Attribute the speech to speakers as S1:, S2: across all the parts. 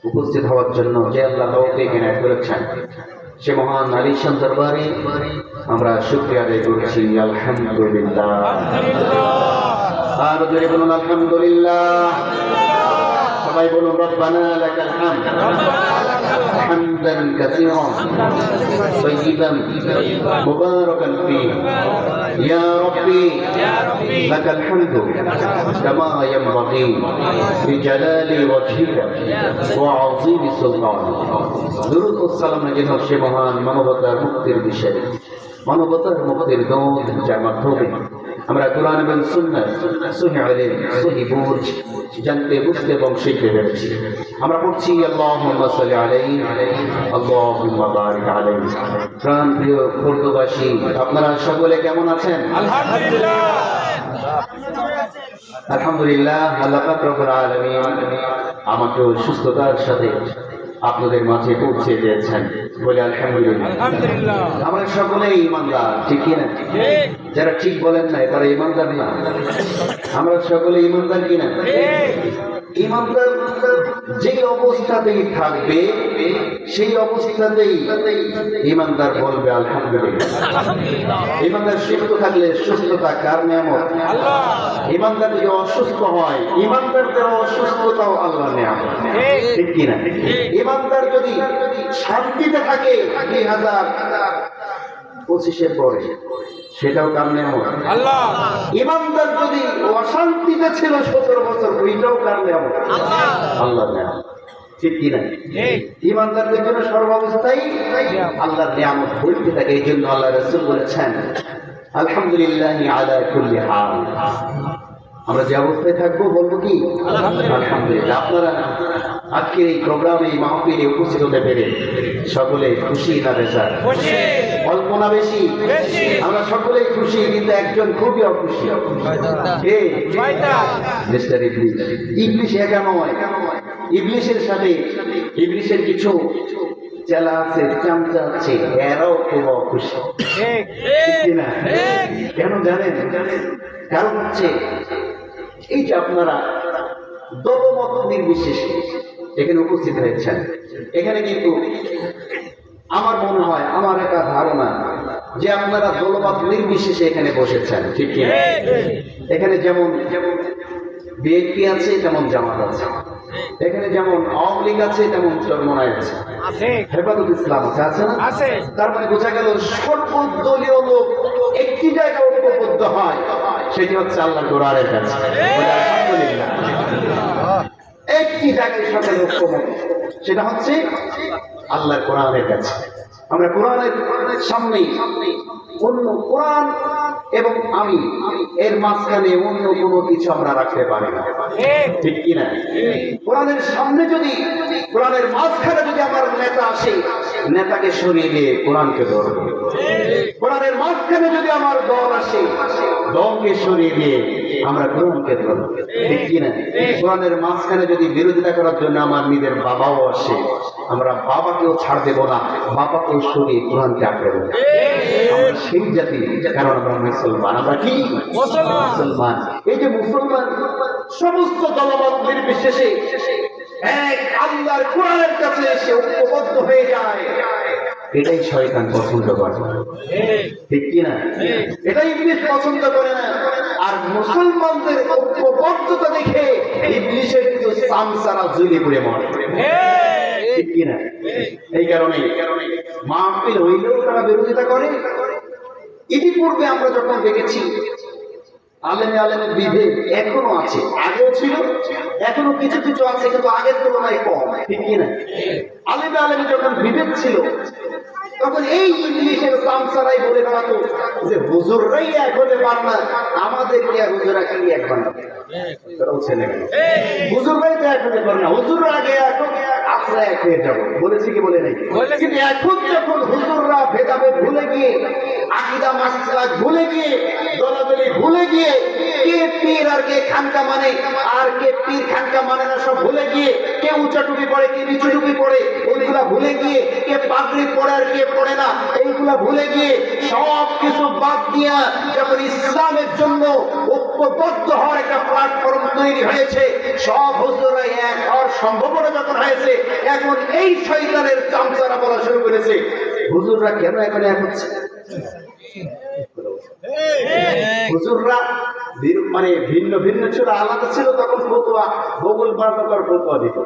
S1: উপস্থিত হওয়ার জন্য যে আল্লাহ তৌফিক এনায়েত করেছেন, সে মহান আলিশান দরবারে আমরা শুকরিয়া আদায় করছি। আলহামদুলিল্লাহ। আর জোরে বলুন আলহামদুলিল্লাহ। সবাই বলুন রব্বানা লাকাল হামদ হামদান কাসীরান তাইয়িবান মুবারাকান ফীহি ইয়া রাব্বি লাকাল হামদু কামা ইয়ানবাগী বিজালালি ওয়াজহিকা ওয়া আযীমি সুলতানিকা। দুরূদ ও সালাম নাযিল হোক সে মহান মানবতার মুক্তির বিষয়ে, মানবতার মুক্তির দৌত, যার মাধ্যমে আমরা কোরআন এবং সুন্নাহ সহিহ ইলম সহিহ বুঝ জানতে, বুঝতে এবং শিখতে পেরেছি। আমরা পড়ছি আল্লাহুম্মা সাল্লি আলাইহি আল্লাহুম্মা বারিক আলাইহি। প্রাণ প্রিয় খুরদবাসী, আপনারা সকলে কেমন আছেন?
S2: আলহামদুলিল্লাহ।
S1: আলহামদুলিল্লাহ। আল্লাহ পাক রব্বুল আলামিন আমাকে সুস্থতার সাথে আপনাদের মাঝে পৌঁছে দিয়েছেন, বলে আলহামদুলিল্লাহ।
S2: আলহামদুলিল্লাহ।
S1: আমরা সকলেই ইমানদার, ঠিক কিনা?
S2: ঠিক।
S1: যারা ঠিক বলেন না তারা ইমানদার না। আমরা সকলে ইমানদার কিনা? ইমানদার যেই অবস্থাতেই থাকবে সেই অবস্থাতেই ইমানদার বলবে আলহামদুলিল্লাহ। ইমানদার সুস্থ থাকলে সুস্থতা কার নিয়ামত?
S2: আল্লাহ।
S1: ইমানদার যদি অসুস্থ হয়, ইমানদারদের অসুস্থতাও আল্লাহর নিয়ামত, ঠিক কিনা? ইমানদার যদি শান্তিতে থাকে 2025-এর পরে, সেটাও কার নিয়ামত?
S2: আল্লাহ।
S1: ইমানদার যদি অশান্তিতে ছিল 17 বছর, ওইটাও কার নিয়ামত? আল্লাহর নিয়ামত, ঠিক কিনা? ইমানদারদের জন্য সর্বাবস্থায় আল্লাহর নিয়ামত বলতে থাকে। এই জন্য আল্লাহ রাসূল বলেছেন আলহামদুলিল্লাহি আলা কুল্লি হাল। আমরা যে অবস্থায় থাকবো বলবো কি আলহামদুলিল্লাহ। আপনারা আজকের এই প্রোগ্রামে, এই মাহফিলে উপস্থিত হতে পেরে সকলে খুশি না বেজার? অল্প না বেশি? আমরা সকলেই খুশি, কিন্তু একজন খুবই অখুশি। কে? মিস্টার ইবলিস। ইবলিস একা নয়, ইবলিসের সাথে ইবলিসের কিছু চেলা আছে, চামচা আছে, এরাও খুব অখুশি, ঠিক না? কেন জানেন? কারণ হচ্ছে এই যে আপনারা দলমত নির্বিশেষে এখানে উপস্থিত হয়েছেন, এখানে কিন্তু আমার মনে হয়, আমার একটা ধারণা যে আপনারা দলমত নির্বিশেষে এখানে বসেছেন, ঠিক কি? এখানে যেমন বিএনপি আছে, তেমন জামাত আছে। এখানে যেমন আওয়ামী লীগ আছে, তেমন চরমনাই আছে, হেফাজত ইসলাম আছে, আছে না? তার মানে বোঝা গেল সর্বদলীয় লোক একটি জায়গায় ঐক্যবদ্ধ হয়, সেটি হচ্ছে আল্লাহর কোরআনের কাছে। আলহামদুলিল্লাহ। একটি জায়গায় সকলে ঐক্যবদ্ধ, সেটা হচ্ছে আল্লাহর কোরআনের কাছে। আমরা কোরআনের সামনেই, অন্য কোরআন এবং আমি এর মাঝখানে অন্য কোনো কিছু আমরা রাখতে পারি না, ঠিক কিনা? কোরআনের সামনে যদি, কোরআনের মাঝখানে যদি আমার নেতা আসে, নেতাকে সরিয়ে দিয়ে কোরআনকে ধরবে। কোরআনের মাঝখানে যদি আমার দল আসে, দলকে সরিয়ে দিয়ে আমরা কোরআনকে ধরব, ঠিক কিনা? কোরআনের মাঝখানে যদি বিরোধিতা করার জন্য আমার নিজের বাবাও আসে, আমরা বাবাকেও ছাড় দেব না, বাবাকেও সরিয়ে কোরআনকে আঁকড়ে দেব। আমরা সেই জাতি, কারণ আমরা মুসলমান। আমরা কি মুসলমান? এই যে মুসলমান সমস্ত দলমত নির্বিশেষে এক আল্লাহর কোরআনের কাছে এসে ঐক্যবদ্ধ হয়ে যায়, এটাই শয়তান পছন্দ করে, ঠিক কিনা? এটাই ইবলিস পছন্দ করে না। আর মুসলমানদের ঐক্যবদ্ধতা দেখে ইবলিসের কিছু সামসারা ঝুলি পড়ে মরে, ঠিক কিনা? এই কারণে মাহফিল হইলেও তারা বিরোধিতা করে। ইতিপূর্বে আমরা যখন দেখেছি আলেমে আলেমের বিভেদ এখনো আছে, আগেও ছিল, এখনো কিছু কিছু আছে, কিন্তু আগের তুলনায় কম, ঠিক কিনা? আলেমে আলেমে যখন বিভেদ ছিল, তখন এই ইংলিশের সামসারাই বলে বেড়াতো যে হুজুররাই এক হতে পারে না, আমাদেরকে আর হুজুরা কি এক বানাবে? হুজুররাই তো এক হতে পারে না, হুজুররা আগে এক, আমরা এক হয়ে যাবো, বলেছি কি বলে নাই? কিন্তু এখন যখন হুজুররা ভেদাভেদ ভুলে গিয়ে, আকীদা মাসলাক ভুলে গিয়ে, দলাদলি ভুলে গিয়ে, কে পীর আর কে খানকা মানে আর কে পীর খানকা মানে না সব ভুলে গিয়ে, কে উঁচা টুপি পরে, কে নিচু টুপি পরে, ওইগুলো এইগুলা ভুলে গিয়ে কে পাগড়ি পরে আর কে পড়ে না এইগুলা ভুলে গিয়ে সব কিছু বাদ দিয়া যখন ইসলামের জন্য ঐক্যবদ্ধ হওয়ার একটা প্ল্যাটফর্ম তৈরি হয়েছে, সব হুজুররা এক হওয়ার সম্ভাবনা যখন হয়েছে, এখন এই শয়তানের চামচারা বলা শুরু করেছে হুজুররা কেন এখন এক হচ্ছে। হুজুররা মানে ভিন্ন ভিন্ন ছিল, আলাদা ছিল, তখন ফতুয়া ভূগোল বাজার ফতুয়া দিত।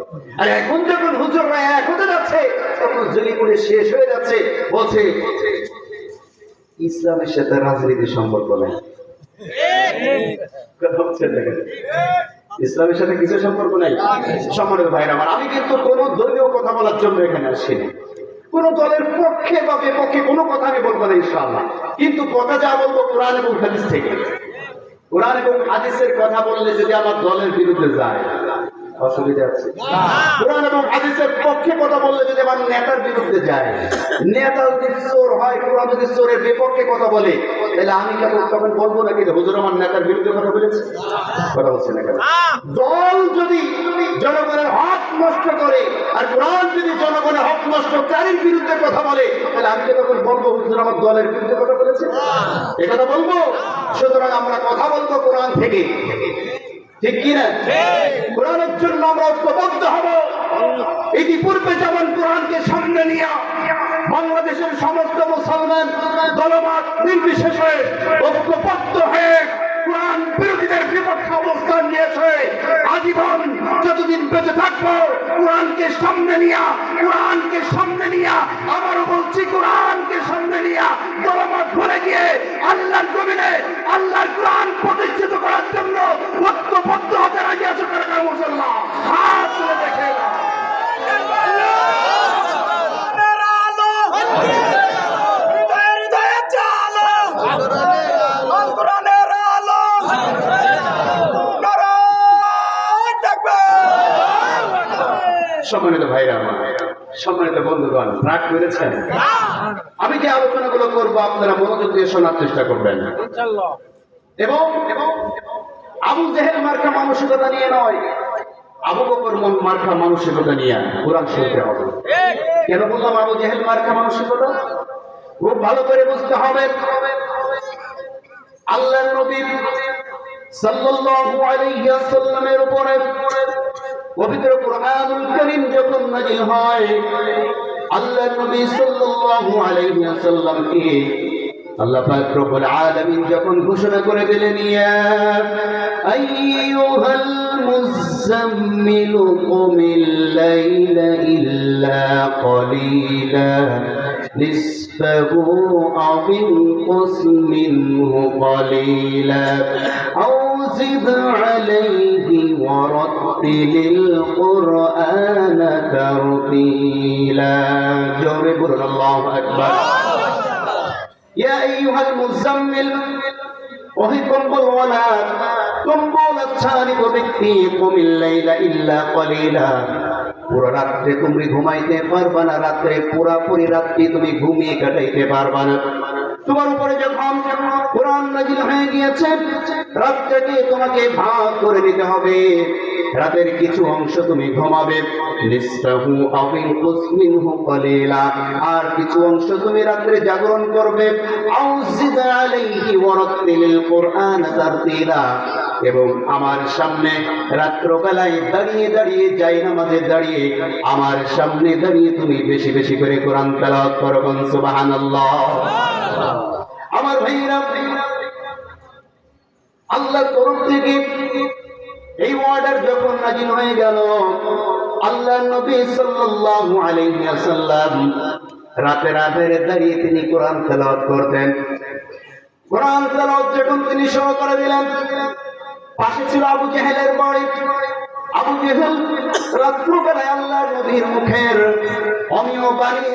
S1: আর এখন যখন হুজুররা এক হতে যাচ্ছে তখন জলিপুরে শেষ হয়ে যাচ্ছে, বলছে ইসলামের সাথে রাজনীতির সম্পর্ক নেই। ইসলামের সাথে কিছু সম্পর্ক নাই। সম্মানিত ভাইরা আমার, আমি কিন্তু কোনো দলীয় কথা বলার জন্য এখানে আসিনি, কোন দলের পক্ষে বা বিপক্ষে কোনো কথা আমি বলবো না ইনশাআল্লাহ। কিন্তু কথা যা বলবো কোরআন এবং হাদিস থেকে। কোরআন এবং হাদিসের কথা বললে যদি আমার দলের বিরুদ্ধে যায় অসুবিধা আছে। কোরআন এবং হাদিসের পক্ষে কথা বললে যদি আমার নেতার বিরুদ্ধে যায়, নেতা যদি চোর হয়, কোরআন যদি চোরের বিপক্ষে কথা বলে, তাহলে আমি তখন বলবো নাকি হুজুর আমার নেতার বিরুদ্ধে কথা বলেছে? কথা বলছে না কেন? দল যদি জনগণের হক নষ্ট করে আর কোরআন যদি জনগণের হক নষ্টকারীর বিরুদ্ধে কথা বলে, তাহলে আমি তখন বলবো হুজুর আমার দলের বিরুদ্ধে কথা বলেছে? এ কথা বলবো। সুতরাং আমরা কথা বলবো কোরআন থেকে, ঠিক কিনা? কোরআনের জন্য আমরা ঐক্যবদ্ধ হব। ইতিপূর্বে যেমন কোরআনকে সামনে নিয়ে বাংলাদেশের সমস্ত মুসলমান দলমত নির্বিশেষে ঐক্যবদ্ধ হয়ে কোরআন বিরোধীদের বিপক্ষে অবস্থান নিয়েছে, আজীবন যতদিন বেঁচে থাকবো কোরআনকে সামনে নিয়ে, কোরআনকে সামনে নিয়ে, আবারও বলছি কোরআনকে সামনে নিয়ে দলমত ভরে গিয়ে আল্লাহর জমিনে আল্লাহর কোরআন প্রতিষ্ঠিত করার জন্য ঐক্যবদ্ধ হতে রাজি আছে কারা মুসলমান? হাত তুলে দেখে সম্মানিত ভাইরা আমার, সম্মানিত বন্ধুগণ, রাগ করেছেন? আমি যে আলোচনাগুলো করবো আপনারা মনোযোগ দিয়ে শোনার চেষ্টা করবেন এবং আবু জেহেল মার্কা মানসিকতা নিয়ে নয়, আবু বকর মার্কা মানসিকতা নিয়ে কোরআন শুনতে হবে। কেন বললাম আবু জেহেল মার্কা মানসিকতা? খুব ভালো করে বুঝতে হবে। আল্লাহর নবী সাল্লাল্লাহু আলাইহি ওয়াসাল্লামের উপরে পবিত্র কুরআনুল কারীম যখন নাযিল হয়, আল্লাহর নবী সাল্লাল্লাহু আলাইহি ওয়াসাল্লামকে আল্লাহ পাক রব্বুল আলামিন যখন ঘোষণা করে দিলেন, ইয়া আইয়ুহাল মুযাম্মিল কুমিল লাইলা ইল্লা ক্বালিলা নিসফাহু আও ইনকুস মিনহু ক্বালিলা আও জিদ আলাইহি ওয়া রাত্তিলিল কুরআনা তারতিলা। জোরে বলুন আল্লাহু আকবার। ইয়া আইয়ুহাল মুযাম্মিল, ওহে কম্বলওয়ালা, কম্বল আচ্ছাদিত ব্যক্তি, কুমিল লাইলা ইল্লা ক্বালিলা, পুরো রাত্রে তুমি ঘুমাইতে পারবা না, রাত্রে পুরাপুরি রাত্রি তুমি ঘুমিয়ে কাটাইতে পারবা না। তোমার উপরে যখন কোরআন নাযিল হয়ে গিয়েছে, রাতটাকে তোমাকে ভাগ করে নিতে হবে। রাতের কিছু অংশ তুমি ঘুমাবে, নিসফাহু আও ইনকুস মিনহু ক্বালিলা, আর কিছু অংশ তুমি রাত্রে জাগরণ করবে। আও জিদ আলাইহি ওয়া রাত্তিলিল কুরআন তারতিলা, এবং আমার সামনে রাত্রবেলায় দাঁড়িয়ে দাঁড়িয়ে জায়নামাজে দাঁড়িয়ে আমার সামনে দাঁড়িয়ে তুমি বেশি বেশি করে কোরআন তেলাওয়াত করো। সুবহানাল্লাহ। আমার ভাইরা, আল্লাহর তরফ থেকে এই অর্ডার যখন নাযিল হয়ে গেল, আল্লাহর নবী সাল্লাল্লাহু আলাইহি ওয়াসাল্লাম রাতে রাতে দাঁড়িয়ে তিনি কোরআন তেলাওয়াত করতেন। কোরআন তেলাওয়াত যখন তিনি শুরু করে দিলেন, পাশে ছিল আবু জেহেলের বাড়ি। আবু জেহেল রাত্রবেলায় আল্লাহর নবীর মুখের অমীয় বাণী,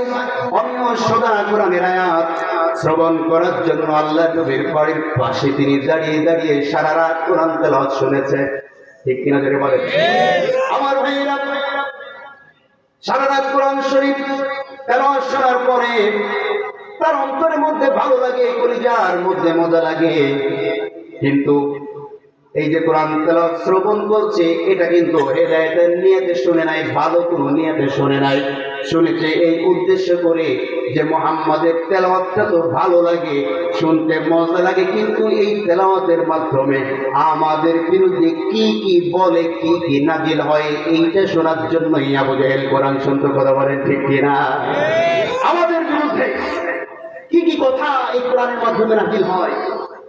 S1: অমীয় সদা কোরআনের আয়াত শ্রবণ করার জন্য আল্লাহর নবীর বাড়ির পাশে তিনি দাঁড়িয়ে দাঁড়িয়ে সারা রাত কোরআন তেলাওয়াত শুনেছে। ঠিক কিনা জোরে বলেন? আমার ভাইরা, সারা রাত কোরআন শরীফ তেলাওয়াত শোনার পরে তার অন্তরের মধ্যে ভালো লাগে, কলিজার মধ্যে মজা লাগে, কিন্তু এই যে কোরআন তেলাওয়াত শ্রবণ করছে, এটা কিন্তু হেদায়েতের নিয়তে শুনে নাই, ভালো কোনো নিয়তে শুনে নাই। শুনেছে এই উদ্দেশ্য করে যে মুহাম্মাদের তেলাওয়াতটা তো ভালো লাগে, শুনতে মজা লাগে, কিন্তু এই তেলাওয়াতের মাধ্যমে আমাদের বিরুদ্ধে কি কি বলে, কি কি নাজিল হয়, এইটা শোনার জন্যই আবু জাহেল কোরআন শুনতে। কথা বলেন ঠিক কিনা? আমাদের বিরুদ্ধে কি কি কথা এই কোরআনের মাধ্যমে নাজিল হয়,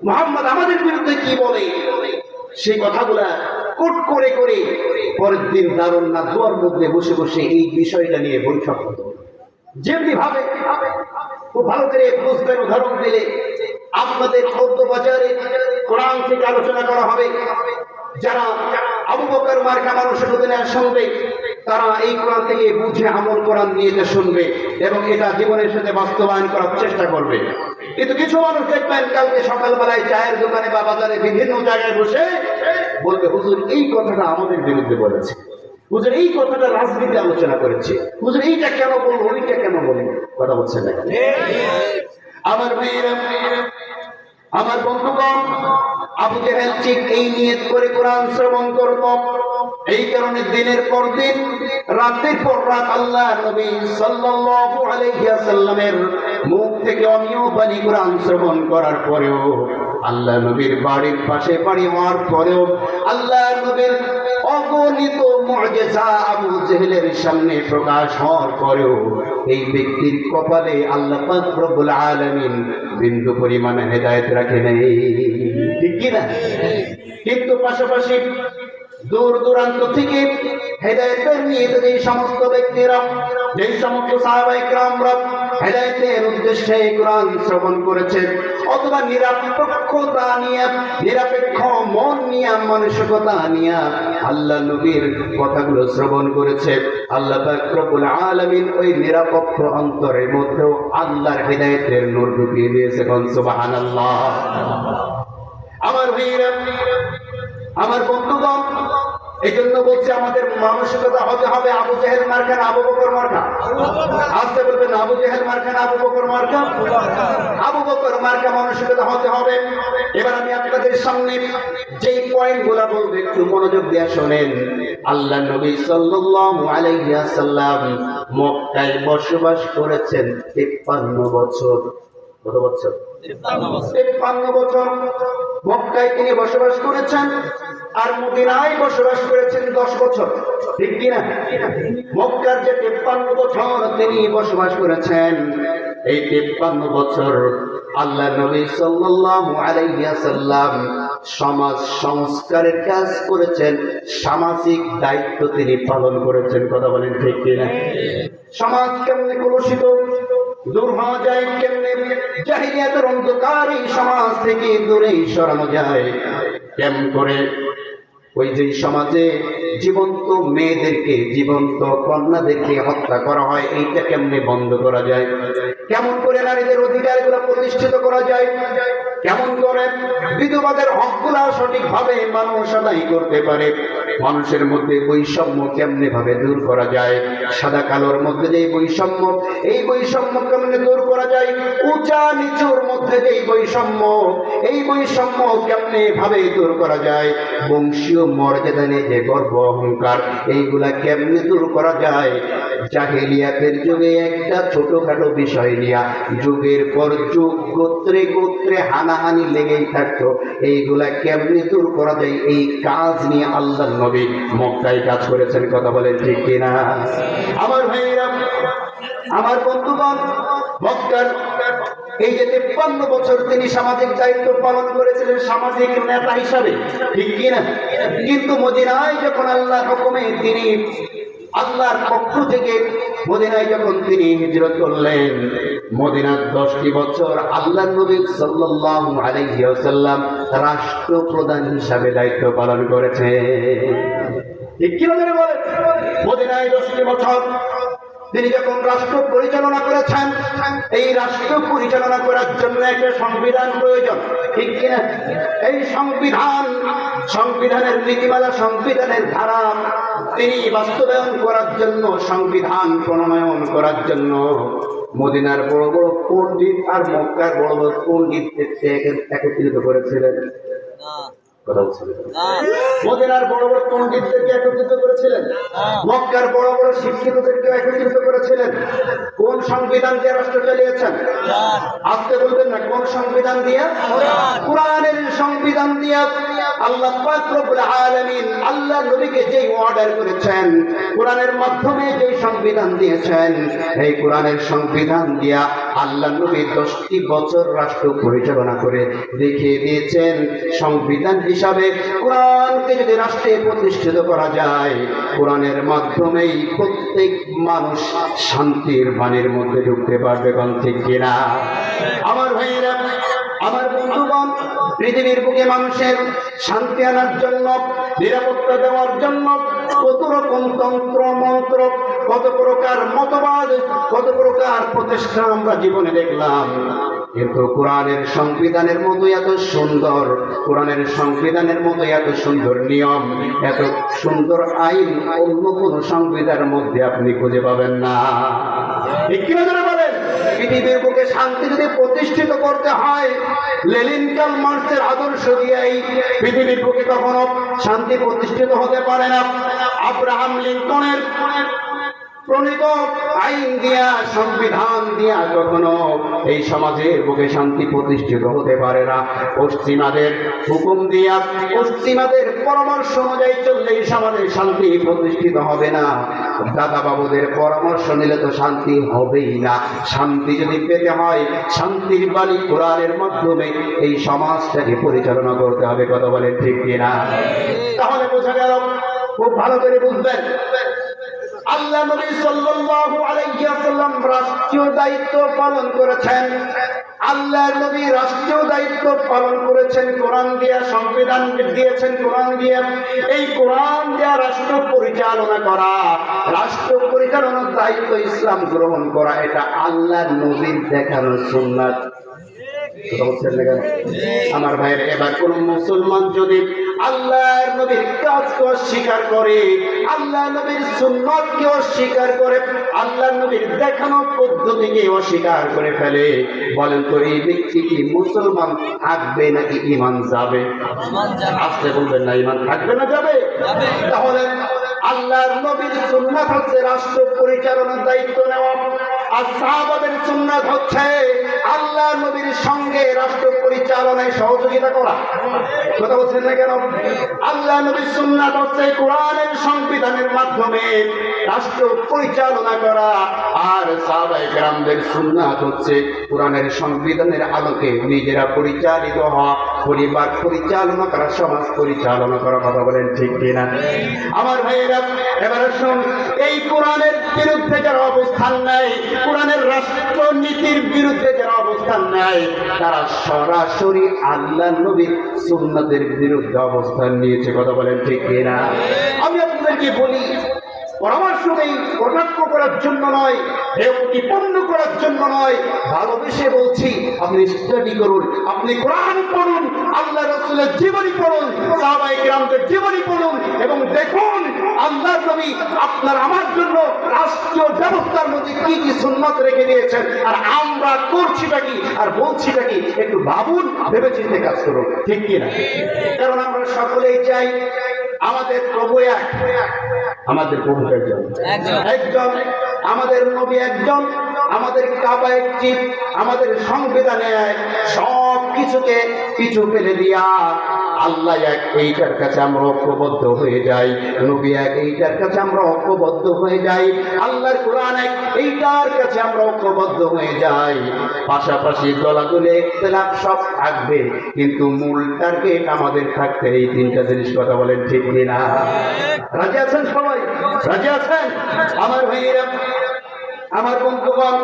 S1: মুহাম্মদ আমাদের বিরুদ্ধে কি বলে, সেই কথাগুলা কোট করে করে পরের দিন দারুন না দুয়ার মধ্যে বসে বসে এই বিষয়টা নিয়ে বৈঠক হতো। যেমনি ভাবে খুব ভালো করে বুঝবেন, উদাহরণ দিলে আপনাদের বৌদ্ধ বাজারে কোরআন থেকে আলোচনা করা হবে। যারা আবু বকর মার্কা মানুষের অধীনে শুনবে, তারা এই কোরআন থেকে বুঝে আমল কোরআন নিয়ে শুনবে এবং এটা জীবনের সাথে বাস্তবায়ন করার চেষ্টা করবে। কিন্তু কিছু মানুষ দেখবেন কালকে সকালবেলায় চায়ের দোকানে বা বাজারে বিভিন্ন জায়গায় বসে বলবে, হুজুর এই কথাটা আমাদের বিরুদ্ধে বলেছে, হুজুর এই কথাটা রাজনীতি আলোচনা করেছে, হুজুর এইটা কেন বলবো, ওইটা কেন বলবো। কথা বলছেন না? আমার ভাইয়েরা, আমার বন্ধুগণ, আবু জাহেল ঠিক এই নিয়ত করে কোরআন শ্রবণ করত। এই কারণে দিনের পর দিন, রাতের পর রাত আল্লাহ নবী সাল্লাল্লাহু আলাইহি ওয়াসাল্লামের মুখ থেকে অমীয় বাণী কোরআন শ্রবণ করার পরেও, আল্লাহ নবীর বাড়ির পাশে বাড়ি হওয়ার পরেও, আল্লাহ নবীর অগণিত মুআজিজা আবু জাহেলের সামনে প্রকাশ হওয়ার পরেও এই ব্যক্তির কপালে আল্লাহ পাক রব্বুল আলামিন বিন্দু পরিমাণ হেদায়েত রাখে নাই। ঠিক কি না? কিন্তু পাশাপাশি দূর দূরান্ত থেকে হেদায়েতের নিয়ে যে সমস্ত ব্যক্তিরা, যে সমস্ত সাহাবায়ে কেরামরা হেদায়েতের উদ্দেশ্যে কোরআন শ্রবণ করেছে, অথবা নিরপেক্ষতা নিয়ে, নিরপেক্ষ মন নিয়ে, মানসিকতা নিয়ে আল্লাহ নবীর কথাগুলো শ্রবণ করেছে, আল্লাহ পাক রব্বুল আলামিন ওই নিরপেক্ষ অন্তরের মধ্যেও আল্লাহর হেদায়েতের নূর ঢুকিয়ে দিয়েছে। সুবহানাল্লাহ। আমার ভাইরা, আমার বন্ধুগণ, এই জন্য বলছি আমাদের মানসিকতা হতে হবে আবু জাহেল মার্কা না আবু বকর মার্কা। আসতে বলবেন আবু জাহেল মার্কা না আবু বকর মার্কা? আবু বকর মার্কা মানসিকতা হতে হবে। এবার আমি আপনাদের সামনে যেই পয়েন্টগুলো বলবো একটু মনোযোগ দিয়ে শোনেন। আল্লাহ নবী সাল্লাল্লাহু আলাইহি ওয়াসাল্লাম মক্কায় বসবাস করেছেন 53 বছর। কত বছর? 53 বছর মক্কায় তিনি বসবাস করেছেন, আর মদিনায় বসবাস করেছেন 10 বছর। ঠিক কিনা? মক্কার যে 53 বছর তিনি বসবাস করেছেন, এই 53 বছর আল্লাহ নবী সাল্লাল্লাহু আলাইহি ওয়াসাল্লাম সমাজ সংস্কারের কাজ করেছেন, সামাজিক দায়িত্ব তিনি পালন করেছেন। কথা বলেন ঠিক কিনা? সমাজ কেমনে কলুষিত দূর হওয়া যায়, কেমনে জাহিলিয়াতের অন্ধকার এই সমাজ থেকে দূরে সরানো যায়, কেমন করে ওই যে সমাজে জীবন্ত মেয়েদেরকে, জীবন্ত কন্যাদেরকে হত্যা করা হয়, এইটা কেমনে বন্ধ করা যায়, কেমন করে নারীদের অধিকারগুলো প্রতিষ্ঠিত করা যায়, কেমন করে বিধবাদের হকগুলা সঠিকভাবে মানুষ আদায় করতে পারে, মানুষের মধ্যে বৈষম্য কেমনে ভাবে দূর করা যায়, সাদা কালোর মধ্যে যে বৈষম্য, এই বৈষম্য কেমনে দূর করা যায়, উঁচা নিচুর মধ্যে যে বৈষম্য, এই বৈষম্য কেমনে ভাবে দূর করা যায়, বংশীয় মর্যাদা নিয়ে যে গর্ব অহংকার, এইগুলা কেমনে দূর করা যায়। জাহেলিয়াতের যুগে একটা ছোটখাটো বিষয় নিয়ে যুগের পর যুগ গোত্রে গোত্রে হানাহানি লেগেই থাকতো, এইগুলা কেমনে দূর করা যায়, এই কাজ নিয়ে আল্লাহ নবী মক্কায় কাজ করেছেন। কথা বলেন ঠিক কিনা? আমার ভাইরা, আমার বন্ধুগণ, মক্কার এই যে 53 বছর তিনি সামাজিক দায়িত্ব পালন করেছিলেন সামাজিক নেতা হিসাবে। ঠিক কিনা? কিন্তু মদিনায় যখন আল্লাহর হুকুমে তিনি আল্লাহর পক্ষ থেকে মদিনায় যখন তিনি হিজরত করলেন, মদিনার 10টি বছর আল্লাহ নবী সাল্লাল্লাহু আলাইহি ওয়াসাল্লাম রাষ্ট্রপ্রধান হিসাবে দায়িত্ব পালন করেছে। ঠিক কি বলেন? মদিনায় 10টি বছর তিনি যখন রাষ্ট্র পরিচালনা করেছেন, এই রাষ্ট্র পরিচালনা করার জন্য একটা সংবিধান প্রয়োজন। ঠিক কিনা? এই সংবিধানের নীতিমালা, সংবিধানের ধারা তিনি বাস্তবায়ন করার জন্য, সংবিধান প্রণয়ন করার জন্য মদিনার বড় বড় পণ্ডিত আর মক্কার বড় বড় পণ্ডিতদেরকে একত্রিত করেছিলেন। মদিনার বড় বড় পণ্ডিতদেরকে একত্রিত করেছিলেন, মক্কার বড় বড় শিক্ষিতদেরকে একত্রিত করেছিলেন। কোন সংবিধান দিয়ে রাষ্ট্র চালিয়েছেন? আজকে বলবেন না, কোন সংবিধান দিয়ে? কোরআনের সংবিধান দিয়ে। আল্লাহ পাক রব্বুল আলামিন আল্লাহ নবীকে যে অর্ডার করেছেন, কোরআনের মাধ্যমে যে সংবিধান দিয়েছেন, এই কোরআনের সংবিধান দিয়া আল্লাহ নবী 10টি বছর রাষ্ট্র পরিচালনা করে দেখিয়ে দিয়েছেন সংবিধান হিসাবে কোরআনকে যদি রাষ্ট্রে প্রতিষ্ঠিত করা যায়, কোরআনের মাধ্যমেই প্রত্যেক মানুষ শান্তির বাণীর মধ্যে ঢুকতে পারবে। কোন ঠিক কিনা? আমার ভাইয়েরা, আমার বন্ধুগণ, পৃথিবীর বুকে মানুষের শান্তি আনার জন্য, নিরাপত্তা দেওয়ার জন্য কত রকম তন্ত্র মন্ত্র, কত প্রকার মতবাদ, কত প্রকার প্রচেষ্টা আমরা জীবনে দেখলাম, কিন্তু কোরআনের সংবিধানের মতো এত সুন্দর, কোরআনের সংবিধানের মতো এত সুন্দর নিয়ম, এত সুন্দর আইন অন্য কোন সংবিধানের মধ্যে আপনি খুঁজে পাবেন না। ঠিক কিনা যারা বলেন? পৃথিবীর বুকে শান্তি যদি প্রতিষ্ঠিত করতে হয়, লেনিন কার্ল মার্ক্সের আদর্শ দিয়েই পৃথিবীর বুকে কখনো শান্তি প্রতিষ্ঠিত হতে পারে না। আব্রাহাম লিঙ্কনের প্রণীত আইন দিয়া, সংবিধান দিয়া কখনো এই সমাজের বুকে শান্তি প্রতিষ্ঠিত হতে পারে না। পশ্চিমাদের হুকুম দিয়া, পশ্চিমাদের পরামর্শ অনুযায়ী চললে এই সমাজে শান্তি প্রতিষ্ঠিত হবে না। দাদা বাবুদের পরামর্শ নিলে তো শান্তি হবেই না। শান্তি যদি পেতে হয়, শান্তির বাণী কোরআনের মাধ্যমে এই সমাজটাকে পরিচালনা করতে হবে। কথা বলেন ঠিক কিনা? তাহলে বোঝা গেল, খুব ভালো করে বুঝবেন, আল্লাহ নবী সাল্লাল্লাহু আলাইহি ওয়াসাল্লাম রাষ্ট্রীয় দায়িত্ব পালন করেছেন। আল্লাহ নবী রাষ্ট্রীয় দায়িত্ব পালন করেছেন কোরআন দিয়ে, সংবিধান দিয়েছেন কোরআন দিয়ে। এই কোরআন দিয়ে রাষ্ট্র পরিচালনা করা, রাষ্ট্র পরিচালনার দায়িত্ব ইসলাম গ্রহণ করা, এটা আল্লাহ নবীর দেখানো সুন্নাত। আমার ভাইয়ের, এবার কোন মুসলমান যদি আল্লাহর নবীর কাজকে অস্বীকার করে, আল্লাহ নবীর সুন্নাতকে অস্বীকার করে, আল্লাহ নবীর দেখানো পদ্ধতিকে অস্বীকার করে ফেলে, বলেন তো এই ব্যক্তি কি মুসলমান থাকবে নাকি ঈমান যাবে? আসতে বলবেন না, ঈমান থাকবে না যাবে? তাহলে আল্লাহর নবীর সুন্নাত হচ্ছে রাষ্ট্র পরিচালনার দায়িত্ব নেওয়া, আর সাহাবাদের সুন্নাত হচ্ছে আল্লাহ নবীর সঙ্গে রাষ্ট্র পরিচালনায় সহযোগিতা করা। কথা বলছেন না কেন? আল্লাহ নবীর সুন্নাত হচ্ছে কোরআনের সংবিধানের মাধ্যমে রাষ্ট্র পরিচালনা করা, আর সাহাবায়ে কেরামদের সুন্নাত হচ্ছে কোরআনের সংবিধানের আলোকে নিজেরা পরিচালিত হওয়া, পরিবার পরিচালনা করা, সমাজ পরিচালনা করা। কথা বলেন ঠিক কিনা? আমার ভাইয়েরা, এবারে শুন, এই কোরআনের বিরুদ্ধে যারা অবস্থান নেয়, কোরআনের রাষ্ট্রনীতির বিরুদ্ধে যারা অবস্থান নেয়, তারা সরাসরি আল্লাহ নবীর সুন্নাতের বিরুদ্ধে অবস্থান নিয়েছে। কথা বলেন ঠিক কিনা? আমি আপনাদেরকে বলি, পরামর্শ নেই, কটাক্ষ করার জন্য নয়, প্রতিপন্ন করার জন্য নয়, ভালোবেসে বলছি, আপনি স্টাডি করুন, আপনি কোরআন পড়ুন, আল্লাহ রাসূলের জীবনী পড়ুন, সাহাবায়ে কেরামদের জীবনী পড়ুন, এবং দেখুন আল্লাহর নবী আপনার আমার জন্য রাষ্ট্রীয় ব্যবস্থার মধ্যে কি কি সুন্নাত রেখে দিয়েছেন, আর আমরা করছিটা কি আর বলছিটা কি, একটু ভাবুন, ভেবে চিন্তে কাজ করুন। ঠিক কিনা? কারণ আমরা সকলেই চাই আমাদের প্রভু এক, আমাদের প্রভু একজন, আমাদের নবী একজন, আমাদের কাবা একটি, আমাদের সংবিধানে সব কিছুকে পিছু ফেলে দিয়া আল্লাহ এক, এইটার কাছে আমরা ঐক্যবদ্ধ হয়ে যাই। নবী এক, এইটার কাছে আমরা ঐক্যবদ্ধ হয়ে যাই। আল্লাহর কোরআন এক, এইটার কাছে আমরা ঐক্যবদ্ধ হয়ে যাই। পাশাপাশি দলাদলে ইখতিলাফ সব থাকবে, কিন্তু মূল টার্গেট আমাদের থাকতে এই তিনটা জিনিস। কথা বলেন ঠিক কিনা? রাজি আছেন সবাই? রাজি আছেন? আমার ভাইয়েরা, আমার বন্ধুগণ,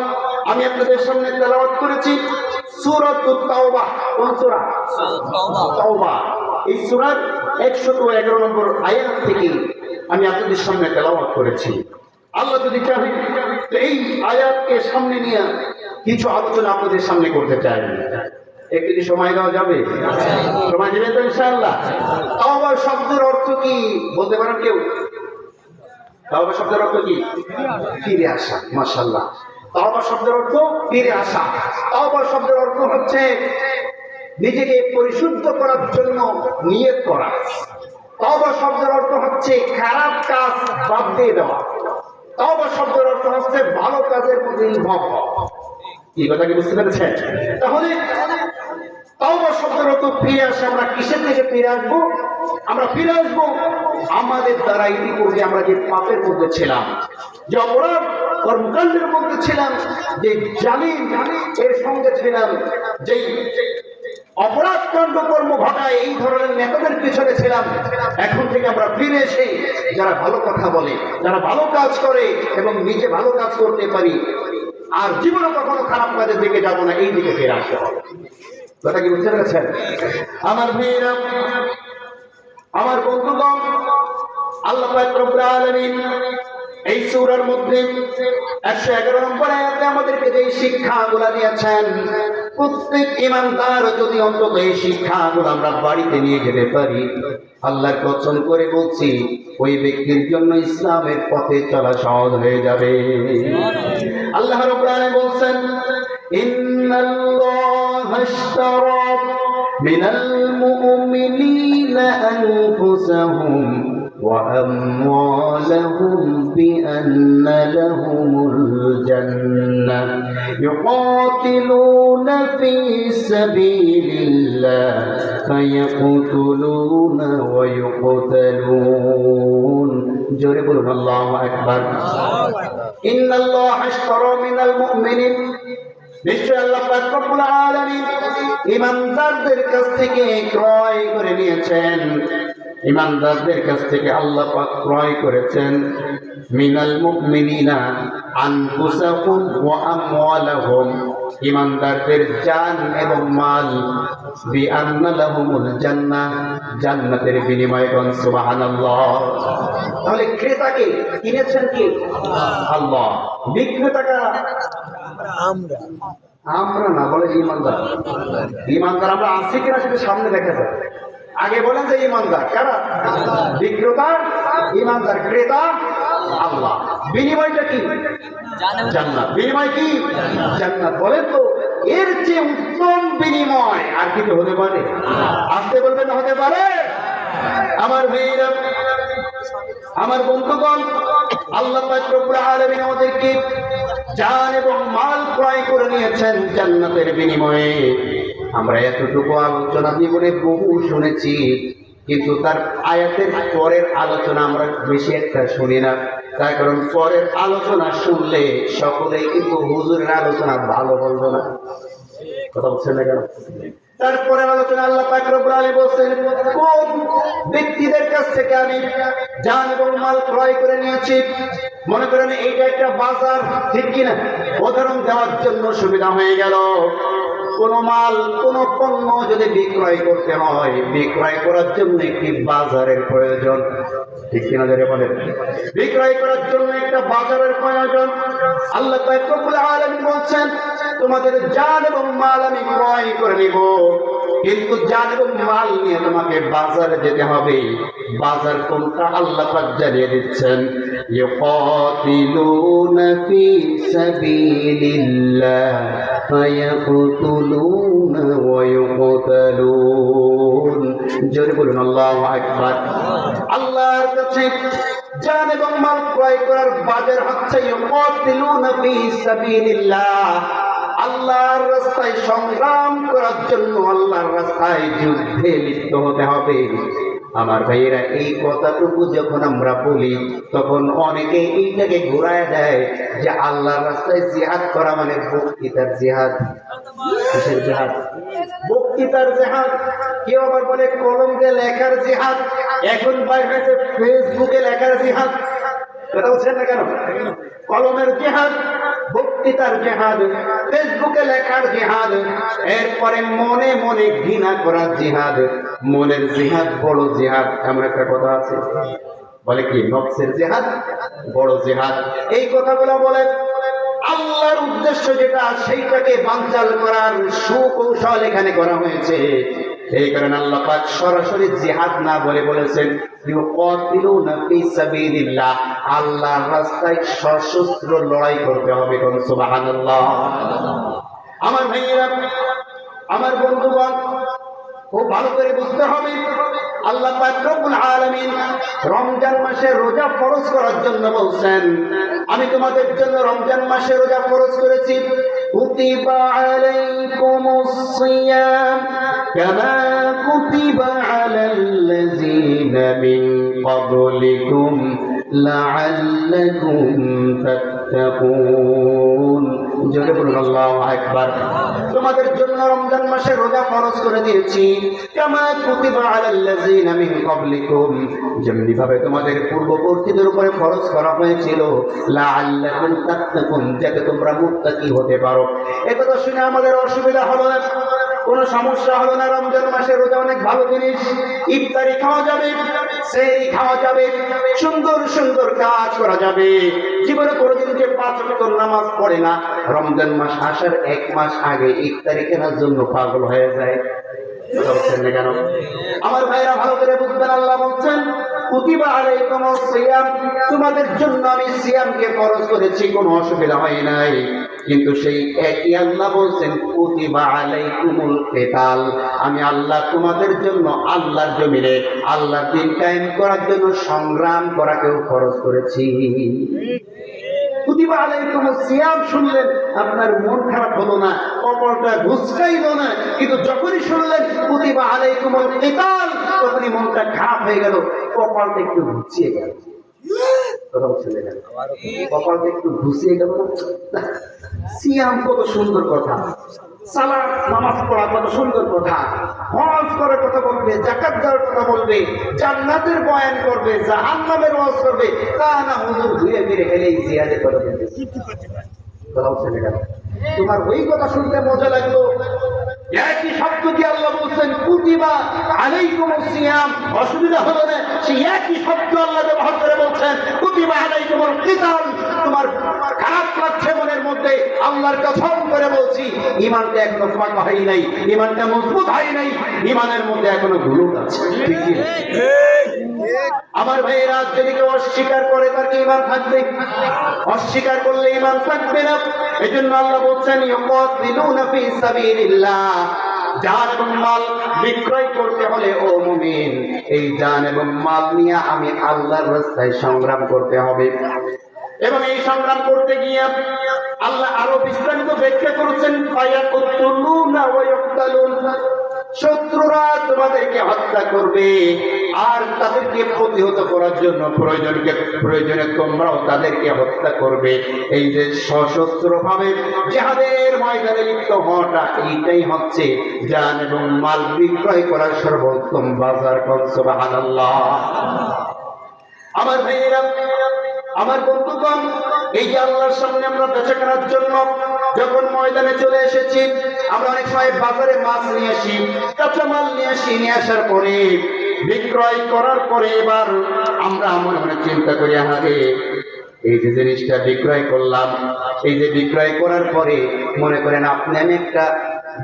S1: আমি আপনাদের সামনে তেলাওয়াত করেছি সূরাতুত তাওবা। কোন সূরা? তাওবা। এই সূরার 111 নম্বর আয়াত থেকে আমি আপনাদের সামনে তেলাওয়াত করেছি। আল্লাহ যদি চাহে তো এই আয়াতকে সামনে নিয়ে কিছু আলোচনা আপনাদের সামনে করতে চাই। একটু সময় দেওয়া যাবে? সময় দেবেন তো ইনশাআল্লাহ? তাওবা শব্দের অর্থ কি বলতে পারেন কেউ? তাওবা শব্দের অর্থ কি? ফিরে আসা। মাশাআল্লাহ। তাওবা শব্দের অর্থ ফিরে আসা। তাওবা শব্দের অর্থ হচ্ছে নিজেকে পরিশুদ্ধ করার জন্য নিয়ত করা। তওবা শব্দের অর্থ হচ্ছে খারাপ কাজ বাদ দিয়ে দেওয়া। তওবা শব্দের অর্থ হচ্ছে ভালো কাজের প্রতি ইনভলভ হওয়া। এই কথা কি বুঝতে পেরেছেন? তাহলে তওবা শব্দের অর্থ ফিরে আসে। আমরা কিসের থেকে ফিরে আসবো? আমরা ফিরে আসবো আমাদের দ্বারা ইতিপূর্বে আমরা যে পাপের মধ্যে ছিলাম, যে অপরাধ কর্মকাণ্ডের মধ্যে ছিলাম, যে জালিম এর সঙ্গে ছিলাম, যে অপরাধ কাণ্ড কর্ম ঘটায় এই ধরনের নেতাদের পিছনে ছিলাম। এখন থেকে আমরা ফিরে এসে যারা ভালো কথা বলে, যারা ভালো কাজ করে এবং নিজে ভালো কাজ করতে পারি, আর জীবনে কখনো খারাপ কাজের দিকে যাব না, এই দিকে ফিরে আসতে হবে। কথা কি বুঝতে পেরেছেন? আমার ভাইয়েরা, আমার বন্ধুগণ, আল্লাহ পাক রব্বুল আলামিন এই সূরার মধ্যে 111 নম্বর আয়াতে আমাদেরকে যে শিক্ষাগুলো দিয়েছেন, প্রত্যেক ঈমানদার যদি অন্তত এই শিক্ষাগুলো আমরা বাড়িতে নিয়ে যেতে পারি, আল্লাহর কসম করে বলছি ওই ব্যক্তির জন্য ইসলামের পথে চলা সহজ হয়ে যাবে। আল্লাহ রাব্বুল আলামিন বলেন, ইন্নাল্লাহা আশতারা মিনাল মুমিনিনা আনফুসাহুম وأموالهم بأن لهم الجنة يقاتلون في سبيل الله فيقتلون ويقتلون جرب الله أكبر إن الله اشترى من المؤمنين নিশ্চয় আল্লাহ পাক রব্বুল আলামিন ঈমানদারদের কাছ থেকে ক্রয় করে নিয়েছেন। ঈমানদারদের কাছ থেকে আল্লাহ পাক ক্রয় করেছেন মিনাল মুমিনিনা আনফুসাহুম ওয়া আমওয়ালাহুম, ঈমানদারদের জান এবং মাল, বিআন্না লাহুমুল জান্নাহ, জান্নাতের বিনিময়ে। কোন সুবহানাল্লাহ। তাহলে ক্রেতাকে কিনেছেন কি? আল্লাহ। বিক্রেতা কারা? আমরা না, বলে ঈমানদার। ঈমানদার আমরা আছি কিনা সেটা সামনে দেখা যায়। আগে বলেন যে ঈমানদার কারা? বিক্রেতা ঈমানদার, ক্রেতা আল্লাহ। বিনিময়টা কি? জান্নাত। বিনিময় কি? জান্নাত। বলেন তো এর চেয়ে উত্তম বিনিময় আর কি হতে পারে? আসতে বলবেন না হতে পারে? আমার ভাইরা, আমার বন্ধুগণ, আল্লাহ পাক রব্বুল আলামিন আমাদেরকে জান এবং মাল ক্রয় করে নিয়েছেন জান্নাতের বিনিময়ে। আমরা এতটুকু আলোচনা জীবনে বহু শুনেছি, কিন্তু তার আয়াতের পরের আলোচনা আমরা বেশি একটা শুনি না। তার কারণ পরের আলোচনা শুনলে সকলেই কিন্তু হুজুরের আলোচনা ভালো বলবো না। কথা বলছেন না কেন? তারপরে আলোচনা আল্লাহ পাক রব্বুল আলামিন বলেন, কোন ব্যক্তিদের কাছ থেকে আমি জান এবং মাল ক্রয় করে নিয়েছি। মনে করেন এইটা একটা বাজার, ঠিক কিনা? উদাহরণ দেওয়ার জন্য সুবিধা হয়ে গেল। কোন মাল, কোন পণ্য যদি বিক্রয় করতে হয়, বিক্রয় করার জন্য একটি বাজারের প্রয়োজন, ঠিক কিনা? যারা বলেন বিক্রয় করার জন্য একটা বাজারের প্রয়োজন। আল্লাহ পাক রব্বুল আলামিন বলছেন, তোমাদের জান এবং মাল আমি ক্রয় করে নিব, কিন্তু জান এবং মাল নিয়ে তোমাকে বাজারে যেতে হবে। বাজার কোনটা? আল্লাহ পাক জানিয়ে দিচ্ছেন, ইউকাতিলুনা ফি সাবিলিল্লাহ ফায়াকুতুলুনা ওয়া ইউকতালুন। জোরে বলুন আল্লাহু আকবার। আল্লাহর কাছে জান এবং মাল ক্রয় করার বাজার হচ্ছে ইউকাতিলুনা ফি সাবিলিল্লাহ, আল্লাহর রাস্তায় সংগ্রাম করার জন্য, আল্লাহর রাস্তায় যুদ্ধে লিপ্ত হতে হবে। আমার ভাইয়েরা, এই কথাটুকু যখন আমরা বলি তখন অনেকে এইটাকে ঘুরায় দেয় যে আল্লাহর রাস্তায় জিহাদ করা মানে বক্তৃতার জিহাদ। কিসের জিহাদ? বক্তৃতার জিহাদ। কেউ আবার বলে কলম দিয়ে লেখার জিহাদ। এখন বাইরে হয়েছে ফেসবুকে লেখার জিহাদ। কথা বলছেন না কেন? কলমের জিহাদ, বক্তৃতার জিহাদ, ফেসবুকে লেখার জিহাদ, এরপরে মনে মনে ঘৃণা করার জিহাদ। মনের জিহাদ বড় জিহাদ, এমন একটা কথা আছে, বলে কি নফসের জিহাদ বড় জিহাদ। এই কথাগুলো বলে আল্লাহর উদ্দেশ্য যেটা, সেইটাকে বানচাল করার সুকৌশল এখানে করা হয়েছে। এই কারণে আল্লাহ পাক সরাসরি জিহাদ না বলে বলেছেন ইউকাতিলুনা ফি সাবিলিল্লাহ, আল্লাহর রাস্তায় সশস্ত্র লড়াই করতে হবে। কোন সুবহানাল্লাহ। আমার ভাইয়েরা, আমার বন্ধুগণ, খুব ভালো করে বুঝতে হবে, আল্লাহ পাক রব্বুল আলামিন রমজান মাসে রোজা ফরজ করার জন্য বলছেন, আমি তোমাদের জন্য রমজান মাসে রোজা ফরজ করেছি। কুতিবা আলাইকুমুস সিয়াম কামা কুতিবা আলাল্লাযীনা মিন ক্বাবলিকুম লাআল্লাকুম তাত্তাকুন। জোরে বলুন আল্লাহু আকবার। তোমাদের জন্য রমজান মাসে রোজা ফরজ করে দিয়েছি, কামা কুতিবা আলাল্লাযীনা মিন ক্বাবলিকুম, যেমনি ভাবে তোমাদের পূর্ববর্তীদের উপরে ফরজ করা হয়েছিল, লাআল্লাকুম তাত্তাকুন, যাতে তোমরা মুত্তাকি হতে পারো। একথা শুনে আমাদের অসুবিধা হলো না, কোনো সমস্যা হলো না। রমজান মাসে রোজা অনেক ভালো জিনিস, ইফতারি খাওয়া যাবে, সেহরি খাওয়া যাবে, সুন্দর সুন্দর কাজ করা যাবে। জীবনে কোনোদিন যে 5 ওয়াক্ত নামাজ পড়ে না, রমজান মাস আসার 1 মাস আগে ইফতারি কেনার জন্য পাগল হয়ে যায়। কেন? আমার ভাইরা ভালো করে বুঝবেন, আল্লাহ বলছেন কুতিবা আলাইকুমুস সিয়াম, তোমাদের জন্য আমি সিয়ামকে ফরজ করেছি, কোনো অসুবিধা হয় নাই। কিন্তু সেই একই আল্লাহ বলছেন কুতিবা আলাইকুমুল কিতাল, আমি আল্লাহ তোমাদের জন্য আল্লাহর জমিনে আল্লাহর দ্বীন কায়েম করার জন্য সংগ্রাম করাকেও ফরজ করেছি। কুতিবা আলাইকুমুস সিয়াম শুনলেন, আপনার মন খারাপ হলো না, কপালটা ঘুচকাইল না, কিন্তু যখনই শুনলেন কুতিবা আলাইকুমুল কিতাল, তখনই মনটা খারাপ হয়ে গেল, কপালটা একটু ঘুচিয়ে গেল। কপালটা একটু ঘুচিয়ে গেল না? সিয়াম কত সুন্দর কথা, সালাত নামাজ পড়া কত সুন্দর কথা, হজ করার কথা বলবে, যাকাত দেওয়ার কথা বলবে, জান্নাতের বয়ান করবে, জাহান্নামের ওয়াজ করবে, তা না হুজুর ঘুরে ফিরে গেলে এই জিহাদের কথা বলবে। তোমার ওই কথা শুনতে মজা লাগলো, একই শব্দ দিয়ে আল্লাহ বলছেন কুতিবা আলাইকুমুস সিয়াম, অসুবিধা হলো না, সেই একই শব্দ আল্লাহ ব্যবহার করে বলছেন কুতিবা আলাইকুমুল কিতাল। তোমার খারাপ লাগছে মনের মধ্যে, আল্লাহর কসম করে বলছি ঈমানটা এখনো পাকা হয় নাই, ঈমানটা মজবুত হয় নাই, ঈমানের মধ্যে এখনো গুরু আছে। ঠিক কি? আমার ভাইয়েরা, যদি কেউ অস্বীকার করে তার কি ঈমান থাকবে? অস্বীকার করলে ঈমান থাকবে না। এজন্য আল্লাহ বলছেন ইউকাতিলুনা ফি সাবিলিল্লাহ, জান এবং মাল বিক্রয় করতে হলে ও মুমিন, এই জান এবং মাল নিয়ে আমি আল্লাহর রাস্তায় সংগ্রাম করতে হবে। এবং এই সংগ্রাম করতে গিয়ে আল্লাহ আরো বিস্তারিত ব্যাখ্যা করেছেন, ফায়াকুতুলুনা ওয়া ইউকতালুন, শত্রুরা তোমাদেরকে হত্যা করবে, আর তাদেরকে প্রতিহত করার জন্য প্রয়োজনে তোমরাও তাদেরকে হত্যা করবে। এই যে সশস্ত্র ভাবে জিহাদের ময়দানে লিপ্ত হওয়াটা, এইটাই হচ্ছে জান এবং মাল বিক্রয় করার সর্বোত্তম বাজার। সুবহানাল্লাহ। আমার ভাইয়েরা, আমার বন্ধুগণ, এই যে আল্লাহর সামনে আমরা বেচা কেনার জন্য যখন ময়দানে চলে এসেছি, আমরা অনেক সময় বাজারে মাছ নিয়ে আসি, কাঁচা মাল নিয়ে আসি, নিয়ে আসার পরে বিক্রয় করার পরে এবার আমরা মনে মনে চিন্তা করি, আরে এই যে জিনিসটা বিক্রয় করলাম, এই যে বিক্রয় করার পরে মনে করেন আপনি আমি একটা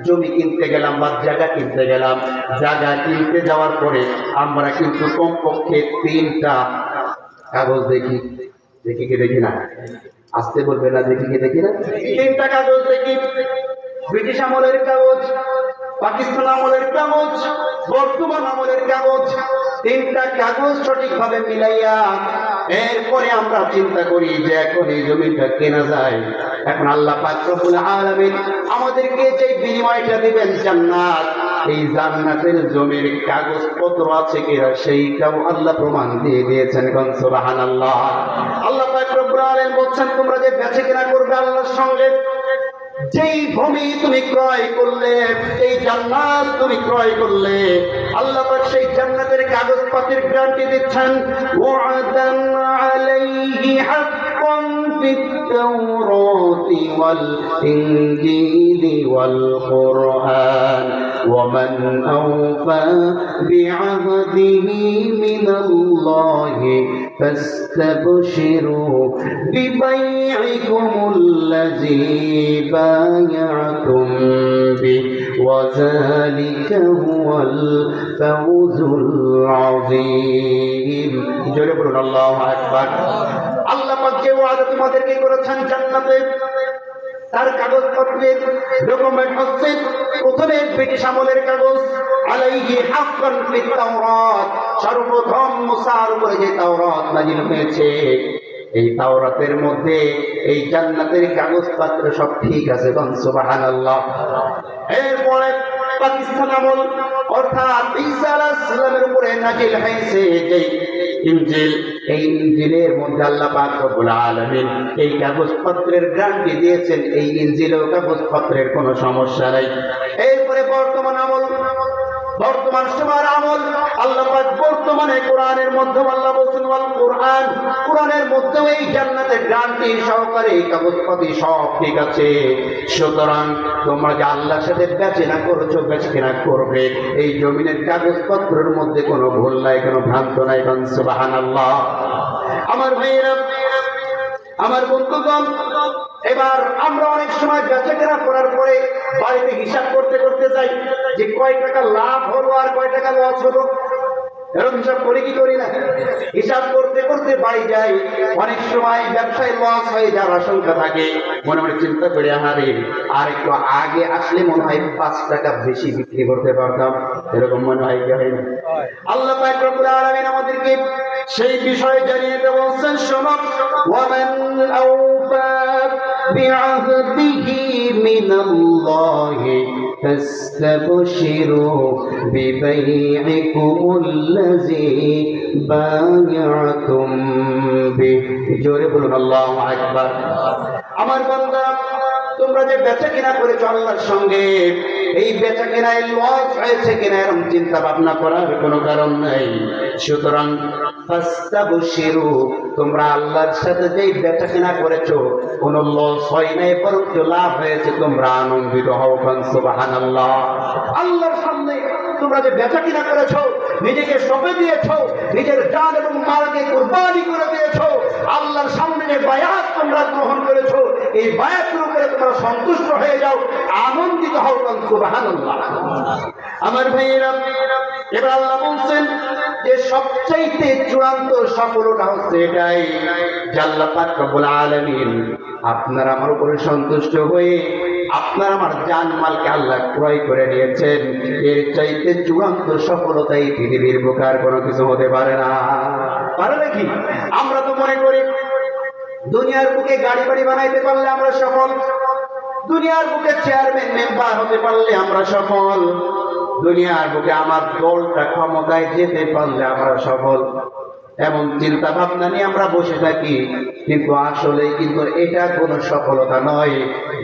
S1: জমি কিনতে গেলাম বা জায়গা কিনতে গেলাম, জায়গা কিনতে যাওয়ার পরে আমরা কিন্তু কমপক্ষে 3টা কাগজ দেখি কি দেখি না? আসতে বলবে না, দেখি কি দেখি না? 3টা কাগজ দেখি। ব্রিটিশ আমলের কাগজ, পাকিস্তান আমলের কাগজ, বর্তমান আমলের কাগজ, 3টা কাগজ সঠিকভাবে মিলাইয়া এরপরে আমরা চিন্তা করি যে এখন এই জমিটা কেনা যায়। এখন আল্লাহ পাক রব্বুল আলামিন আমাদেরকে যে বিনিময়টা দিবেন জান্নাত, এই জান্নাতের জমির কাগজপত্র আছে কিনা সেইটাও আল্লাহ প্রমাণ দিয়ে দিয়েছেন। সুবহানাল্লাহ। আল্লাহ পাক রব্বুল আলামিন বলছেন, তোমরা যে বেচে কেনা করবে আল্লাহর সঙ্গে, যেই ভূমি তুমি ক্রয় করলে, এই জান্নাত তুমি ক্রয় করলে, আল্লাহ পাক সেই জান্নাতের কাগজপত্রের গ্যারান্টি দিচ্ছেন। ওয়াদান আলাইহি হাক্কান ফিত তাওরাতি ওয়াল ইনজিলি ওয়াল কুরআন ওয়া মান আওফা বিআহদিহি মিনাল্লাহি ফাস্তাবশিরু বিবাইইকুমুল্লাযী بايعتم به وذلك هو الفوز العظيم। জোরে বলুন আল্লাহু আকবার। আল্লাহ পাক যে ওয়াদা তোমাদেরকে করেছেন জান্নাতে, তার কাগজপত্রের ডকুমেন্ট হচ্ছে প্রথমে ব্রিটিশ আমলের কাগজ, আলাইহি হাক্কান ফিত তাওরাত, সর্বপ্রথম মুসার উপরে যে তাওরাত নাযিল হয়েছে, এই তাওরাতের মধ্যে এই জান্নাতের কাগজপত্র সব ঠিক আছে, সুবহানাল্লাহ। এরপরে পাকিস্তান আমল অর্থাৎ ঈসা আলাইহিস সালামের উপরে নাযিল হয়েছে যে ইনজিল, এই ইনজিলের মধ্যে আল্লাহ পাক রব্বুল আলামিন এই কাগজপত্রের গ্যারান্টি দিয়েছেন, এই ইনজিল ও কাগজপত্রের কোনো সমস্যা নাই। এরপরে বর্তমান আমল, বর্তমান সময়ের আমল, আল্লাহ পাক বর্তমানে কোরআনের মধ্যে আল্লাহ বলছেন ওয়াল কোরআন, কোরআনের মধ্যেও এই জান্নাতের গ্যারান্টি সহকারে এই কাগজপত্র সব ঠিক আছে। সুতরাং তোমরা যে আল্লাহর সাথে বেচেনা করছো, বেচকেনা করবে, এই জমিনের কাগজপত্রের মধ্যে কোনো ভুল নাই, কোনো ভ্রান্ত নাই, সুবহানাল্লাহ। আমার ভাইয়েরা, আমার বন্ধুগণ, এবার আমরা অনেক সময় বেচাকেনা করার পরে বাড়িতে হিসাব করতে করতে যাই যে কয় টাকা লাভ হলো আর কয় টাকা লস হলো, এরকম হিসাব করি কি করি না? হিসাব করতে করতে বাড়ি যাই, অনেক সময় ব্যবসায় লস হয়ে যাওয়ার আশঙ্কা থাকে, মনে মনে চিন্তা করে হারে আর একটু আগে আসলে মনে হয় 5 টাকা বেশি বিক্রি করতে পারতাম, এরকম মনে হয় কি হয় না? আল্লাহ পাক রব্বুল আলামিন আমাদেরকে সেই বিষয়ে জানিয়ে দিতে বলছেন, শোনো, ওয়ামান আওফা বিআহদিহি মিনাল্লাহি ফাস্তাবশিরু বিবাইইকুমুল্লাযী বায়াতুম বিহি। জোরে বলুন আল্লাহু আকবার। আমার বান্দা, তোমরা যে বেচা কিনা করেছো আল্লাহর সঙ্গে, এই বেচা কেনায় লস হয়েছে কিনা এরকম চিন্তা ভাবনা করার কোনো কারণ নাই। সুতরাং ফাস্তাবশিরু, তোমরা আল্লাহর সাথে যে বেচা কেনা করেছো কোনো লস হয় নাই, বরং লাভ হয়েছে, তোমরা আনন্দিত হও, সুবহানাল্লাহ। আল্লাহর সামনে তোমরা যে বেচা কিনা করেছো, নিজেকে সঁপে দিয়েছো, নিজের জান এবং মালকে কুরবানি করে দিয়েছো, আল্লাহর সামনে যে বায়াত তোমরা গ্রহণ করেছো, এই বায়াতের উপরে তোমরা সন্তুষ্ট হয়ে যাও, আনন্দিত হও, সুবহানাল্লাহ। আমার ভাইয়েরা, এবার আল্লাহ বলছেন যে সবচাইতে চূড়ান্ত সফলতা হচ্ছে এটাই যে আল্লাহ পাক রব্বুল আলামিন আপনার আমার উপরে সন্তুষ্ট হয়ে আপনার আমার জানমালকে আল্লাহ ক্রয় করে নিয়েছেন। এর চাইতে চূড়ান্ত সফলতা এই পৃথিবীর বুকে আর কোনো কিছু হতে পারে না। পারে নাকি? আমরা তো মনে করি দুনিয়ার বুকে গাড়ি বাড়ি বানাইতে পারলে আমরা সফল, দুনিয়ার বুকে চেয়ারম্যান মেম্বার হতে পারলে আমরা সফল, দুনিয়ার বুকে আমার দলটা ক্ষমতায় যেতে পারলে আমরা সফল, এমন চিন্তা ভাবনা নিয়ে আমরা বসে থাকি। কিন্তু আসলে কিন্তু এটা কোনো সফলতা নয়,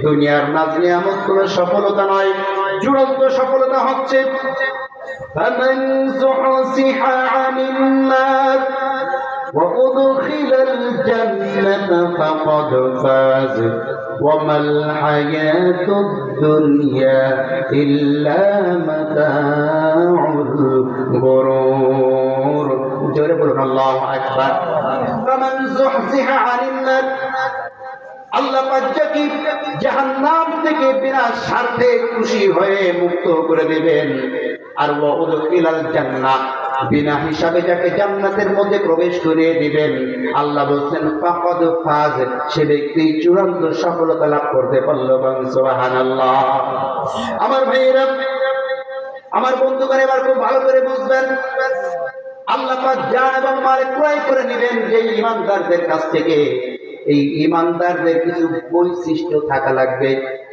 S1: দুনিয়ার নাজ নিয়ামত কোনো সফলতা নয়। চূড়ান্ত সফলতা হচ্ছে ফামান যুহসিহা আনিন নার ওয়া উদখিলাল জান্নাতা ফাকাদ ফাজ ওয়া মাল হায়াতুদ দুনিয়া ইল্লা মাতাউল গুরুর। জোরে বলুন আল্লাহু আকবার। ফামান যুহসিহা আনিন নার, আল্লাহ পাক যাকে জাহান্নাম থেকে বিনা স্বার্থে খুশি হয়ে মুক্ত করে দিবেন, আর ওয়া উদখিলাল জান্নাহ, বিনা হিসাবে যাকে জান্নাতের মধ্যে প্রবেশ করিয়ে দিবেন, আল্লাহ বলছেন ফাকাদ ফাজ, সে ব্যক্তি চূড়ান্ত সফলতা লাভ করতে পারল, সুবহানাল্লাহ। আমার ভাইয়েরা, আমার বন্ধুগণ, এবার খুব ভালো করে বুঝবেন, আল্লাহ পাক জান এবং মাল ক্রয় করে নেবেন যে ঈমানদারদের কাছ থেকে। এই ঈমানদারদের কিছু বৈশিষ্ট্য থাকা লাগবে।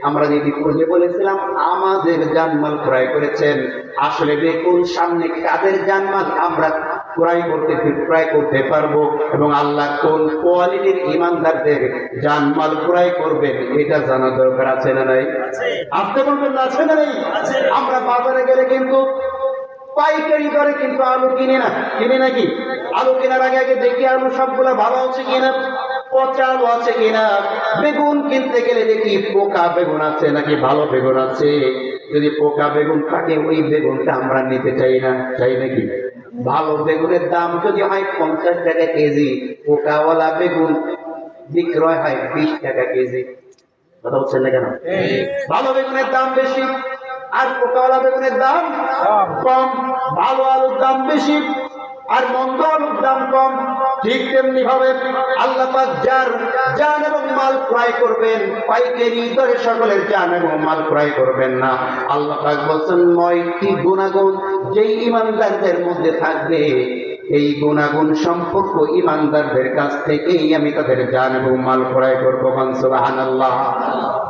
S1: আমরা যদি পূর্বে বলেছিলাম আমাদের জানমাল ক্রয় করেছেন, আসলে দেখুন সামনে কাদের জানমাল আমরা ক্রয় করতে পারবো এবং আল্লাহ কোন কোয়ালিটির ঈমানদারদের জানমাল ক্রয় করবেন এটা জানা দরকার আছে না নাই? আপনি বলবেন আছে না নাই? আমরা বাজারে গেলে কিন্তু পাইকারি দরে কিন্তু আলু কিনে নাকি? আলু কেনার আগে আগে দেখি আলু সবগুলা ভালো আছে কিনা, পচা আলু আছে কিনা। বেগুন কিনতে গেলে দেখি পোকা বেগুন আছে নাকি ভালো বেগুন আছে। যদি পোকা বেগুন থাকে ওই বেগুনটা আমরা নিতে চাই না, চাই নাকি? ভালো বেগুনের দাম যদি হয় 50 টাকা কেজি, পোকাওয়ালা বেগুন বিক্রয় হয় 20 টাকা কেজি। কথা বলছেন না কেন? ভালো বেগুনের দাম বেশি আর পোকাওয়ালা বেগুনের দাম কম। ভালো আলুর দাম বেশি আর মন্দ আলুর দাম কম। ঠিক তেমনি ভাবে আল্লাহ পাক যার জান এবং মাল ক্রয় করবেন, পাইকারি দরে সকলের জান এবং মাল ক্রয় করবেন না। আল্লাহ পাক বলেন 9টি গুণাগুণ যেই ঈমানদারদের মধ্যে থাকবে, এই গুণাগুণ সম্পর্ক ঈমানদারদের কাছ থেকেই আমি তাদের জান এবং মাল ক্রয় করবো। সুবহানাল্লাহ।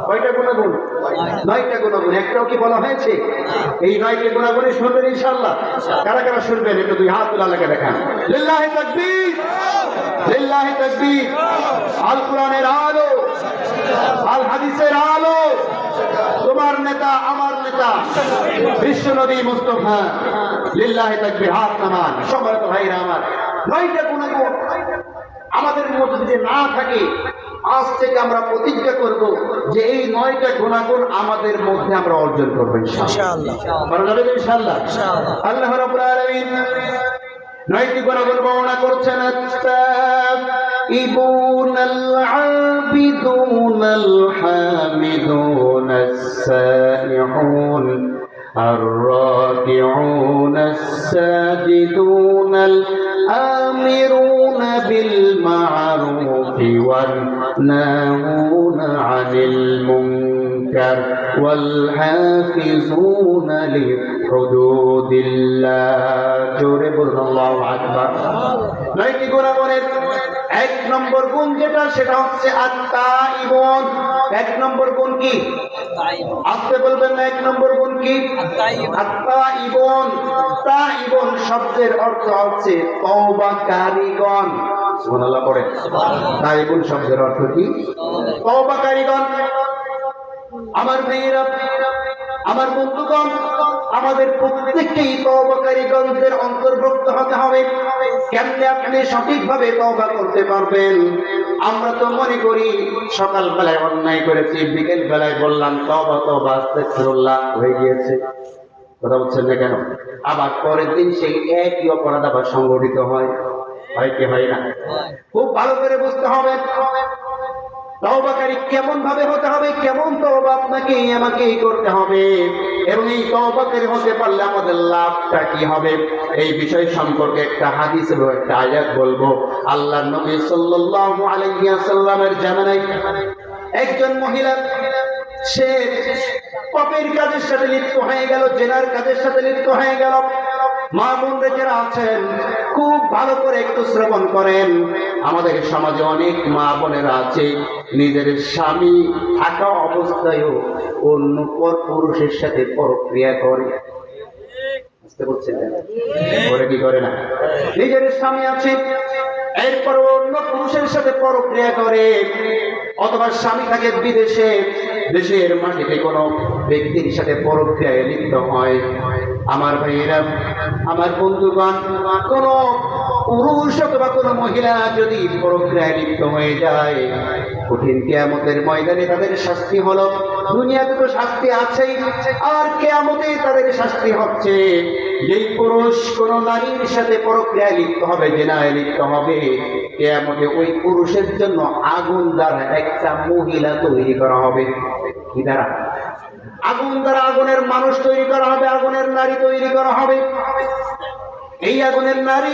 S1: কয়টা গুণাগুণ? 9টা গুণাগুণ। একটাও কি বলা হয়েছে? এই 9টি গুণাগুণই শুনবেন ইনশাআল্লাহ। কারা কারা শুনবেন একটু দুই হাত তুলে আল্লাহকে দেখান। লিল্লাহি তাকবীর, লিল্লাহি তাকবীর। আল কোরআনের আলো, আল হাদিসের আলো, তোমার নেতা আমার নেতা বিশ্ব নবী মুস্তাফা, লিল্লাহি তাকবীর। হাত নামান। সম্মানিত ভাইরা আমার, 9টা গুণাগুণ আমাদের মধ্যে যদি না থাকে, আজ থেকে আমরা প্রতিজ্ঞা করব যে এই 9টা গুণাগুণ আমাদের মধ্যে আমরা অর্জন করব ইনশাআল্লাহ। ইনশাআল্লাহ। আল্লাহ রাব্বুল আলামিন 9টি গুণাগুণ বর্ণনা করছেন। ইবুনাল আবিদুনাল হামিদুনাস সাইহুন الراكعون الساجدون الآمرون بالمعروف والناهون عن المنكر والحافظون لحدود الله جورب الله أكبر 9টি গুণাগুণের 1 নম্বর গুণ যেটা, সেটা হচ্ছে আত-তাইবুন। 1 নম্বর গুণ কি? আসতে বলবেন না। 1 নম্বর গুণ কি? আত-তাইবুন। তাইবুন শব্দের অর্থ হচ্ছে তওবাকারীগণ। সুবহানাল্লাহ পড়েন। তাইবুন শব্দের অর্থ কি? তওবাকারীগণ। আমার ভাইয়েরা, আমার বন্ধুগণ, আমাদের প্রত্যেককেই তওবাকারীগণদের অন্তর্ভুক্ত হতে হবে। কেমনে আপনি সঠিকভাবে তওবা করতে পারবেন? আমরা তো মনে করি সকাল বেলায় অন্যায় করেছি, বিকেল বেলায় বললাম তওবা তওবা আস্তাগফিরুল্লাহ, হয়ে গিয়েছে। কথা বলছেন না কেন? আবার পরের দিন সেই একই অপরাধ আবার সংঘটিত হয় কি হয় না? খুব ভালো করে বুঝতে হবে তওবাকারী কেমন ভাবে হতে হবে, কেমন তওবা আপনাকে আমাকে করতে হবে, এবং এই তওবাকারী হতে পারলে আমাদের লাভটা কি হবে, এই বিষয় সম্পর্কে একটা হাদিস এবং একটা আয়াত বলবো। আল্লাহর নবী সাল্লাল্লাহু আলাইহি ওয়াসাল্লামের জামানায় একজন মহিলা, সে পাপের কাজের সাথে লিপ্ত হয়ে গেল, জেনার কাজের সাথে লিপ্ত হয়ে গেল। মা বোনরা যারা আছেন খুব ভালো করে একটু শ্রবণ করেন। আমাদের সমাজে অনেক মা বোনেরা আছে, নিজের স্বামী থাকা অবস্থায়ও অন্য পর পুরুষের সাথে পরক্রিয়া করে। বুঝতে পারছেন? করে কি করে না? নিজের স্বামী আছে, এরপর অন্য পুরুষের সাথে পরক্রিয়া করে, অথবা স্বামী থাকে বিদেশে, দেশের মাটিতে কোনো ব্যক্তির সাথে পরক্রিয়ায় লিপ্ত হয়। আমার ভাইয়েরা, আমার বন্ধুগণ, কোন পুরুষ অথবা কোন মহিলা যদি পরক্রিয়ায় লিপ্ত হয়ে যায়, কঠিন কিয়ামতের ময়দানে তাদের শাস্তি হলো, দুনিয়াতে তো শাস্তি আছেই, আর কিয়ামতে তাদের শাস্তি হচ্ছে। যেই পুরুষ কোন নারীর সাথে পরক্রিয়ায় লিপ্ত হবে, জিনায় লিপ্ত হবে, কিয়ামতে ওই পুরুষের জন্য আগুন দ্বারা একটা মহিলা তৈরি করা হবে। কি দ্বারা? আগুন দ্বারা আগুনের মানুষ তৈরি করা হবে, আগুনের নারী তৈরি করা হবে। এই আগুনের নারী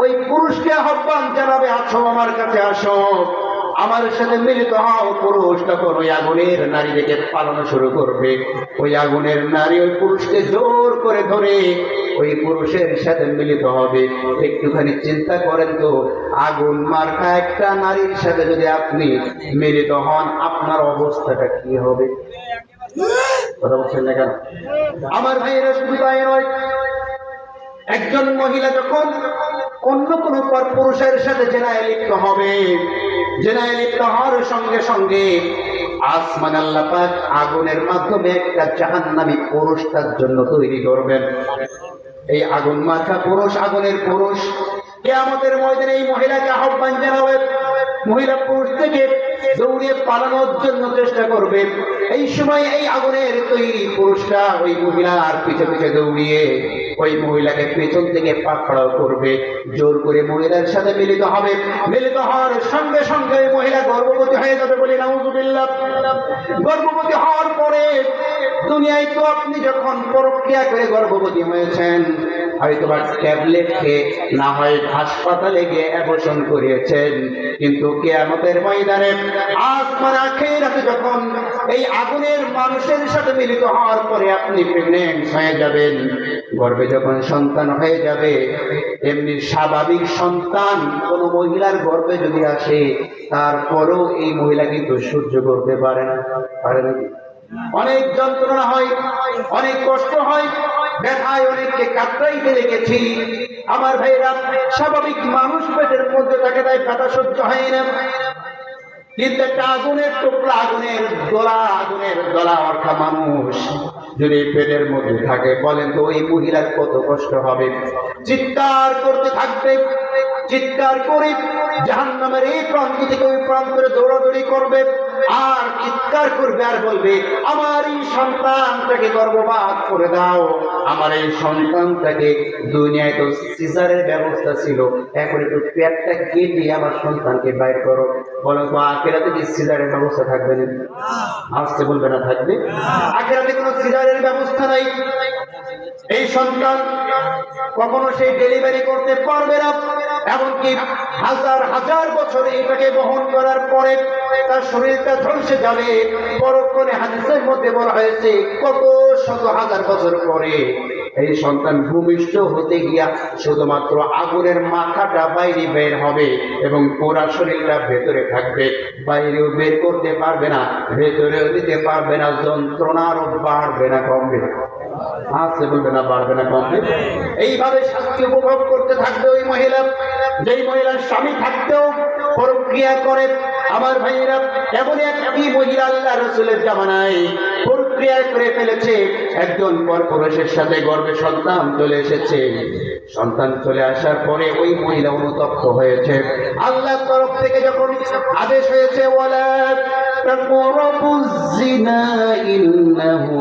S1: ওই পুরুষকে আহ্বান জানাবে, আসো আমার কাছে, আসো আমার সাথে মিলিত হও। পুরুষ তখন ওই আগুনের নারী দেখে পালানো শুরু করবে। ওই আগুনের নারী ওই পুরুষকে জোর করে ধরে ওই পুরুষের সাথে মিলিত হবে। একটুখানি চিন্তা করেন তো, আগুন মার্কা একটা নারীর সাথে যদি আপনি মিলিত হন, আপনার অবস্থাটা কি হবে? কথা বলছেন না কেন? আমার ভাইয়েরা, শুধু তাই নয়, একজন মহিলা যখন অন্য কোন পর পুরুষের সাথে জেনায় লিপ্ত হবে, জেনায় লিপ্ত হওয়ার সঙ্গে সঙ্গে আসমান আল্লাহ পাক আগুনের মাধ্যমে একটা জাহান্নামী পুরুষ তার জন্য তৈরি করবেন। এই আগুন মার্কা পুরুষ, আগুনের পুরুষ কিয়ামতের ময়দানে এই মহিলাকে আহ্বান জানাবে। মহিলা পুরুষ থেকে দৌড়িয়ে পালানোর জন্য চেষ্টা করবে। এই সময় এই আগুনের তৈরি পুরুষটা ওই মহিলার পিছে পিছে দৌড়িয়ে ওই মহিলাকে পেছন থেকে পাকড়াও করবে, জোর করে মহিলার সাথে মিলিত হবে। মিলিত হওয়ার সঙ্গে সঙ্গে মহিলা গর্ভবতী হয়ে যাবে, বলি নাউযুবিল্লাহ। গর্ভবতী হওয়ার পরে দুনিয়ায় তো আপনি যখন পরক্রিয়া করে গর্ভবতী হয়েছেন, হয়তোবা ট্যাবলেট খেয়ে, না হয় হাসপাতালে গিয়ে অ্যাবর্শন করিয়েছেন, কিন্তু কিয়ামতের ময়দানে আসমান আখিরাতে যখন এই আগুনের মানুষের সাথে মিলিত হওয়ার পরে আপনি প্রেগন্যান্ট হয়ে যাবেন, গর্ভে যখন সন্তান হয়ে যাবে, এমনি স্বাভাবিক সন্তান কোনো মহিলার গর্ভে যদি আসে, তারপরেও এই মহিলা কিন্তু সহ্য করতে পারে না। অনেক যন্ত্রণা হয়, অনেক কষ্ট হয়, ব্যথায় অনেককে কাতরাইতে লেগেছি। আমার ভাইরা, স্বাভাবিক মানুষ পেটের মধ্যে থাকে, তাই ব্যথা সহ্য হয় না। কিন্তু একটা আগুনের টুকরা, আগুনের দোলা অর্থা মানুষ যদি পেটের মধ্যে থাকে, বলেন তো ওই মহিলার কত কষ্ট হবে। চিৎকার করতে থাকবে, চিৎকার করে জাহান্নামের এই প্রান্ত থেকে ওই প্রান্তে দৌড়াদৌড়ি করবে, আর চিৎকার করবে আর বলবে, আমার এই সন্তানটাকে গর্ভপাত করে দাও, আমার এই সন্তানটাকে, দুনিয়ায় তো সিজারের ব্যবস্থা ছিল, এখন একটু পেটটা কেটে আমার সন্তানকে বাইর করো। বলো তো আখিরাতে কি সিজারের ব্যবস্থা থাকবে না? আসতে বলবে না থাকবে? আখিরাতে কোনো সিজারের ব্যবস্থা নাই। এই সন্তান কখনো সেই ডেলিভারি করতে পারবে না, এমনকি হাজার হাজার বছর এটাকে বহন করার পরে তার শরীরটা ধ্বংসে যাবে। পরক্ষণে হাদিসের মধ্যে বলা হয়েছে, কত শত হাজার বছর পরে এই সন্তান ভূমিষ্ঠ হতে গিয়া শুধুমাত্র আগুনের মাথাটা বাইরে বের হবে এবং পুরা শরীরটা ভেতরে থাকবে, বাইরেও বের করতে পারবে না, ভেতরেও দিতে পারবে না। যন্ত্রণা আরো বাড়বে না কমবে? আসতে বলবে না বাড়বে না কমবে? এইভাবে শাস্তি উপভোগ করতে থাকবে ওই মহিলা, যেই মহিলার স্বামী থাকতেও প্রক্রিয়া করে। আমার ভাইয়েরা, এমন একটি মহিলা আল্লাহ রাসূলের জামানায় প্রক্রিয়া করে ফেলেছে। একজন পরপুরুষের সাথে গর্ভে সন্তান চলে এসেছে। সন্তান চলে আসার পরে ওই মহিলা অনুতপ্ত হয়েছে। আল্লাহর তরফ থেকে যখন আদেশ হয়েছে, ওয়ালা তাকরাবুজ জিনা ইন্নাহু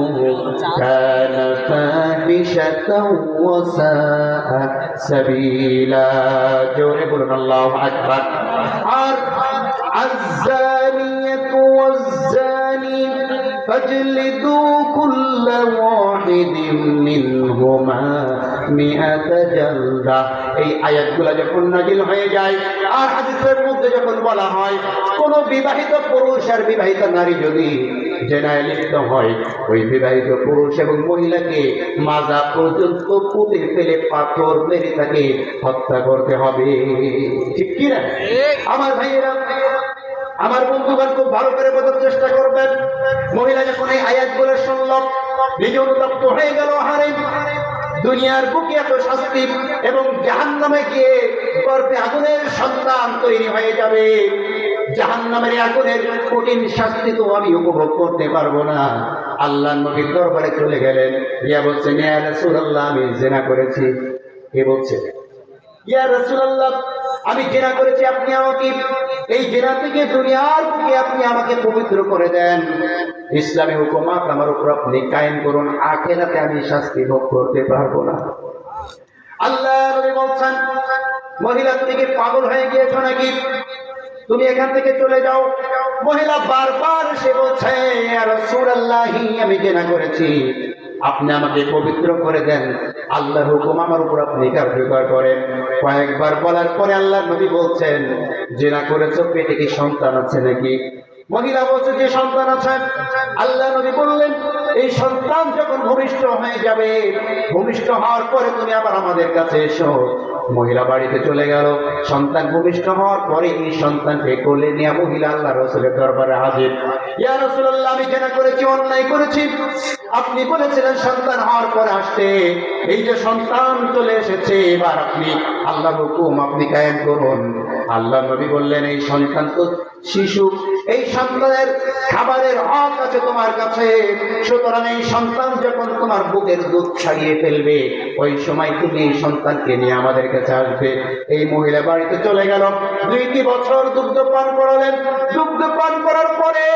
S1: কানা ফাহিশাতাও ওয়া সাআ সাবিলা, জোরে বলুন আল্লাহু আকবার। আর الزانية والزاني فاجلدوا كل واحد منهما 100 جلدة। এই আয়াতগুলো যখন নাযিল হয়ে যায় আর হাদিসের মধ্যে যখন বলা হয় কোন বিবাহিত পুরুষ আর বিবাহিত নারী যদি জেনায় লিপ্ত হয়, ওই বিবাহিত পুরুষ এবং মহিলাকে মাজা পর্যন্ত পুঁতে ফেলে পাথর মেরে তাকে হত্যা করতে হবে। ঠিক কি না? আমার ভাইয়েরা, আমার বন্ধুগণ, খুব ভালো করে বোঝার চেষ্টা করবেন। মহিলা যখন এই আয়াতগুলো শুনল, নিজে অনুতপ্ত হয়ে গেল। হারে, দুনিয়ার বুকে এত শাস্তি এবং জাহান্নামে গিয়ে গর্ভে আগুনের সন্তান তৈরি হয়ে যাবে, জাহান্নামের আগুনের কঠিন শাস্তি তো আমি উপভোগ করতে পারবো না। আল্লাহর নবীর দরবারে চলে গেলেন, ইয়া বলছেন, ইয়া রাসূলুল্লাহ, আমি জিনা করেছি। কে বলছে? ইয়া রাসূলুল্লাহ, আমি জিনা করেছি, আপনি আমাকে এই জিনা থেকে দুনিয়ার বুকে আপনি আমাকে পবিত্র করে দেন, ইসলামী হুকুমাত আমার উপর আপনি কায়েম করুন, আখিরাতে আমি শাস্তি ভোগ করতে পারবো না। আল্লাহ নবী বলছেন, মহিলা তুমি কি পাগল হয়ে গিয়েছো নাকি? তুমি এখান থেকে চলে যাও। মহিলা বারবার সে বলছে, ইয়া রাসূলুল্লাহ, আমি জিনা করেছি, আপনি আমাকে পবিত্র করে দেন, আল্লাহর হুকুম আমার উপর আপনি কার্যকর করেন। কয়েকবার বলার পরে আল্লাহর নবী বলছেন, জিনা করেছো, পেটে কি সন্তান আছে নাকি? মহিলা বলছে যে সন্তান আছে। আল্লাহ নবী বললেন, এই সন্তান যখন ভূমিষ্ঠ হয়ে যাবে, ভূমিষ্ঠ হওয়ার পরে তুমি আবার আমাদের কাছে এসো। মহিলা বাড়িতে চলে গেল। সন্তান ভূমিষ্ঠ হওয়ার পরে এই সন্তানকে কোলে নিয়ে মহিলা আল্লাহ রাসূলের দরবারে হাজির। ইয়া রাসূলুল্লাহ, আমি জিনা করেছি, অন্যায় করেছি, আপনি বলেছিলেন সন্তান হওয়ার পরে আসতে, এই যে সন্তান চলে এসেছে, এবার আপনি আল্লাহর হুকুম আপনি কায়েম করুন। আল্লাহ নবী বললেন, এই সন্তান তো শিশু, এই সন্তানের খাবারের হক আছে তোমার কাছে, সুতরাং এই সন্তান যখন তোমার বুকের দুধ ছাড়িয়ে ফেলবে, ওই সময় তুমি এই সন্তানকে নিয়ে আমাদের কাছে আসবে। এই মহিলা বাড়িতে চলে গেল, 2 বছর দুগ্ধ পান করালেন। দুগ্ধ পান করার পরে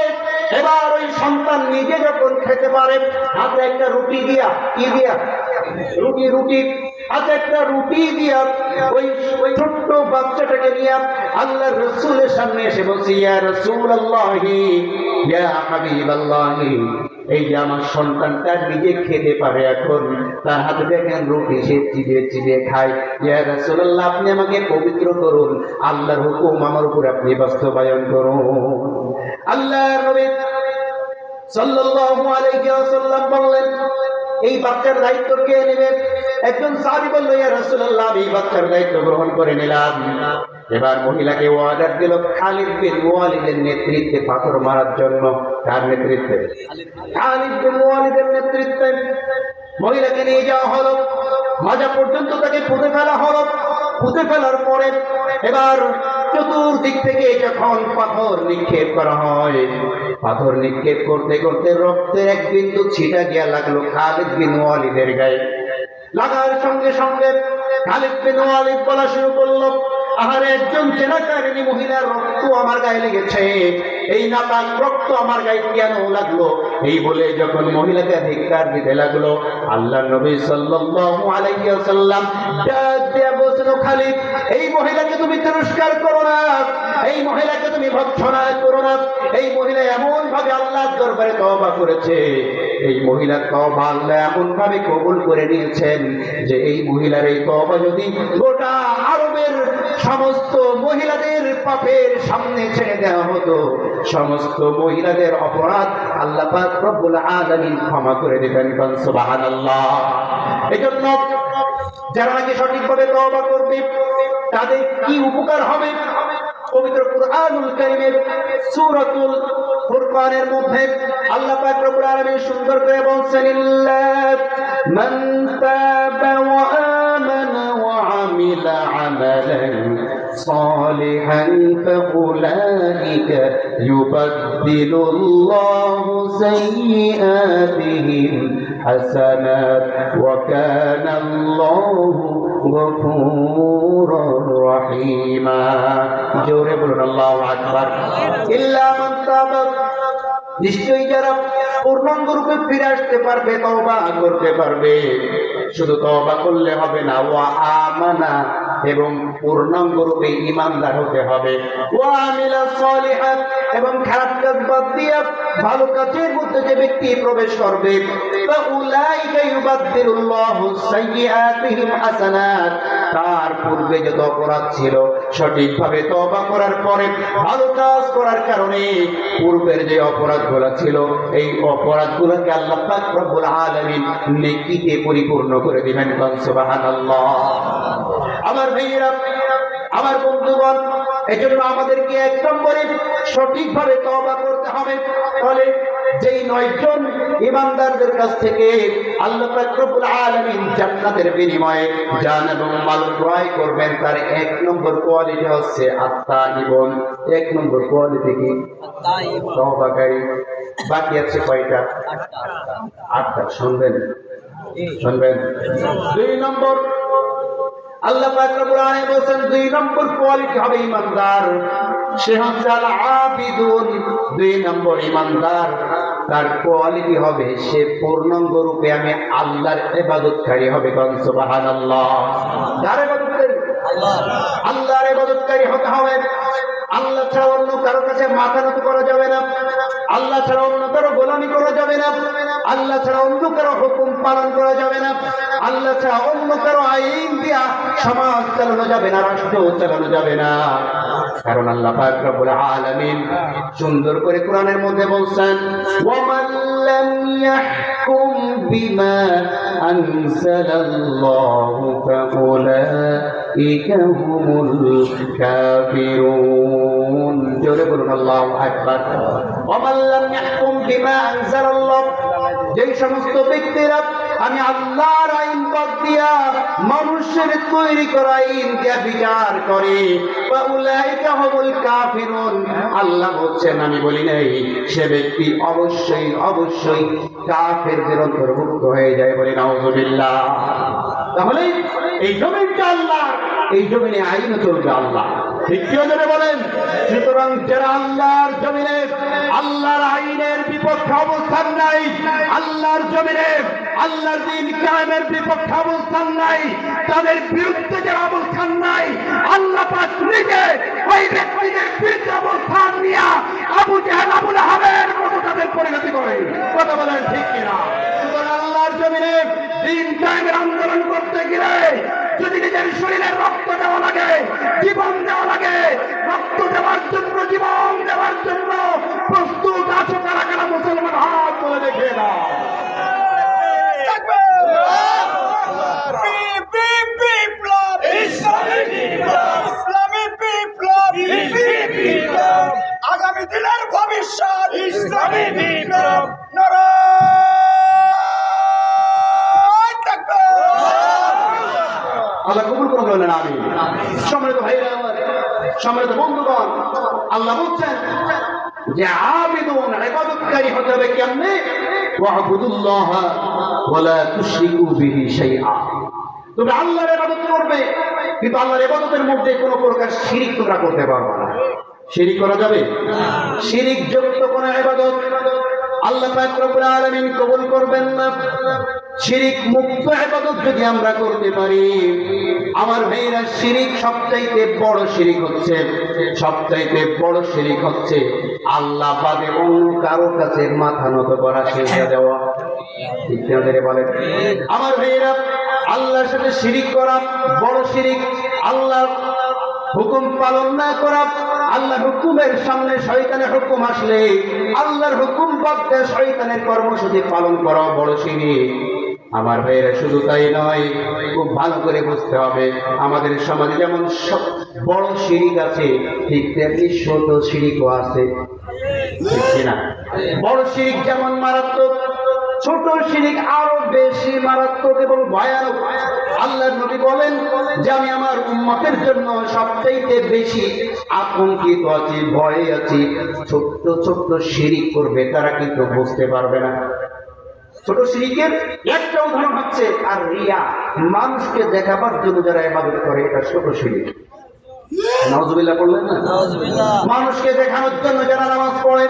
S1: এবার ওই সন্তান নিজে যখন খেতে পারে, হাতে একটা রুটি দিয়া, কি দিয়া, রুটি হাতে একটা রুটি দিয়া ওই ছোট্ট বাচ্চাটাকে নিয়ে আল্লাহর রাসূলের সামনে এসে বলছে, ইয়া রাসূলুল্লাহ, ইয়া হাবিবাল্লাহ, এই যে আমার সন্তানটা নিজে খেতে পারে, এখন তার হাতে দেখেন রুটি, সে চিবিয়ে চিবিয়ে খায়। ইয়া রাসূলুল্লাহ, আপনি আমাকে পবিত্র করুন, আল্লাহর হুকুম আমার উপর আপনি বাস্তবায়ন করুন। আল্লাহর নবী সাল্লাল্লাহু আলাইহি ওয়াসাল্লাম বললেন, এই বাচ্চার দায়িত্ব কে নেবে? একজন সাহাবী বলল, ইয়া রাসূলুল্লাহ, এই বাচ্চার দায়িত্ব গ্রহণ করে নিলাম। এবার মহিলাকে অর্ডার দিল খালিদ বিন ওয়ালিদের নেতৃত্বে পাথর মারার জন্য। কার নেতৃত্বে? খালিদ বিন ওয়ালিদের নেতৃত্বে মহিলাকে নিয়ে যাওয়া হলো, মাজা পর্যন্ত তাকে পুঁতে ফেলা হলো। পুঁতে ফেলার পরে এবার চতুর্দিক থেকে যখন পাথর নিক্ষেপ করা হয়, পাথর নিক্ষেপ করতে করতে রক্তের এক বিন্দু ছিটা গিয়া লাগলো খালিদ বিন ওয়ালিদের গায়ে। লাগার সঙ্গে সঙ্গে খালিদ বিন ওয়ালিদ বলা শুরু করলো, আহারে, একজন জেনাকারিনী মহিলার রক্ত আমার গায়ে লেগেছে, এই নাপাক রক্ত আমার গায়ে কেন লাগলো? এই বলে যখন মহিলাকে ধিক্কার দিতে লাগলো, আল্লাহর নবী সাল্লাল্লাহু আলাইহি ওয়াসাল্লাম ডাক দিয়ে বললেন, খালিদ, এই মহিলাকে তুমি তিরস্কার করো না, এই মহিলাকে তুমি ভৎসনা করো না। এই মহিলা এমন ভাবে আল্লাহর দরবারে তওবা করেছে, এই মহিলার তওবা আল্লাহ এমন ভাবে কবুল করে নিয়েছেন যে এই মহিলার এই তওবা যদি গোটা আরবের সমস্ত মহিলাদের পাপের সামনে ছেড়ে দেওয়া হতো, সমস্ত মহিলাদের অপরাধ আল্লাহ পাক রব্বুল আলামিন ক্ষমা করে দিবেন। সুবহানাল্লাহ। এজন্য যারা নাকি সঠিকভাবে তওবা করবে তাদের কি উপকার হবে? পবিত্র কুরআনুল কারীমের সূরাতুল ফুরকানের মধ্যে আল্লাহ পাক রব্বুল আলামিন সুন্দর করে বলছেন, ইল্লা মান তাবা ওয়া আমানা ওয়া আমিলা আমালান সালিহান ফাউলাইকা ইউবাদদিলুল্লাহু সাইয়্যাতিহিম হাসানাত ওয়া কানাল্লাহু গফুরুর রহিমা। জোরে বলুন আল্লাহু আকবার। ইল্লা মান তাবা, নিশ্চয়ই যারা পূর্ণাঙ্গ রূপে ফিরে আসতে পারবে, তওবা করতে পারবে। শুধু তওবা করলে হবে না, ওয়া আমানা, এবং পূর্ণাঙ্গ রূপে ঈমানদার হতে হবে। ওয়া আমিলা সালিহাত, এবং খারাপ কাজ বাদ দিয়ে ভালো কাজের মধ্যে যে ব্যক্তি প্রবেশ করবে, ফাউলাইকা ইউবাদদিলুল্লাহু সাইয়্যাতিহিম হাসানাত, তার পূর্বে যত অপরাধ ছিল সঠিকভাবে তওবা করার পরে ভালো কাজ করার কারণে পূর্বের যে অপরাধগুলো ছিল এই অপরাধগুলোকে আল্লাহ পাক রব্বুল আলামিন নেকিতে পরিপূর্ণ করে দিবেন। সুবহানাল্লাহ। আমার ভাইয়েরা, আমার বন্ধুগণ, এজন্য আমাদেরকে এক নম্বরে সঠিকভাবে তওবা করতে হবে। তাহলে যেই 9 জন ঈমানদারদের কাছ থেকে আল্লাহ পাক রব্বুল আলামিন জান্নাতের বিনিময়ে জান এবং মাল ক্রয় করবেন, তার 1 নম্বর কোয়ালিটি হচ্ছে আত-তাইবুন। 1 নম্বর কোয়ালিটি কি? তওবাকারী। বাকি আছে কয়টা? 8টা। শুনবেন? 2 নম্বর আল্লাহ পাক রব্বুল আলামিন বলেন 2 নম্বর কোয়ালিটি হবে ঈমানদার, সে হচ্ছে আল আবিদুন। 2 নম্বর ঈমানদার, তার কোয়ালিটি হবে সে পূর্ণাঙ্গ রূপে আমি আল্লাহর ইবাদতকারী হবে। সুবহানাল্লাহ। কার ইবাদতকারী? আল্লাহর ইবাদতকারী হতে হবে। আল্লাহ ছাড়া অন্য কারো কাছে মাথা নত করা যাবে না, আল্লাহ ছাড়া অন্য কারো গোলামি করা যাবে না, আল্লাহ ছাড়া অন্য কারো হুকুম পালন করা যাবে না, আল্লাহ ছাড়া অন্য কারো আইন দিয়া সমাজ চালানো যাবে না, রাষ্ট্র চালানো যাবে না। কারণ আল্লাহ পাক রব্বুল আলামিন সুন্দর করে কোরআনের মধ্যে বলছেন, ওয়ামান লাম ইয়াহকুম বিমা আনজালাল্লাহু ফাউলাইকা হুমুল কাফিরুন। জোরে বলুন আল্লাহু আকবার। ওয়ামান লাম ইয়াহকুম বিমা আনজালাল্লাহ, যেই সমস্ত ব্যক্তিরা আমি আল্লাহর আইন বাদ দিয়া মানুষের তৈরি করা আইন দিয়া বিচার করে, ফাউলাইকা হুমুল কাফিরুন, আল্লাহ বলছেন আমি বলি নাই, সে ব্যক্তি অবশ্যই অবশ্যই কাফেরদের অন্তর্ভুক্ত হয়ে যায়। বলি নাউযুবিল্লাহ। তাহলে এই জমিনটা আল্লাহ, এই জমিনে আইন চলবে আল্লাহ। ঠিক কি বলেন? সুতরাং যারা আল্লাহর জমিনে আল্লাহর আইনের বিপক্ষে অবস্থান নাই, আল্লাহর জমিনে আল্লাহর দ্বীন কায়েমের বিপক্ষে অবস্থান নাই, তাদের বিরুদ্ধে যারা অবস্থান নাই, আল্লাহ পাক নিজে ওই ব্যক্তিদের বিরুদ্ধে অবস্থান নিয়ে আবু জাহেল, আবু লাহাবের
S2: দিনের ভবিষ্যৎ ইসলামী বিপ্লব।
S1: আল্লাহ কবুল করে বলেন আমিন। সম্মানিত ভাইরা আমার, সম্মানিত বন্ধুগণ, আল্লাহ বলছেন যে আবিদুন ইবাদতকারী হতে হবে কেমনে? ওয়াবুদুল্লাহ ওয়া লা তুশরিকু বিহি শাইআ। তুমি আল্লাহর ইবাদত করবে, কিন্তু আল্লাহর ইবাদতের মধ্যে কোনো প্রকার শিরিক তোমরা করতে পারবে না। শিরিক করা যাবে? শিরিক যুক্ত কোনো ইবাদত আল্লাহ পাক রব্বুল আলামিন কবুল করবেন না। শিরিক মুক্ত ইবাদত যদি আমরা করতে পারি, আমার ভাইরা, শিরিক সবচাইতে বড় শিরিক হচ্ছে, সবচাইতে বড় শিরিক হচ্ছে আল্লাহ বাদে অন্য কারো কাছে মাথা নত করা, সিজদা দেওয়া। ঠিক করে বলেন আমার ভাইরা, আল্লাহর সাথে শিরিক করা বড় শিরিক। আল্লাহর হুকুম পালন না করা, আল্লাহর হুকুমের সামনে শয়তানের হুকুম আসলে আল্লাহর হুকুম বাদ দিয়ে শয়তানের কর্মসূচি পালন করা বড় শিরিক। আমার ভাইয়েরা, শুধু তাই নয়, খুব ভালো করে বুঝতে হবে, আমাদের সমাজে যেমন বড় শিরিক আছে, ঠিক তেমনি ছোট শিরিকও আছে, ঠিক না? বড় শিরিক যেমন মারাত্মক, ছোট শিরিক আরো বেশি মারাত্মক এবং ভয়ানক। আল্লাহর নবী বলেন যে আমি আমার উম্মতের জন্য সবচাইতে বেশি আতঙ্কিত আছি, ভয়ে আছি। ছোট্ট ছোট্ট শিরিক করবে, তারা কিন্তু বুঝতে পারবে না। ছোট শিরিকের একটা উদাহরণ হচ্ছে আর রিয়া, মানুষকে দেখাবার জন্য যারা ইবাদত করে, এটা ছোট শিরিক। নাউজুবিল্লাহ বললেন না? মানুষকে দেখানোর জন্য যারা নামাজ পড়ে,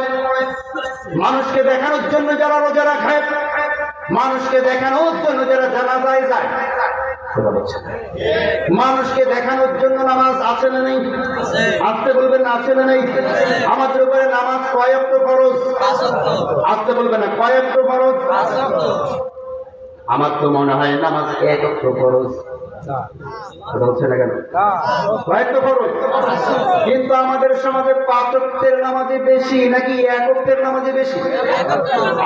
S1: মানুষকে দেখানোর জন্য যারা রোজা রাখে, মানুষকে দেখানোর জন্য যারা জানাজায় যায়, মানুষকে দেখানোর জন্য নামাজ আছে না নেই? আসতে বলবেন না আছে না নেই? আমাদের উপরে নামাজ কয় ওয়াক্ত ফরজ? আসতে বলবেন না কয় ওয়াক্ত ফরজ? আমার তো মনে হয় নামাজ এক ওয়াক্ত ফরজ। হচ্ছে না কেন? কয়েকটা ফরজ। কিন্তু আমাদের সমাজে 5 ওয়াক্তের নামাজে বেশি নাকি 1 ওয়াক্তের নামাজে বেশি?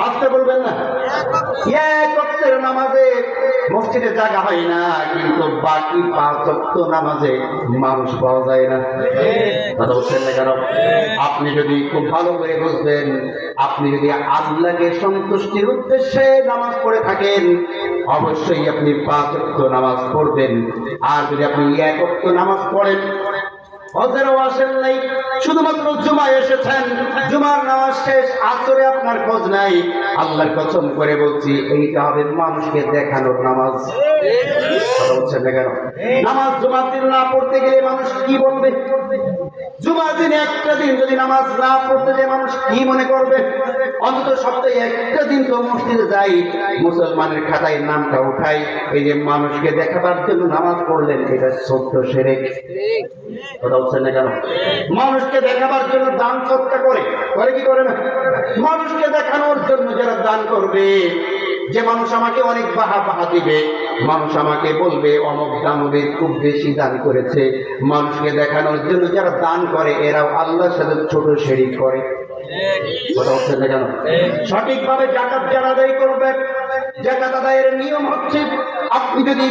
S1: আসতে বলবেন না? 1 ওয়াক্তের নামাজে মসজিদে জায়গা হয় না, কিন্তু বাকি 5 ওয়াক্ত নামাজে মানুষ পাওয়া যায় না। কথা বলছেন না কেন? আপনি যদি খুব ভালো করে বুঝবেন, আপনি যদি আল্লাহকে সন্তুষ্টির উদ্দেশ্যে নামাজ পড়ে থাকেন, অবশ্যই আপনি 5 ওয়াক্ত নামাজ পড়বেন। আর যদি আপনি 1 ওয়াক্ত নামাজ পড়েন, হজেরও আসেন নাই, শুধুমাত্র জুমায় এসেছেন, জুমার নামাজ শেষ, আসরে আপনার খোঁজ নাই, আল্লাহর কসম করে বলছি এইটা হবে মানুষকে দেখানোর নামাজ। কথা বলছেন না কেন? নামাজ জুমার দিন না পড়তে গেলে মানুষ কি বলবে? জুমার দিন একটা দিন যদি নামাজ না পড়তে যায়, মানুষ কি মনে করবে? অন্তত সপ্তাহে একটা দিন তো মসজিদে যাই, মুসলমানের খাতায় নামটা উঠাই, এই যে মানুষকে দেখাবার জন্য নামাজ পড়লেন, এটা ছোট্ট শিরক। কথা বলছেন না কেন? মানুষকে দেখাবার জন্য দান সৎকা করে কি করে না? মানুষকে দেখানোর জন্য যারা দান করবে, যে মানুষ আমাকে অনেক বাহা দিবে, মানুষ আমাকে বলবে অমুক দানবে খুব বেশি দান করেছে, মানুষকে দেখানোর জন্য যারা দান করে, এরাও আল্লাহর সাথে ছোট শিরক করে। কথা হচ্ছে না কেন? সঠিকভাবে যাকাত যারা আদায় করবে, যাকাত আদায়ের নিয়ম হচ্ছে, আপনি যদি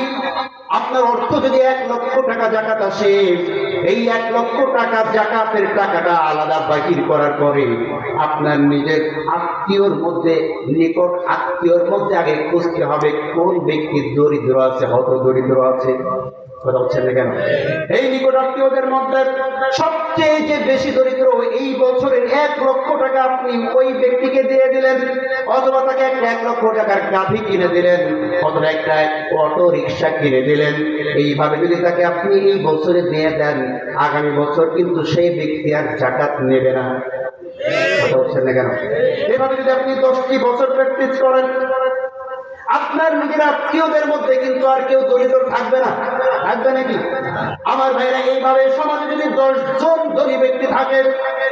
S1: আপনার অর্থ যদি 1 লক্ষ টাকা যাকাত আসে, এই 1 লক্ষ টাকা যাকাতের টাকাটা আলাদা বাহির করার পরে আপনার নিজের আত্মীয়র মধ্যে, নিকট আত্মীয়র মধ্যে আগে খুঁজতে হবে কোন ব্যক্তি দরিদ্র আছে, হত দরিদ্র আছে। কথা হচ্ছে না কেন? এই নিকট আত্মীয়দের মধ্যে সবচেয়ে যে বেশি দরিদ্র, এই বছরের 1 লক্ষ টাকা আপনি ওই ব্যক্তিকে দিয়ে দিলেন, অথবা তাকে 1 লক্ষ টাকার গাভী কিনে দিলেন, অথবা একটা অটো রিক্সা কিনে দিলেন। এইভাবে যদি তাকে আপনি এই বছরে দিয়ে দেন, আগামী বছর কিন্তু সেই ব্যক্তি আর যাকাত নেবে না। কথা হচ্ছে না কেন? এভাবে যদি আপনি 10টি বছর প্র্যাকটিস করেন, আপনার নিজের আত্মীয়দের মধ্যে কিন্তু আর কেউ দরিদ্র থাকবে না। থাকবে নাকি? আমার ভাইরা, এইভাবে সমাজে যদি 10 জন ধনী ব্যক্তি থাকে,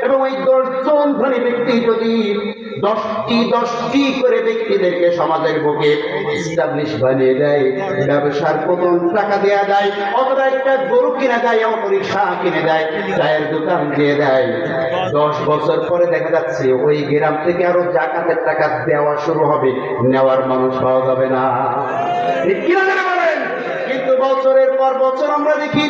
S1: এবং ওই 10 জন ধনী ব্যক্তি যদি 10টি করে ব্যক্তিদেরকে সমাজের বুকে এস্টাবলিশ বানিয়ে দেয়, ব্যবসার প্রথম টাকা দেয়া যায়, অথবা একটা গরু কিনে দেয়, অটো রিক্সা কিনে দেয়, চায়ের দোকান দিয়ে দেয়, 10 বছর পরে দেখা যাচ্ছে ওই গ্রাম থেকে আরো যাকাতের টাকা দেওয়া শুরু হবে, নেওয়ার মানুষ পাওয়া যাবে না। কিন্তু বছরের পর বছর আমরা দেখি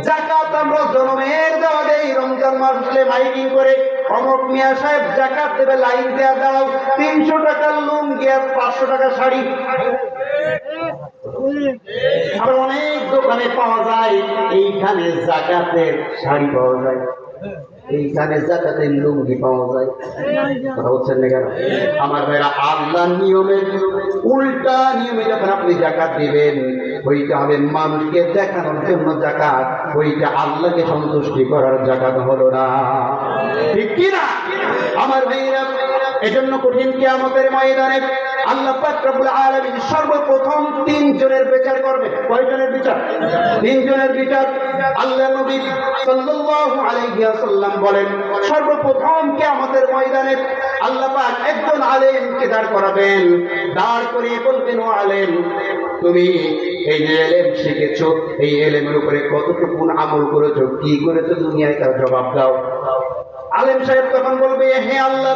S1: যাকাত আমরা জনমের দেওয়া দেই, রমজান মাস আসলে মাইকিং করে অমুক মিয়া সাহেব জাকাত দেবে, লাইন দেয়া দাও, 300 টাকার লুঙ্গি আর 500 টাকা শাড়ি। আর অনেক দোকানে পাওয়া যায়, এইখানে জাকাতের শাড়ি পাওয়া যায়, এইখানে জাকাতের লুঙ্গি পাওয়া যায়। কথা বলছেন না কেন? আমার ভাইরা, আল্লাহর নিয়মের উল্টা নিয়মে যখন আপনি জাকাত দিবেন, ওইটা হবে মানুষকে দেখানোর জন্য জাকাত, ওইটা আল্লাহকে সন্তুষ্টি করার জাকাত হলো না। ঠিক কি না আমার ভাইরা? এজন্য কঠিন কিয়ামতের ময়দানে আল্লাহ পাক রব্বুল আলামিন সর্বপ্রথম 3 জনের বিচার করবে। কয়জনের বিচার? 3 জনের বিচার। আল্লাহ নবী সাল্লাল্লাহু আলাইহি ওয়াসাল্লাম বলেন, সর্বপ্রথম কিয়ামতের ময়দানে আল্লাহ পাক একজন আলেমকে দাঁড় করাবেন, দাঁড় করিয়ে বলবেন, ও আলেম, তুমি এই যে এলেম শিখেছো, এই এলেমের উপরে কতটুকু আমল করেছো, কি করেছো দুনিয়ায়, তার জবাব দাও। আলেম সাহেব তখন বলবে, হে আল্লাহ,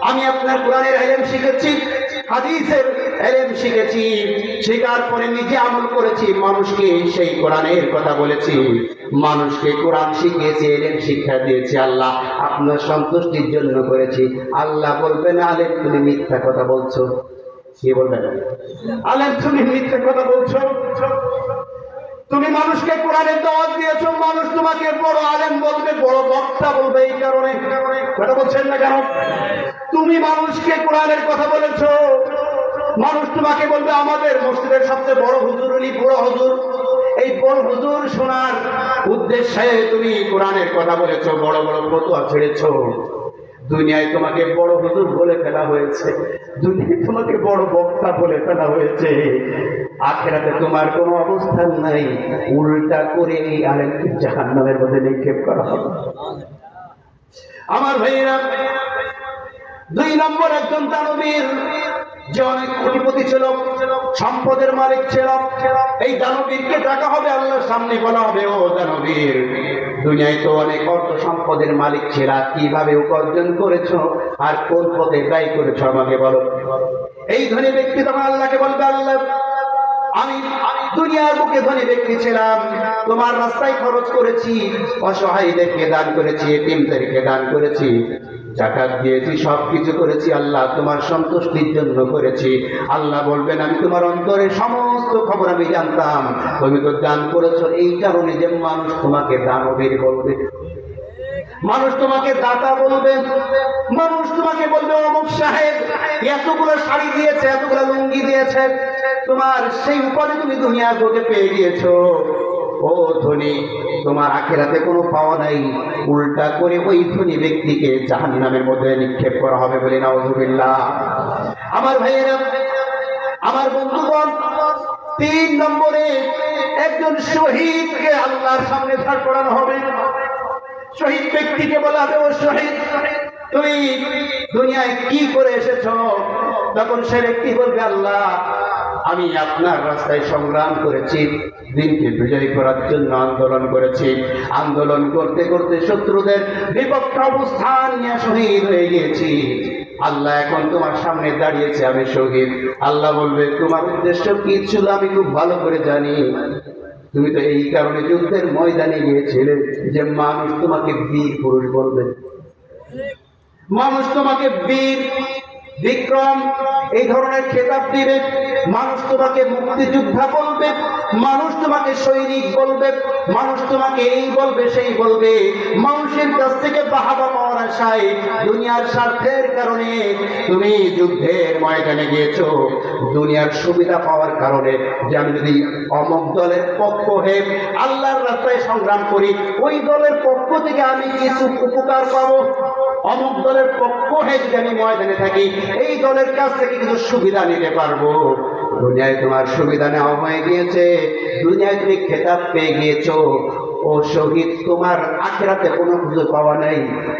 S1: আমি আপনার কোরআনের এলেম শিখেছি, হাদিসের এলেম শিখেছি, শেখার পরে নিজে আমল করেছি, মানুষকে সেই কোরআনের কথা বলেছি, মানুষকে কোরআন শিখিয়েছি, এলেম শিক্ষা দিয়েছি, আল্লাহ আপনার সন্তুষ্টির জন্য করেছি। আল্লাহ বলবেন, আলেম তুমি মিথ্যা কথা বলছো। সে বলবেন, আলেম তুমি মিথ্যা কথা বলছো, তুমি মানুষকে কোরআনের দাওয়াত দিয়েছো, মানুষ তোমাকে বড় আলেম বলবে, বড় বক্তা বলবে, এই কারণে। কথা বলছেন না কেন? তুমি মানুষকে কোরআনের কথা বলেছো, মানুষ তোমাকে বলবে আমাদের মসজিদের সবচেয়ে বড় হুজুর উনি বড় হুজুর। এই বড় হুজুর শোনার উদ্দেশ্যে তুমি কোরআনের কথা বলেছো, বড় বড় ফতোয়া ছেড়েছো। দুনিয়ায় তোমাকে বড় হুজুর বলে ফেলা হয়েছে, দুনিয়ায় তোমাকে বড় বক্তা বলে ফেলা হয়েছে, আখিরাতে তোমার কোনো অবস্থান নাই। উল্টা করে এই আলেমকে জাহান্নামের মধ্যে নিক্ষেপ করা হবে। আমার ভাইরা, 2 নম্বর একজন দানবীর, যে অনেক কোটিপতি ছিল, সম্পদের মালিক ছিল, এই দানবীরকে ডাকা হবে আল্লাহর সামনে, বলা হবে, ও দানবীর, দুনিয়ায় তো অনেক অর্থ সম্পদের মালিক ছিল, কিভাবে উপার্জন করেছো আর কোন পথে ব্যয় করেছো আমাকে বলো। এই ধনী ব্যক্তি তখন আল্লাহকে বলবে, আল্লাহ, আমি দুনিয়ার বুকে ধনী ব্যক্তি ছিলাম, তোমার রাস্তায় খরচ করেছি, অসহায়দেরকে দান করেছি, এতিমদেরকে দান করেছি, জাকাত দিয়েছি, সবকিছু করেছি, আল্লাহ তোমার সন্তুষ্টির জন্য করেছি। আল্লাহ বলবেন, আমি তোমার অন্তরের সমস্ত খবর আমি জানতাম, তুমি তো দান করেছো, এই কারণে যে মানুষ তোমাকে দানবীর বলবে, মানুষ তোমাকে দাতা বলবে, মানুষ তোমাকে বলবে, অমুক সাহেব এতগুলো শাড়ি দিয়েছে, এতগুলো লুঙ্গি দিয়েছে, তোমার সেই উপাধি তুমি দুনিয়ার বুকে পেয়ে গিয়েছো। ও ধনী, তোমার আখিরাতে কোনো পাওয়া নাই। উল্টা করে ওই ধনী ব্যক্তিকে জাহান্নামের মধ্যে নিক্ষেপ করা হবে, বলে নাউযুবিল্লাহ। আমার ভাইয়েরা, আমার বন্ধুগণ, 3 নম্বরে একজন শহীদকে আল্লাহর সামনে দাঁড় করানো হবে। শহীদ ব্যক্তিকে বলা হবে, ও শহীদ, তুমি দুনিয়ায় কি করে এসেছো? তখন সে ব্যক্তি বলবে, আল্লাহ, আমি আপনার রাস্তায় সংগ্রাম করেছি, দিনকে বিজয়ী করার জন্য আন্দোলন করেছি, আন্দোলন করতে করতে শত্রুদের বিপক্ষে অবস্থান নিয়ে শহীদ হয়ে গিয়েছি। আল্লাহ এখন তোমার সামনে দাঁড়িয়েছে, আমি শহীদ। আল্লাহ বলবে, তোমার উদ্দেশ্য কি ছিল আমি খুব ভালো করে জানি, তুমি তো এই কারণে যুদ্ধের ময়দানে গিয়েছিলে যে মানুষ তোমাকে বীর পুরুষ বলবে, মানুষ তোমাকে বীর বিক্রম এই ধরনের খেতাব দিবে, মানুষ তোমাকে মুক্তিযোদ্ধা বলবে, মানুষ তোমাকে সৈনিক বলবে, মানুষ তোমাকে এই বলবে সেই বলবে। মানুষের কাছ থেকে বাহাবা পাওয়ার আশায়, দুনিয়ার স্বার্থের কারণে তুমি যুদ্ধের ময়দানে গিয়েছো, দুনিয়ার সুবিধা পাওয়ার কারণে, যে আমি যদি অমুক দলের পক্ষ হয়ে আল্লাহর রাস্তায় সংগ্রাম করি, ওই দলের পক্ষ থেকে আমি কিছু উপকার পাবো, অমুক দলের পক্ষ হয়ে যদি আমি ময়দানে থাকি, এই দলের কাছ থেকে কিছু সুবিধা নিতে পারবো। দুনিয়ায় তোমার সুবিধা নেওয়া হয়ে গিয়েছে, দুনিয়ায় তুমি খেতাব পেয়ে গিয়েছো, ও শহীদ, তোমার আখিরাতে কোনো কিছু পাওয়া নাই।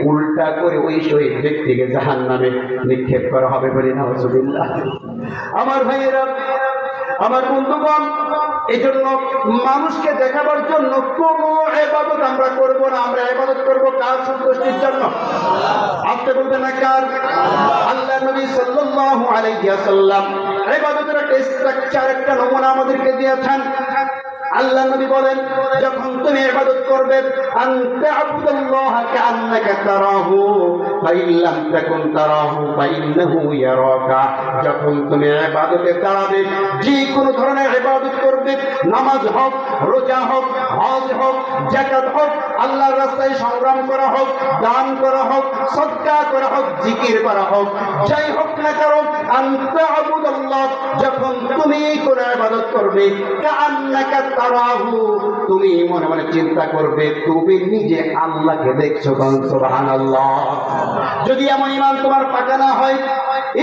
S1: উল্টা করে ওই শহীদ ব্যক্তিকে জাহান্নামে নিক্ষেপ করা হবে, বলে নাউযুবিল্লাহ। আমার ভাইয়েরা, আমার বন্ধুগণ, এই জন্য মানুষকে দেখাবার জন্য কোনো ইবাদত আমরা করব না। আমরা ইবাদত করব কার সন্তুষ্টির জন্য? আপনি বলবেন না কার? আল্লাহ নবী সাল্লাল্লাহু আলাইহি ওয়াসাল্লাম ইবাদতের একটা স্ট্রাকচার, একটা নমুনা আমাদেরকে দিয়েছেন। আল্লাহ নবী বলেন, যখন তুমি ইবাদত করবে, আনতা আবুদাল্লাহা কাআন্নাকা তারাহু ফাইন লাম তাকুন তারাহু ফাইন্নাহু ইয়ারাকা। যখন তুমি ইবাদতে দাঁড়াবে, যে কোনো ধরনের ইবাদত করবে, নামাজ হোক, রোজা হোক, হজ হোক, যাকাত হোক, আল্লাহর রাস্তায় সংগ্রাম করা হোক, দান করা হোক, সদকা করা হোক, জিকির করা হোক, যাই হোক না কারণ আনতা আবুদাল্লাহ, যখন তুমি কোন ইবাদত করবে, কাআন্নাকা তারাহু, তুমি মনে মনে চিন্তা করবে তুমি নিজে আল্লাহকে দেখছো। সুবহানাল্লাহ। যদি এমন ঈমান তোমার পাকা না হয়,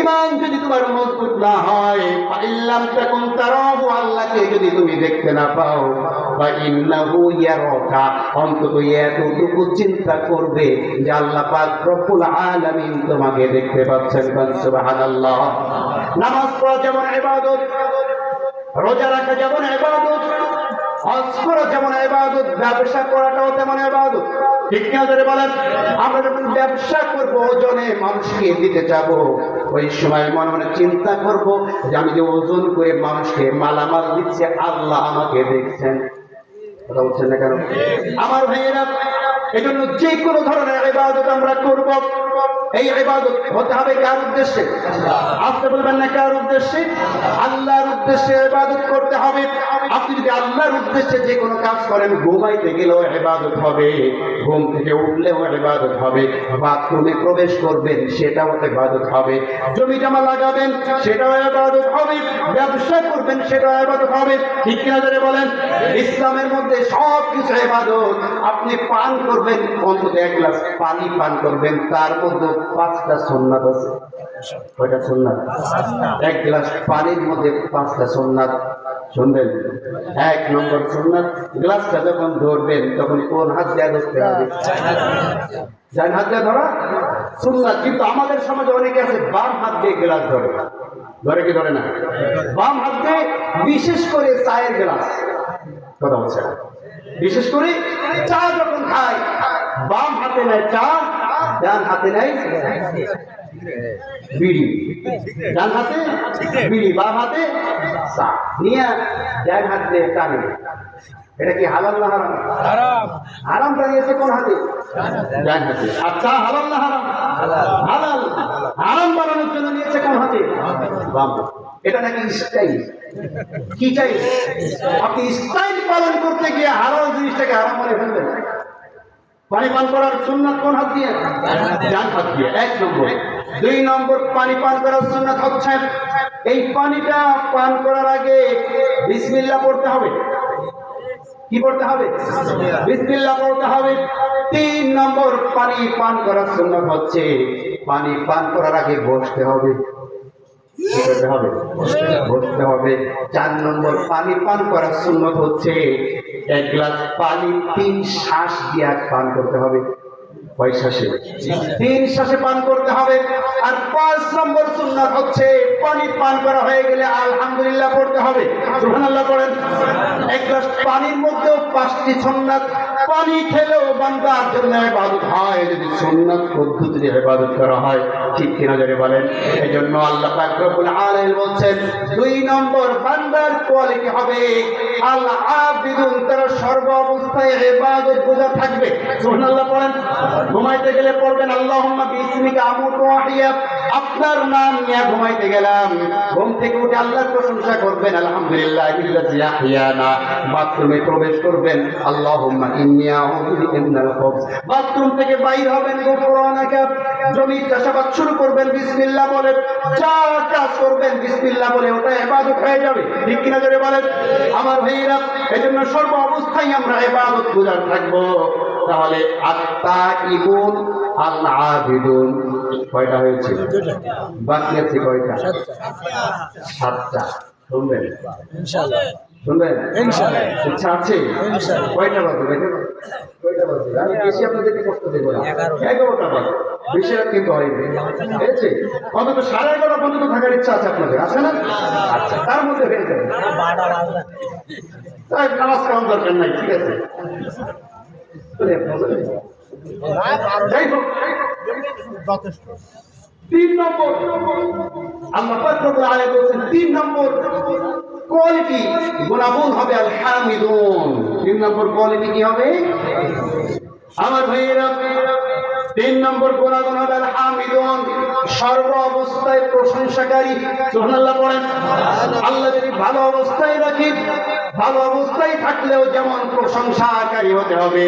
S1: ঈমান যদি তোমার মজবুত না হয়, ফাইল্লাম তাকুন তারাহু, আল্লাহকে যদি তুমি দেখতে না পাও, ফাইন্নাহু ইয়ারাকা, অন্তত এতটুকু চিন্তা করবে যে আল্লাহ পাক রব্বুল আলামিন তোমাকে দেখতে পাচ্ছেন। সুবহানাল্লাহ। নামাজ পড়া যেমন ইবাদত, রোজা রাখা যেমন ইবাদত, হজ করা যেমন ইবাদত, ব্যবসা করাটাও তেমন ইবাদত। ঠিক না ধরে বলেন? আমরা যখন ব্যবসা করবো, ওজনে মানুষকে দিতে যাব, ওই সময় মনে মনে চিন্তা করব যে আমি যে ওজন করে মানুষকে মালামাল দিচ্ছি, আল্লাহ আমাকে দেখছেন। কথা বলছেন না কেন আমার ভাইয়েরা? এই জন্য যে কোনো ধরনের ইবাদত আমরা করব, এই ইবাদত হতে হবে কার উদ্দেশ্যে? আপনি বলবেন না কার উদ্দেশ্যে? আল্লাহর উদ্দেশ্যে ইবাদত করতে হবে। আপনি যদি আল্লাহর উদ্দেশ্যে যে কোনো কাজ করেন, ঘুমাইতে গেলেও ইবাদত হবে, ঘুম থেকে উঠলেও ইবাদত হবে, বাথরুমে প্রবেশ করবেন সেটাও ইবাদত হবে, জমি জমা লাগাবেন সেটাও ইবাদত হবে, ব্যবসা করবেন সেটাও ইবাদত হবে। ঠিক কিনা ধরে বলেন? ইসলামের মধ্যে সব কিছু ইবাদত। আপনি পান করবেন, অন্তত এক গ্লাস পানি পান করবেন, তার মধ্যে 5টা সুন্নাত আছে। কয়টা সুন্নাত? এক গ্লাস পানির মধ্যে 5টা সুন্নাত। শুনবেন? 1 নম্বর সুন্নাত, গ্লাসটা যখন ধরবেন তখন কোন হাত দিয়ে ধরতে হবে? ডান হাত দিয়ে ধরা সুন্নাত। কিন্তু আমাদের সমাজে অনেকে আছে বাম হাত দিয়ে গ্লাস ধরে। ধরে কি ধরে না? বাম হাত দিয়ে, বিশেষ করে চায়ের গ্লাস। কথা বলছে, বিশেষ করে চা যখন খায়, বাম হাতে নেয় চা, ডান হাতে নেয় বিড়ি। ডান হাতে বিড়ি, বাম হাতে চা নিয়ে ডান হাত দিয়ে টানে। এটা কি হালাল না হারাম? হারাম। হারাম টানিয়েছে কোন হাতে? ডান হাতে। আর চা হালাল না হারাম? হালাল। হারাম বানানোর জন্য নিয়েছে কোন হাতে? বাম হাতে। এটা নাকি স্টাইল। কি চাই? আপনি স্টাইল পালন করতে গিয়ে হারাম জিনিসটাকে হারাম মনে ফেলবেন। পানি পান করার সুন্নাত কোন হাত দিয়ে? ডান হাত দিয়ে। 1 নম্বর। 2 নম্বর, পানি পান করার সুন্নাত হচ্ছে এই পানিটা পান করার আগে বিসমিল্লাহ পড়তে হবে। কি পড়তে হবে? বিসমিল্লাহ পড়তে হবে। 3 নম্বর, পানি পান করার সুন্নাত হচ্ছে পানি পান করার আগে বসতে হবে। কি করতে হবে? বসতে হবে। 4 নম্বর, পানি পান করার সুন্নাত হচ্ছে 1 গ্লাস পানি 3 শ্বাস দিয়ে পান করতে হবে। কয় শ্বাসে? 3 শ্বাসে পান করতে হবে। আর 5 নম্বর সুন্নাত হচ্ছে পানি পান করা হয়ে গেলে আলহামদুলিল্লাহ পড়তে হবে। সুবহানাল্লাহ পড়েন। 1 গ্লাস পানির মধ্যেও 5টি সুন্নাত। পানি খেলেও বান্দার জন্য ইবাদত হয় যদি সুন্নাত পদ্ধতিতে ইবাদত করা হয়। ঠিক কিনা যারা বলেন? এজন্য আল্লাহ পাক রব্বুল আলামিন বলছেন 2 নম্বর বান্দার কোয়ালিটি হবে আল আবিদুন, তারা সর্ব অবস্থায় ইবাদত গুজার থাকবে। সুবহানাল্লাহ পড়েন। ঘুমাইতে গেলে পড়বেন আল্লাহুম্মা বিসমিকা আমুতু ওয়া আহইয়া, আপনার নাম নিয়ে ঘুমাইতে গেলাম, ঘুম থেকে উঠে আল্লাহর প্রশংসা করবেন আলহামদুলিল্লাহিল্লাযী আহইয়ানা। বাথরুমে প্রবেশ করবেন আল্লাহুম্মা ইন্নী আউযু বিকা মিনাল খুবস। বাথরুম থেকে বাইর হবেন গুফরানাকা। জমি চাষাবাদ শুরু করবেন বিসমিল্লাহ বলে, যা কাজ করবেন বিসমিল্লাহ বলে, ওটা ইবাদত হয়ে যাবে। ঠিক কিনা জোরে বলেন আমার ভাইয়েরা? এজন্য সর্ব অবস্থায় আমরা ইবাদত গুজার থাকবো। তাহলে আত-তাইবুন আল-আবিদুন কয়টা হয়েছে? বাকি আছে কয়টা? 7টা। শুনবেন ইনশাআল্লাহ? শুনবেন ইনশাআল্লাহ? ইচ্ছা আছে? কয়টা বাজে? কয়টা বাজে? আমি বেশি আপনাদেরকে কষ্ট দেব না। 11টা বাজে। বেশি রাত কিন্তু হয়নি। ঠিক আছে? অন্তত 11:30 পর্যন্ত থাকার ইচ্ছা আছে আপনাদের, আছে না? আচ্ছা, তার মধ্যে হয়ে যাবে। 12টা বাজে। তাই নামাজ পড়ার দরকার নাই। ঠিক আছে? যাই হোক, 3 নম্বর আল্লাহ পাক রব্বুল আলামিন বলেছেন 3 নম্বর কোয়ালিটি গুণাগুণ হবে আল হামিদুন। 3 নম্বর কোয়ালিটি কি হবে আমার ভাইয়েরা? 3 নম্বর গুণাগুণ হবে আল হামিদুন, সর্ব অবস্থায় প্রশংসাকারী। সুবহানাল্লাহ পড়েন। আল্লাহ যদি ভালো অবস্থায় রাখি, ভালো অবস্থায় থাকলেও যেমন প্রশংসাকারী হতে হবে,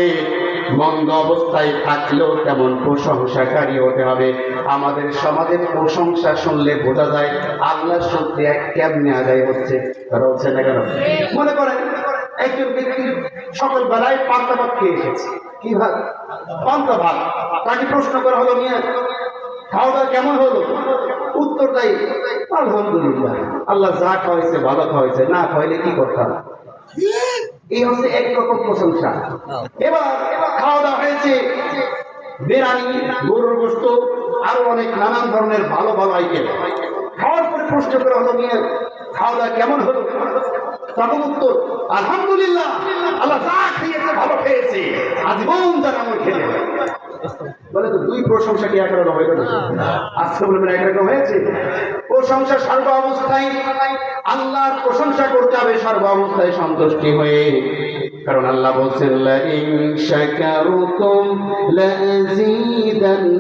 S1: মন্দ অবস্থায় থাকলেও তেমন প্রশংসাকারী হতে হবে। আমাদের সমাজে প্রশংসা শুনলে বোঝা যায় আল্লাহর শুকরিয়া কেমনে আদায় হচ্ছে। তারা হচ্ছে না কেন? মনে করেন একজন ব্যক্তি সকল বেলায় পান্তা ভাত খেয়ে এসেছে। কি ভাত? পান্তা ভাত। তাকে প্রশ্ন করা হলো, নিয়ে খাওয়া দাওয়া কেমন হলো? উত্তর দেয় আলহামদুলিল্লাহ, আল্লাহ যা খাওয়াইছে ভালো খাওয়াইছে, না খাওয়াইলে কি করতাম। এই হচ্ছে একরকম প্রশংসা। এবার খাওয়া দাওয়া হয়েছে, বিরিয়ানি, গরুর গোশত, আরো অনেক নানান ধরনের ভালো ভালো আইটেম। খাওয়ার পরে প্রশ্ন করা হলো, নিয়ে খাওয়া দাওয়া কেমন হলো? তখন উত্তর আলহামদুলিল্লাহ, আল্লাহ যা খেয়েছে ভালো খেয়েছে, আজীবন যারা আমার খেলে। বলে তো দুই প্রশংসা কি একরকম হয়ে গেল? আজকে বলবেন একরকম হয়েছে? প্রশংসা সর্ব অবস্থায় আল্লাহর প্রশংসা করতে হবে, সর্ব অবস্থায় সন্তুষ্টি হয়ে। কারণ আল্লাহ বলছেন লাইন শাকারতুম লাযীদান্নাকুম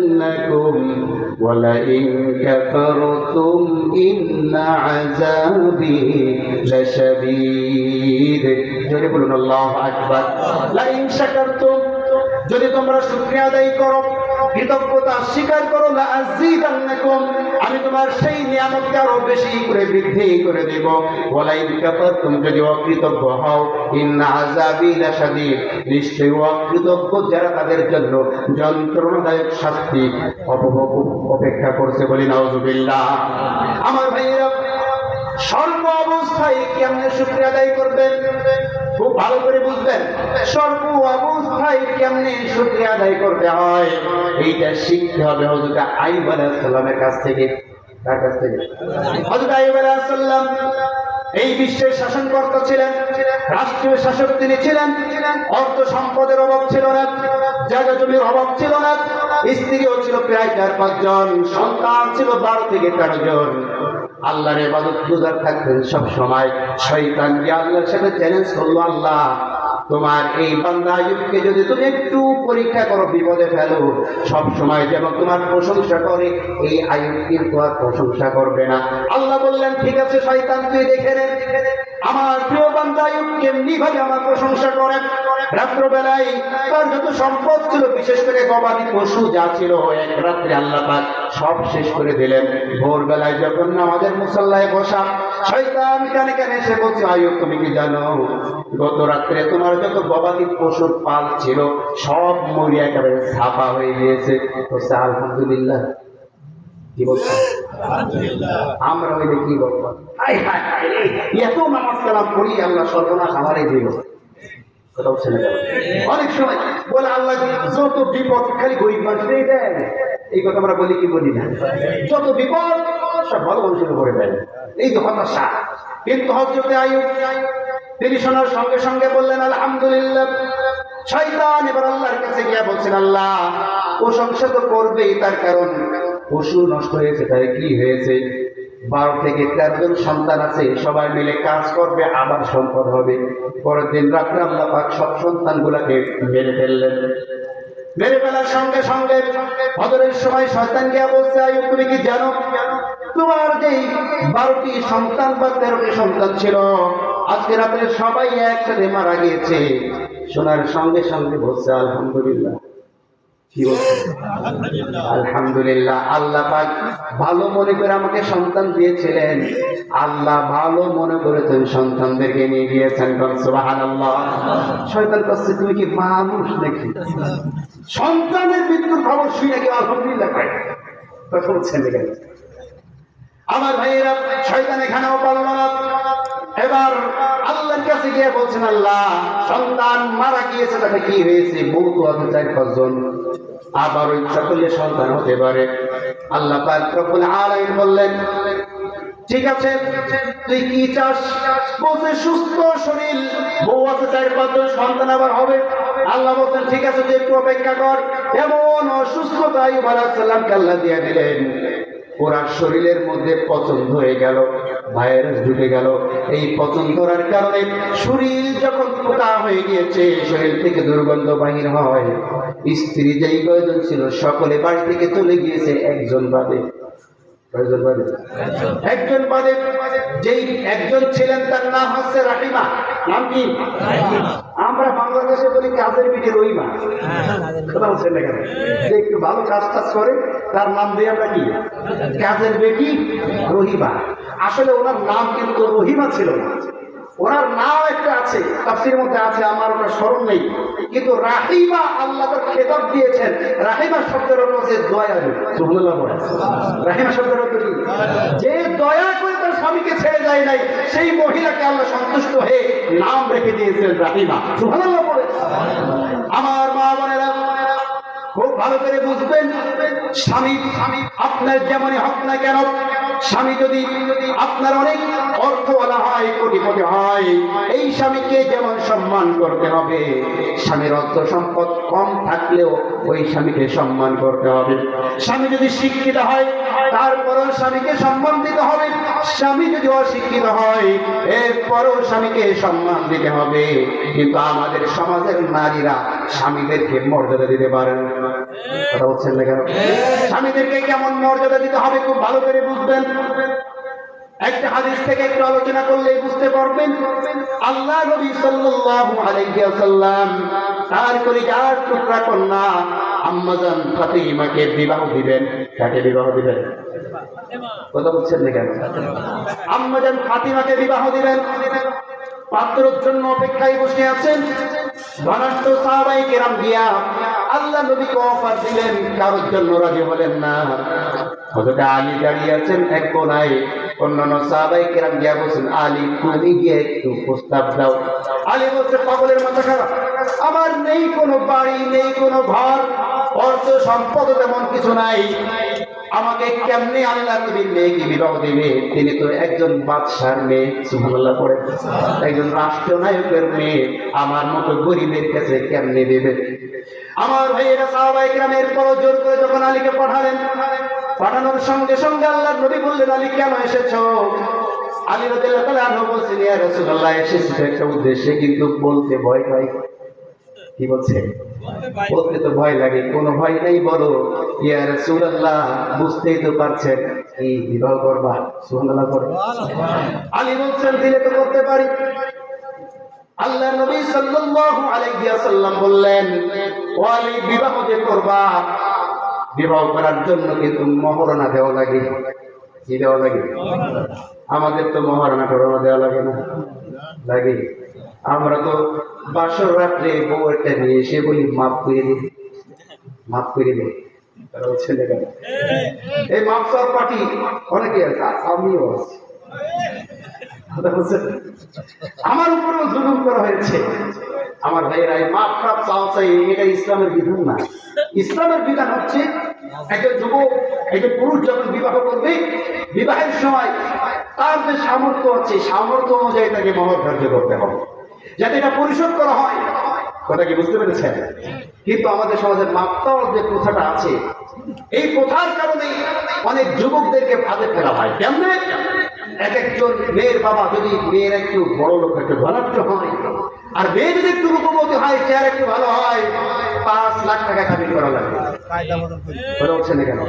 S1: ওয়া লাইন কাফারতুম ইন্না আযাবি লাশাদীদ। জোরে বলুন আল্লাহু আকবার। লাইন শাকারতুম, যদি তোমরা শুকরিয়া আদায় করো, কৃতজ্ঞতা স্বীকার করো, লাযীদান্নাকুম, আমি তোমার সেই নিয়ামতকে আরো বেশি করে বৃদ্ধি করে দেব। ওয়ালাইন কাফারতুম, যদি অকৃতজ্ঞ হও, ইন্না আযাবি লাশাদীদ, নিশ্চয়ই অকৃতজ্ঞ যারা তাদের জন্য যন্ত্রণাদায়ক শাস্তি অপেক্ষা করছে। বলি নাউযুবিল্লাহ। আমার ভাইয়েরা, সর্ব অবস্থায় কেমনে শুকরিয়া আদায় করবেন খুব ভালো করে বুঝবেন। সর্ব অবস্থায় কেমনে শুকরিয়া আদায় করতে হয় এইটা শিখতে হবে হযরত আইয়ুব আলাইহিস সালামের কাছ থেকে। কার কাছ থেকে? হযরত আইয়ুব আলাইহিস সালাম এই বিশ্বের শাসনকর্তা ছিলেন, রাষ্ট্রীয় শাসক তিনি ছিলেন। অর্থ সম্পদের অভাব ছিল না, জায়গা জমির অভাব ছিল না, স্ত্রীও ছিল প্রায় 4-5 জন, সন্তান ছিল 12 থেকে 13 জন। আল্লাহর ইবাদত গুজার থাকতেন সব সময়। শয়তান গিয়ে আল্লাহর সাথে চ্যালেঞ্জ করলো, আল্লাহ তোমার এই বান্দা আইয়ুবকে যদি তুমি একটু পরীক্ষা করো, বিপদে ফেলো, সব সময় যেন তোমার প্রশংসা করে, এই আইয়ুব কিন্তু আর প্রশংসা করবে না। আল্লাহ বললেন ঠিক আছে শয়তান, তুই দেখে নে আমার প্রিয় বান্দা আইয়ুব কেমনি ভাবে আমার প্রশংসা করেন। রাত্রবেলায় তার যত সম্পদ ছিল, বিশেষ করে গবাদি পশু যা ছিল, এক রাত্রে আল্লাহ পাক সব শেষ করে দিলেন। ভোরবেলায় যখন নামাজের মুসাল্লায় বসা, শয়তান কানে কানে এসে বলছে, আইয়ুব তুমি কি জানো গত রাত্রে তোমার যত গবাদি পশুর পাল ছিল সব মরিয়া একেবারে ছাপা হয়ে গিয়েছে। বলছে আলহামদুলিল্লাহ। কি বলছে? আমরা হইলে কি বলবো? এত নামাজ কালাম পড়ি, আল্লাহ সর্বনাশ আমারই দিল। অনেক সময় বলে আল্লাহ যত বিপদ খালি গরিব মানুষেরই দেন, এই কথা আমরা বলি কি বলি না? যত বিপদ সব ভালো মানুষের উপরে দেন, এই যে হতাশা। কিন্তু হযরত আইয়ুব তিনি শোনার সঙ্গে সঙ্গে বললেন আলহামদুলিল্লাহ। শয়তান এবার আল্লাহর কাছে গিয়ে বলছেন, আল্লাহ প্রশংসা তো করবেই, তার কারণ পশু নষ্ট হয়েছে, তাই কি হয়েছে? 12 থেকে 13 জন সন্তান আছে, সবাই মিলে কাজ করবে, আবার সম্পদ হবে। পরের দিন রাত্রে আল্লাহ পাক সব সন্তানগুলোকে মেরে ফেললেন। মেরে ফেলার সঙ্গে সঙ্গে হজরের সময় শয়তান গিয়া বলছে, আইয়ুব তুমি কি জানো তোমার যেই 12টি সন্তান বা 13টি সন্তান ছিল, আজকে রাত্রে সবাই একসাথে মারা গিয়েছে। শোনার সঙ্গে সঙ্গে বলছে আলহামদুলিল্লাহ। কি বলছে? আলহামদুলিল্লাহ। আল্লাহ পাক ভালো মনে করে আমাকে সন্তান দিয়েছিলেন, আল্লাহ ভালো মনে করেছেন সন্তানদেরকে নিয়ে গিয়েছেন। সুবহানাল্লাহ। শয়তান কাছে তুমি কি মানুষ নাকি? সন্তানের মৃত্যুর খবর শুনে নাকি আলহামদুলিল্লাহ কয়? কথা বলছেন দেখেন আমার ভাইয়েরা। শয়তান এখানেও পারল না। এবার আল্লাহর কাছে গিয়ে বলছেন, আল্লাহ সন্তান মারা গিয়েছে, তাতে কি হয়েছে? বউ তো আছে 4-5 জন, আবার ইচ্ছা করলে সন্তান হতে পারে। আল্লাহ পাক রব্বুল আলামিন বললেন, ঠিক আছে তুই কি চাস? বলছে সুস্থ শরীর, বউ আছে 4-5 জন, সন্তান আবার হবে। আল্লাহ বলছেন ঠিক আছে তুই একটু অপেক্ষা কর। এমন অসুস্থতা আইয়ুব আলাইহিস সালামকে আল্লাহ দিয়ে দিলেন। ওরা শরীরের মধ্যে পছন্দ হয়ে গেল, ভাইরাস ঢুকে গেল। এই পছন্দ করার কারণে শরীর যখন পোকা হয়ে গিয়েছে, শরীর থেকে দুর্গন্ধ বাহির হয়। স্ত্রী যেই কয়জন ছিল সকলে বাড়ি থেকে চলে গিয়েছে, একজন বাদে। একজন বাদে। যেই একজন ছিলেন তার নাম হচ্ছে রাহিমা। নাম কি? আমরা বাংলাদেশে বলি কাজের পিঠে রহিমা। কথা বলছেন না কেন? যে একটু ভালো কাজ টাজ করে তার নাম দিয়ে আমরা কি কাজের বেটি রহিমা। আসলে ওনার নাম কিন্তু রহিমা ছিল না, ওনার নাম একটা আছে, তাফসীরের মধ্যে আছে, আমার ওটা স্মরণ নেই। কিন্তু রাহিমা আল্লাহ তার খেতাব দিয়েছেন। রাহিমা শব্দের অর্থ হচ্ছে দয়ালু। সুবহানাল্লাহ বলেন। রাহিমা শব্দের অর্থ কি? যে দয়া করে তার স্বামীকে ছেড়ে যায় নাই, সেই মহিলাকে আল্লাহ সন্তুষ্ট হয়ে নাম রেখে দিয়েছেন রাহিমা। সুবহানাল্লাহ বলেন। আমার মা বোনেরা খুব ভালো করে বুঝবেন, স্বামী আপনার যেমনই হক না কেন, স্বামী যদি আপনার অনেক অর্থওয়ালা হয়, কোটিপতি হয়, এই স্বামীকে যেমন সম্মান করতে হবে, স্বামীর অর্থ সম্পদ কম থাকলেও ওই স্বামীকে সম্মান করতে হবে। স্বামী যদি শিক্ষিত হয় তারপরেও স্বামীকে সম্মান দিতে হবে। স্বামী যদি অশিক্ষিত হয় এরপরেও স্বামীকে সম্মান দিতে হবে। কিন্তু আমাদের সমাজের নারীরা স্বামীদেরকে মর্যাদা দিতে পারেন না। কথা বলছেন না কেন? স্বামীদেরকে কেমন মর্যাদা দিতে হবে খুব ভালো করে বুঝবেন। একটা হাদিস থেকে একটু আলোচনা করলেই বুঝতে পারবেন। আল্লাহ নবী সাল্লাল্লাহু আলাইহি ওয়াসাল্লাম তার কলিজার টুকরা কন্যা আম্মাজান ফাতিমাকে বিবাহ দিবেন। কাকে বিবাহ দিবেন? কথা বলছেন না কেন? আম্মাজান ফাতিমাকে বিবাহ দিবেন। পাত্রের জন্য অপেক্ষায় বসে আছেন ধনাঢ্য সাহাবায়ে কেরাম গিয়া আল্লাহ নবীকে অফার দিলেন, কারোর জন্য রাজি হলেন না। হযরত আলী দাঁড়িয়ে আছেন এক কোনায়, অন্যান্য সাহাবায়ে কেরাম গিয়া বলছেন, আলী তুমি গিয়ে একটু প্রস্তাব দাও। আলী বলছে, পাগলের মাথা খারাপ, আমার নেই কোনো বাড়ি, নেই কোনো ঘর, অর্থ সম্পদ তেমন কিছু নাই, আমাকে কেমনে আল্লাহ নবীর মেয়েকে বিবাহ দিবে? তিনি তো একজন বাদশার মেয়ে। সুবহানাল্লাহ পড়ে। একজন রাষ্ট্রনায়কের মেয়ে, আমার মতো গরিবের কাছে কেমনে দেবে? আমার ভাইয়েরা সাহাবায়ে কেরামের পর জোর করে যখন আলীকে পাঠালেন, পাঠানোর সঙ্গে সঙ্গে আল্লাহ নবী বললেন, আলী কেন এসেছো? আলী রাদিয়াল্লাহু তাআলা আনহু বলছেন, ইয়া রাসূলুল্লাহ এসেছি তো একটা উদ্দেশ্যে, কিন্তু বলতে ভয় পাই। কি বলছে? বলতে তো ভয় লাগে। কোনো ভয় নেই, বলো। ইয়া রাসূলুল্লাহ বুঝতেই তো পারছেন কি বিবাহ করবা। সুবহানাল্লাহ পড়ে। আলী বলছেন, দিলে তো করতে পারি। আল্লাহ নবী সাল্লাল্লাহু আলাইহি ওয়াসাল্লাম বললেন, ও আলী বিবাহ যে করবা, বিবাহ করার জন্য কিন্তু মহরনা দেওয়া লাগে। কি দেওয়া লাগে? আমাদের তো মহরনা টরনা দেওয়া লাগে না? লাগে। আমরা তো বাসর রাত্রে বউটা নিয়ে এসে বলি মাফ করে দিই, মাফ করে দিই। তারা হচ্ছে না কেন? এই মাফ চাওয়ার পার্টি অনেকে আছে, আমিও আছি। আমার উপরেও জুলুম করা হয়েছে। আমার ভাইয়েরা, এই মাফ টাফ চাওয়া চাই, এটা ইসলামের বিধান না। ইসলামের বিধান হচ্ছে একজন যুবক, একজন পুরুষ যখন বিবাহ করবে, বিবাহের সময় তার যে সামর্থ্য আছে, সামর্থ্য অনুযায়ী তাকে মহর ধার্য করতে হবে, যাতে এটা পরিশোধ করা হয়। কথা কি বুঝতে পেরেছেন? কিন্তু আমাদের সমাজের মাপ চাওয়ার যে প্রথাটা আছে, এই প্রথার কারণে অনেক যুবকদেরকে ফাঁদে ফেলা হয়। কেমনে? এক একজন মেয়ের বাবা যদি মেয়ের একটু বড় লোক, একটু ধনাঢ্য হয়, আর মেয়ে যদি একটু রূপবতী হয়, চেহারা একটু ভালো হয়, 5 লাখ টাকা কাবিন করা লাগে। বলে হচ্ছে না কেন?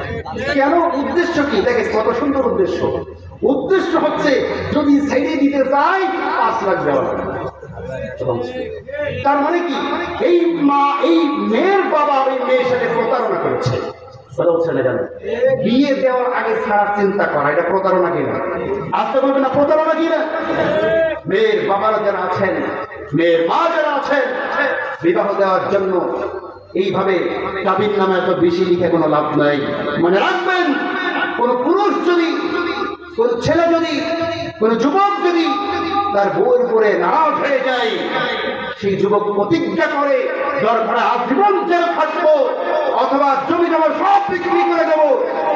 S1: কেন? উদ্দেশ্য কি? দেখে কত সুন্দর উদ্দেশ্য। উদ্দেশ্য হচ্ছে যদি ছেড়ে দিতে চাই 5 লাখ দেওয়া লাগে। তার মানে কি? এই মা, এই মেয়ের বাবা ওই মেয়ের সাথে প্রতারণা করেছে। বিয়ে দেওয়ার আগে ছাড়ার চিন্তা করা, এটা প্রতারণা কিনা? আসতে বলবে না প্রতারণা কিনা? মেয়ের বাবারা যারা আছেন, মেয়ের মা যারা আছেন, বিবাহ দেওয়ার জন্য এইভাবে কাবিন নামে এত বেশি লিখে কোনো লাভ নাই। মনে রাখবেন, কোন পুরুষ যদি, কোন ছেলে যদি, কোন যুবক যদি তার বউয়ের উপরে নারাজ হয়ে যায়, সেই যুবক প্রতিজ্ঞা করে দরকার আজীবন জেল খাটবো, অথবা জমি জমা সব বিক্রি করে দেবো,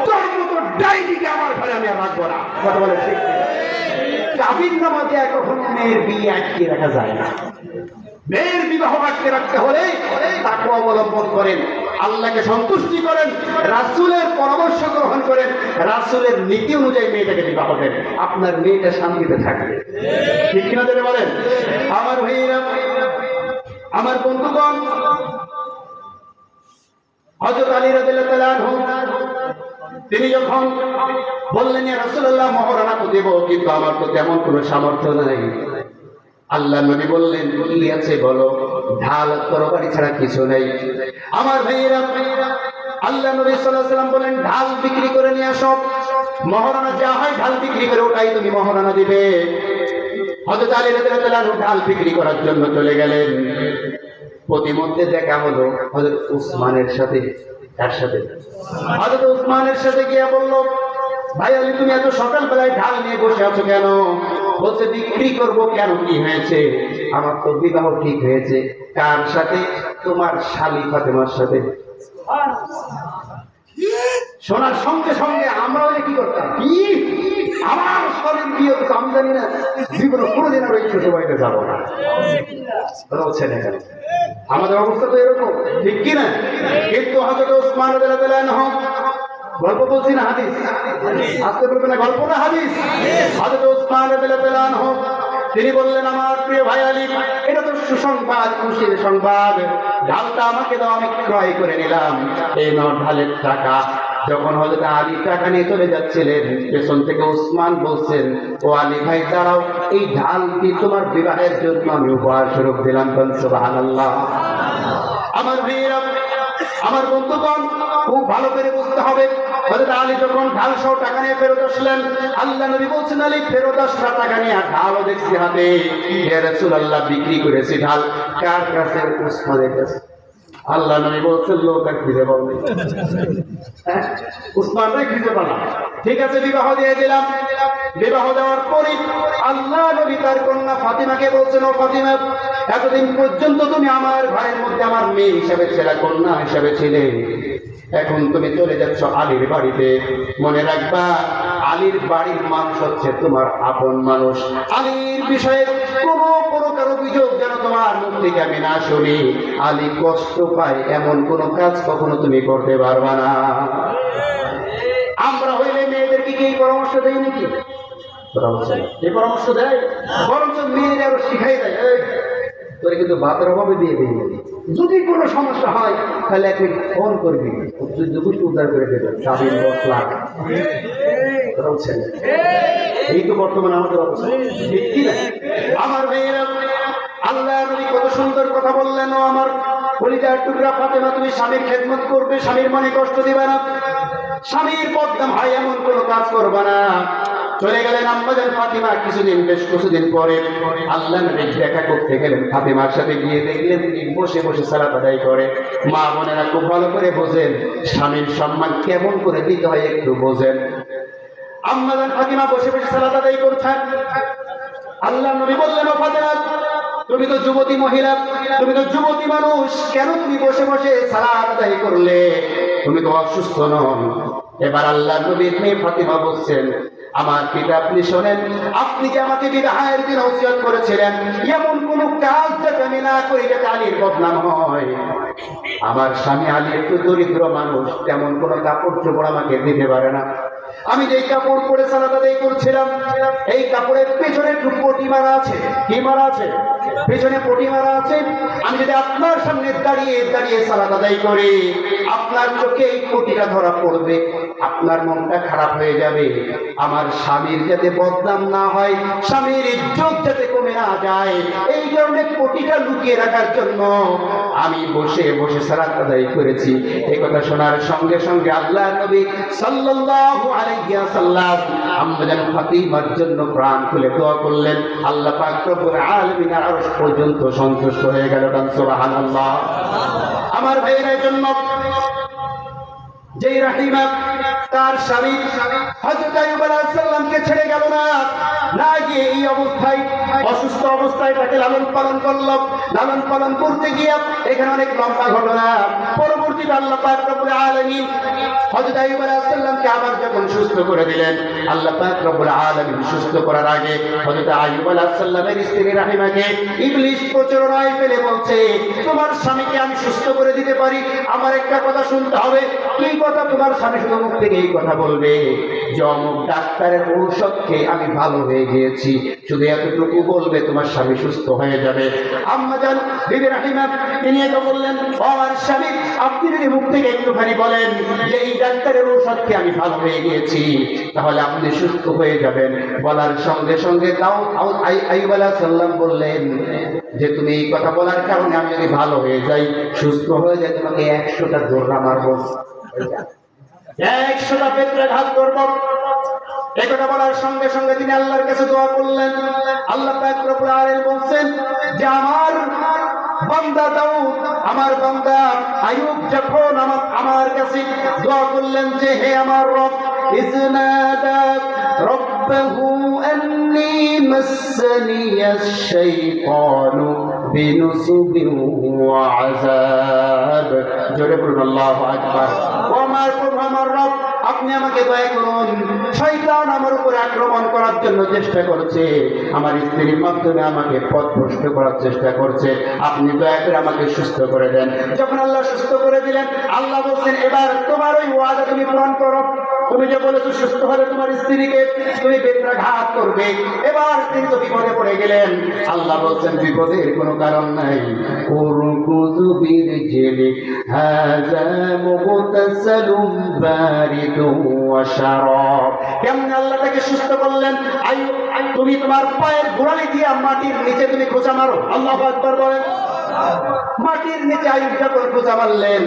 S1: তোর মতো ডাইনিকে আমার ঘরে আমি আর রাখবো না। কথা বলে ঠিক? কাবিন নামা দিয়ে কখনো মেয়ের বিয়ে আটকে রাখা যায় না। মেয়ের বিবাহ আটকে রাখতে হলে তাকে অবলম্বন করেন আল্লাহকে সন্তুষ্টি করেন, রাসূলের পরামর্শ গ্রহণ করেন, রাসূলের নীতি অনুযায়ী মেয়েটাকে বিবাহ দেন, আপনার মেয়েটা শান্তিতে থাকবে। ঠিক কিনা জোরে বলেন? আমার ভাইয়েরা, আমার বন্ধুগণ, হযরত আলী রাদিয়াল্লাহু তাআলা আনহু তিনি যখন বললেন, ইয়া রাসূলুল্লাহ, মহরানা তো দেব, কিন্তু আমার তো তেমন কোনো সামর্থ্য নাই। আল্লাহ নবী বললেন, কি আছে বলো? ঢাল তরবারি ছাড়া কিছু নেই। আমার ভাইয়েরা, আল্লাহ নবী সাল্লাল্লাহু আলাইহি ওয়াসাল্লাম বলেন, ঢাল বিক্রি করে নিয়ে আসো, মহরানা যা হয় ঢাল বিক্রি করে ওটাই তুমি মহরানা দিবে। হযরত আলী রাদিয়াল্লাহু তাআলা ঢাল বিক্রি করার জন্য চলে গেলেন। প্রতিমধ্যে দেখা হলো হযরত উসমানের সাথে। তার সাথে হযরত উসমানের সাথে গিয়ে বলল, ভাই আলী, তুমি এত সকালবেলায় ঢাল নিয়ে বসে আছো কেন? বলছে, বিক্রি করব। কেন, কি হয়েছে? আমার তো বিবাহ ঠিক হয়েছে। কার সাথে? তোমার শালী ফাতেমার সাথে। শোনার সঙ্গে সঙ্গে আমরা কি করতাম? কি আমার শরীর বিয়ে তো আমি জানি না, জীবনে কোনোদিন আর ওই শ্বশুরবাড়িতে যাবো না। বলছেন এখানে আমাদের অবস্থা তো এরকম, ঠিক কিনা? কিন্তু হযরত ওসমান রাদিয়াল্লাহু আনহু, গল্প বলছি না হাদিস, আজকে বলবেন না গল্প না হাদিস। হযরত ওসমান রাদিয়াল্লাহু আনহু তিনি বললেন, আমার প্রিয় ভাই আলী, এটা তো সুসংবাদ, খুশির সংবাদ। ঢালটা আমাকে দাও, আমি ক্রয় করে নিলাম। এই নাও ঢালের টাকা। যখন হযরত আলী টাকা নিয়ে চলে যাচ্ছিলেন, পেছন থেকে ওসমান বলছেন, ও আলী ভাই দাঁড়াও, এই ঢালটি তোমার বিবাহের জন্য আমি উপহার স্বরূপ দিলাম। সুবহানাল্লাহ। আমার ভাইয়েরা, আমার বন্ধুগণ, খুব ভালো করে বুঝতে হবে, হযরত আলী যখন ঢাল সহ টাকা নিয়ে ফেরত আসলেন, আল্লাহ নবী বলছেন, আলী ফেরত আসলা টাকা নিয়ে, ঢালও দেখছি হাতে। ইয়া রাসূলুল্লাহ, বিক্রি করেছি ঢাল। কার কাছে? উসমানের কাছে। আল্লাহ নবী বলছেন, লোক আর খুঁজে পাবো না। উসমানরাই খুঁজে পেলাম। ঠিক আছে, বিবাহ দিয়ে দিলাম। বিবাহ দেওয়ার পরে আল্লাহ নবী তার কন্যা ফাতিমাকে বলছেন, ও ফাতিমা, এতদিন পর্যন্ত তুমি আমার ঘরের মধ্যে আমার মেয়ে হিসাবে ছেলে, কন্যা হিসাবে ছিলে। এখন তুমি চলে যাচ্ছ আলীর বাড়িতে। মনে রাখবা, আলীর বাড়ির মানুষ হচ্ছে তোমার আপন মানুষ। আলীর বিষয়ে কোনো প্রকার অভিযোগ যেন তোমার মুখ থেকে আমি না শুনি। আলী কষ্ট পায় এমন কোন কাজ কখনো তুমি করতে পারবা না। আমরা হইলে মেয়েদেরকে কি এই পরামর্শ দেয় নাকি? এই পরামর্শ দেয়? বরঞ্চ মেয়েরা আরো শিখাই দেয়, তোরে কিন্তু ভাতের অভাবে দিয়ে দিই, যদি কোনো সমস্যা হয় তাহলে একদিন ফোন করবি, উদ্ধার করে দেবে। স্বাধীন 10 লাখ। এই তো বর্তমানে আমাদের অবস্থা, ঠিক কি না? আমার মেয়েরা, আল্লাহ নবী কত সুন্দর কথা বললেন, ও আমার কলিজার টুকরা ফাতেমা, তুমি স্বামীর খেদমত করবে, স্বামীর মনে কষ্ট দিবে না, স্বামীর বদনাম হয় এমন কোনো কাজ করবে না। চলে গেলেন আম্মাজান ফাতিমা। বেশ কিছুদিন পরে আল্লাহ নবী দেখা করতে গেলেন ফাতিমার সাথে। গিয়ে দেখলেন তিনি বসে বসে সালাত আদায় করে। মা বোনেরা খুব ভালো করে বোঝেন, স্বামীর সম্মান কেমন করে দিতে হয় একটু বোঝেন। আম্মাজান ফাতিমা বসে বসে সালাত আদায় করছেন। আল্লাহ নবী বললেন, ও ফাতিমা, তুমি তো যুবতী মহিলা, তুমি তো যুবতী মানুষ, কেন তুমি বসে বসে সালাত আদায় করলে? তুমি তো অসুস্থ নন। এবার আল্লাহ নবীর মেয়ে ফাতিমা বলছেন, আমার পিতা, আপনি শোনেন, আপনি যে আমাকে বিবাহের দিন ওসিয়ত করেছিলেন, এমন কোন কাজ যাতে আমি না করি যাতে আলীর বদনাম হয়। আমার স্বামী আলী একটু দরিদ্র মানুষ, তেমন কোন কাপড় চোপড় আমাকে দিতে পারে না। আমি যে কাপড় পরে সালাত আদায় করছিলাম, এই কাপড়ের পেছনে একটু পটি মারা আছে। কি মারা আছে? পেছনে পটি মারা আছে। আমি যদি আপনার সামনে দাঁড়িয়ে দাঁড়িয়ে সালাত আদায় করি, আপনার চোখে এই পটিটা ধরা পড়বে, আপনার মনটা খারাপ হয়ে যাবে। আমার স্বামীর যাতে বদনাম না হয়, স্বামীর ইজ্জত যাতে কমে না যায়, এই কারণে পটিটা লুকিয়ে রাখার জন্য আমি বসে বসে সালাত আদায় করেছি। এই কথা শোনার সঙ্গে সঙ্গে আল্লাহ নবী সাল্লাল্লাহু আলাইহি ওয়াসাল্লাম আম্মাজান ফাতিমার জন্য প্রাণ খুলে দোয়া করলেন। আল্লাহ পাক রব্বুল আলামিন আরশ পর্যন্ত সন্তুষ্ট হয়ে গেল। সুবহানাল্লাহ। আমার ভাইয়ের জন্য যেই রাহিমা তার স্বামী হযরত আইয়ুব আলাইহিস সালামকে ছেড়ে গেল না, না গিয়ে এই অবস্থায় অসুস্থ অবস্থায় তাকে লালন পালন করল। লালন পালন করতে গিয়ে এখানে অনেক লম্বা ঘটনা। পরবর্তীতে আল্লাহ পাক রব্বুল আলামিন হযরত আইয়ুব আলাইহিস সালামকে আবার যখন সুস্থ করে দিলেন, আল্লাহ পাক রব্বুল আলামিন সুস্থ করার আগে হযরত আইয়ুব আলাইহিস সালামের স্ত্রী রাহিমাকে ইবলিস প্রচোরণায় ফেলে বলছে, তোমার স্বামীকে আমি সুস্থ করে দিতে পারি, আমার একটা কথা শুনতে হবে। কি কথা? তোমার স্বামী শুধু মুখ থেকে এই কথা বলবে যে অমুক ডাক্তারের ঔষধ খেয়ে আমি ভালো হয়ে গিয়েছি, শুধু এতটুকু বলবে, তোমার স্বামী সুস্থ হয়ে যাবে। আম্মা জান বিবি রাহিমা তিনি এটা বললেন, ও আমার স্বামী, আপনি যদি মুখ থেকে একটুখানি বলেন যে এই ডাক্তারের ঔষধ খেয়ে আমি ভালো হয়ে গিয়েছি, তাহলে আপনি সুস্থ হয়ে যাবেন। বলার সঙ্গে সঙ্গে তাও আইয়ুব আলাইহিস সালাম বললেন যে তুমি এই কথা বলার কারণে আমি যদি ভালো হয়ে যাই, সুস্থ হয়ে যাই, তোমাকে 100টা দৌড়া মারবো, 100টা বেত্রাঘাত করবো। এই কথা বলার সঙ্গে সঙ্গে তিনি আল্লাহর কাছে দোয়া করলেন। আল্লাহ পাক রব্বুল আলামিন বলছেন যে আমার বান্দা দাউদ, আমার বান্দা আইয়ুব যখন আমার কাছে দোয়া করলেন যে হে আমার রব, ইজনাদা রব্বাহু আন্নী মাসসানিয়াশ শাইতানু বিনুসবিন ওয়া আযাব। জোরে বলুন আল্লাহু আকবার। ও আমার প্রভু, আমার রব, আপনি আমাকে দয়া করুন, শয়তান আমার উপরে আক্রমণ করার জন্য চেষ্টা করছে, আমার স্ত্রীর মাধ্যমে আমাকে পথভ্রষ্ট করার চেষ্টা করছে, আপনি দয়া করে আমাকে সুস্থ করে দেন। যখন আল্লাহ সুস্থ করে দিলেন, আল্লাহ বলছেন এবার তোমার ওই ওয়াদা তুমি পূরণ করো, তুমি যে বলেছো সুস্থ হলে তোমার স্ত্রীকে তুমি বেত্রাঘাত করবে। এবার তিনি তো বিপদে পড়ে গেলেন। আল্লাহ বলছেন বিপদের কোনো কারণ নাই। উরকুযু বিরজিলি হাযা মুগতাসালুম বারিদুন ওয়া শারাব। কেমন আল্লাহ তাকে সুস্থ করলেন? আইয়ুব, তুমি তোমার পায়ের গোড়ালি দিয়ে মাটির নিচে তুমি খোঁচা মারো। আল্লাহু আকবার বলেন। মাটির নিচে আইয়ুব যখন খোঁচা মারলেন,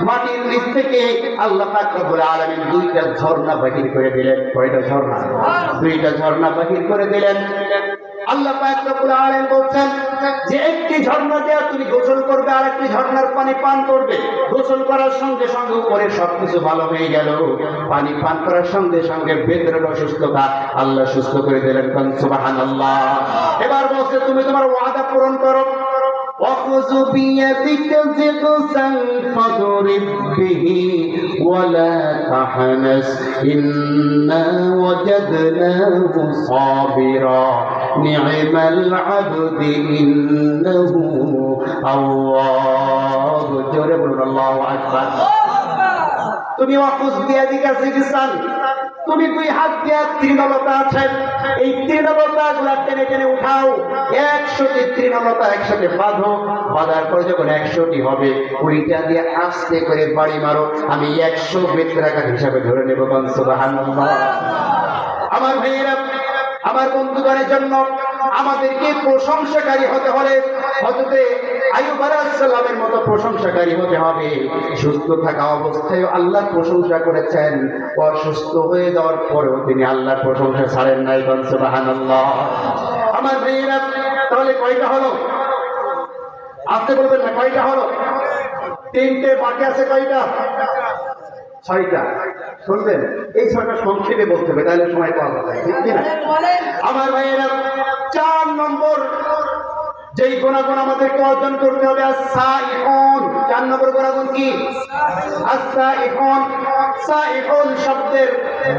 S1: মাটির নিচ থেকে আল্লাহ পাক রব্বুল আলামিন 2টা ঝর্ণা বাহির করে দিলেন। কয়টা ঝর্ণা? 2টা ঝর্ণা বাহির করে দিলেন। আল্লাহ পাক রব্বুল আলামিন বলছেন যে একটি ঝর্ণা দিয়ে তুমি গোসল করবে, আর একটি ঝর্ণার পানি পান করবে। গোসল করার সঙ্গে সঙ্গে উপরে সবকিছু ভালো হয়ে গেল, পানি পান করার সঙ্গে সঙ্গে ভেতরের অসুস্থতা আল্লাহ সুস্থ করে দিলেন। সুবহানাল্লাহ। এবার বলছে তুমি তোমার ওয়াদা পূরণ করো। وخذ بيدك ضغثا فاضرب به ولا تحنث إنا وجدناه صابرا نعم العبد إنه أواب। জোরে বলুন আল্লাহু আকবার। তুমি ওয়াকুজ বিয়াদিকা জিগসান, তুমি 2 হাত দিয়ে তৃণলতা আছে, এই তৃণলতা গুলা টেনে টেনে উঠাও, 100টি তৃণলতা একসাথে বাঁধো, বাঁধার পর যখন 100টি হবে, 20টা দিয়ে আস্তে করে বাড়ি মারো, আমি 100 বেত্রাঘাত হিসাবে ধরে নেব। সুবহানাল্লাহ। আমার ভাইয়েরা, আমার বন্ধুগণের জন্য আমাদেরকে প্রশংসাকারী হতে হলে হযরত আইয়ুব আলাইহিস সালামের মতো প্রশংসাকারী হতে হবে। সুস্থ থাকা অবস্থায় আল্লাহর প্রশংসা করেছেন, অসুস্থ হয়ে যাওয়ার পরেও তিনি আল্লাহর প্রশংসা ছাড়েন নাই। সুবহানাল্লাহ। আমার ভাইয়েরা, তাহলে কয়টা হলো? আসতে বলবেন না, কয়টা হলো? 3টে, বাকি আছে কয়টা? 6টা। শুনবেন, এই 6টা সংক্ষেপে বলতে হবে, তাহলে সময় পাওয়া যাবে, ঠিক কিনা? আমার ভাইয়েরা, 4 নম্বর যেই গুণাগুণ আমাদেরকে অর্জন করতে হবে, as-সাইহুন। 4 নম্বর গুণাগুণ কি? as-সাইহুন। সাইহুন শব্দের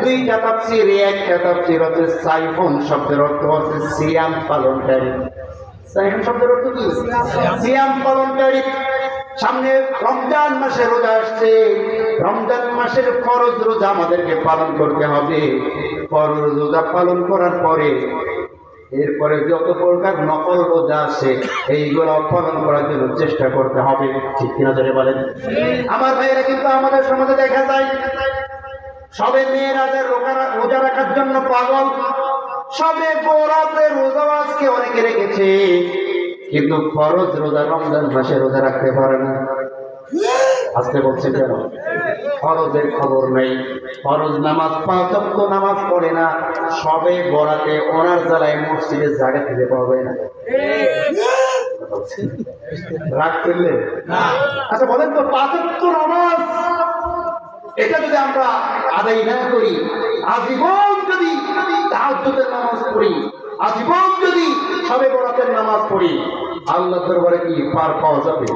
S1: 2টা তাফসীর, একটা তাফসীর হচ্ছে সাইহুন শব্দের অর্থ হচ্ছে সিয়াম পালনকারী। সাইহুন শব্দের অর্থ কি? সিয়াম পালনকারী। সামনে রমজান মাসে রোজা আসছে, রমজান মাসের ফরজ রোজা আমাদেরকে পালন করতে হবে। ফরজ রোজা পালন করার পরে এরপরে যত প্রকার নকল রোজা আছে এইগুলো পালন করার জন্য চেষ্টা করতে হবে, ঠিক কিনা ধরে বলেন? আমার ভাইয়েরা, কিন্তু আমাদের সমাজে দেখা যায় সবে মেয়েরা রোজা রাখার জন্য পাগল, সবে বরাতে রোজা আজকে অনেকে রেখেছে, কিন্তু ফরজ রোজা রমজান মাসে রোজা রাখতে পারে না। আজকে বলছে কেন? ফরজের খবর নেই, ফরজ নামাজ 5 ওয়াক্ত নামাজ পড়ে না, সবে বরাতে ওনার জ্বালায় মসজিদের জায়গা থেকে পাবে না। রাগ করলে? আচ্ছা বলেন তো, 5 ওয়াক্ত নামাজ এটা যদি আমরা আদায় না করি, আজীবন যদি তাহাজ্জুদের নামাজ পড়ি, আজীবন যদি সবে বরাতের নামাজ পড়ি, আল্লাহ দরবারে কি পার পাওয়া যাবে?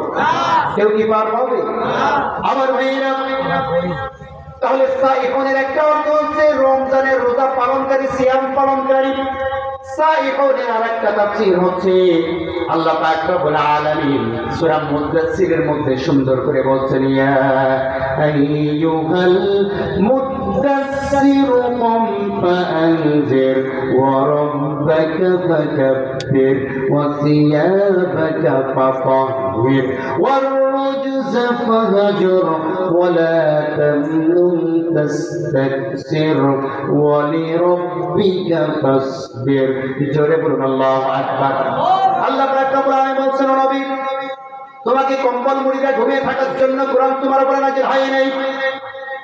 S1: কেউ কি পার পাবে? আমার ভাইয়েরা, তাহলে সাইফনের একটা অর্থ হচ্ছে রমজানের রোজা পালনকারী, সিয়াম পালনকারী। সাইফনের আরেকটা তাফসীর হচ্ছে আল্লাহ পাক রব্বুল আলামিন সূরা মুদাসসিরের মধ্যে সুন্দর করে বলছেন, ইয়া আইয়ুহাল মুদাসসির কুম ফাআনজির ওয়া রাব্বাকা ফাকাব্বির ওয়া সিয়াবাকা ফাতাহহির ওয়ার রুজজা ফাহজুর ওয়া লা তামনুন তাস্তাকসির ওয়া লিরাব্বিকা ফাসবির। জোরে বলুন আল্লাহু আকবার। আল্লাহ পাক রব্বুল আলামিন বলছেন, নবী তোমাকে কম্বল মুড়িয়ে ঘুমিয়ে থাকার জন্য কোরআন তোমার উপরে নাযিল হয় নাই।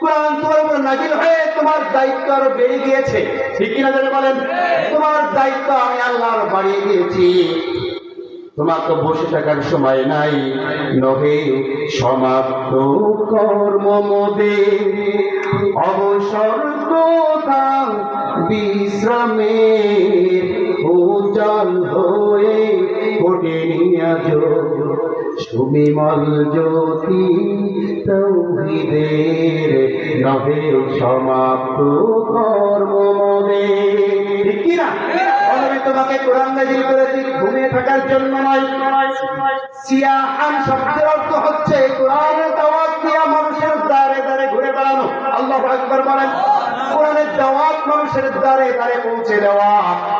S1: কোরআন তোমার উপরে নাযিল হয়ে তোমার দায়িত্ব আরো বেড়ে গিয়েছে। ঠিক কিনা জোরে বলেন? তোমার দায়িত্ব আমি আল্লাহ আরো বাড়িয়ে দিয়েছি। তোমার তো বসে থাকার সময় নাই, নহে সমাপ্ত কর্ম মোদে অবসর কোথা বিশ্রামে উজ্জ্বল হয়ে ওঠেনি আজ সুবিমল জ্যোতি তৌহিদের, নহে সমাপ্ত কর্ম মোদে। ঠিক কিনা? আমি তোমাকে কোরআন নাযিল করেছি ঘুমিয়ে থাকার জন্য নয়। সিয়াহান শব্দের অর্থ হচ্ছে কোরআনের দাওয়াত দিয়া মানুষের দ্বারে দ্বারে ঘুরে বেড়ানো। আল্লাহু আকবার বলেন। কোরআনের দাওয়াত মানুষের দ্বারে দ্বারে পৌঁছে দেওয়া,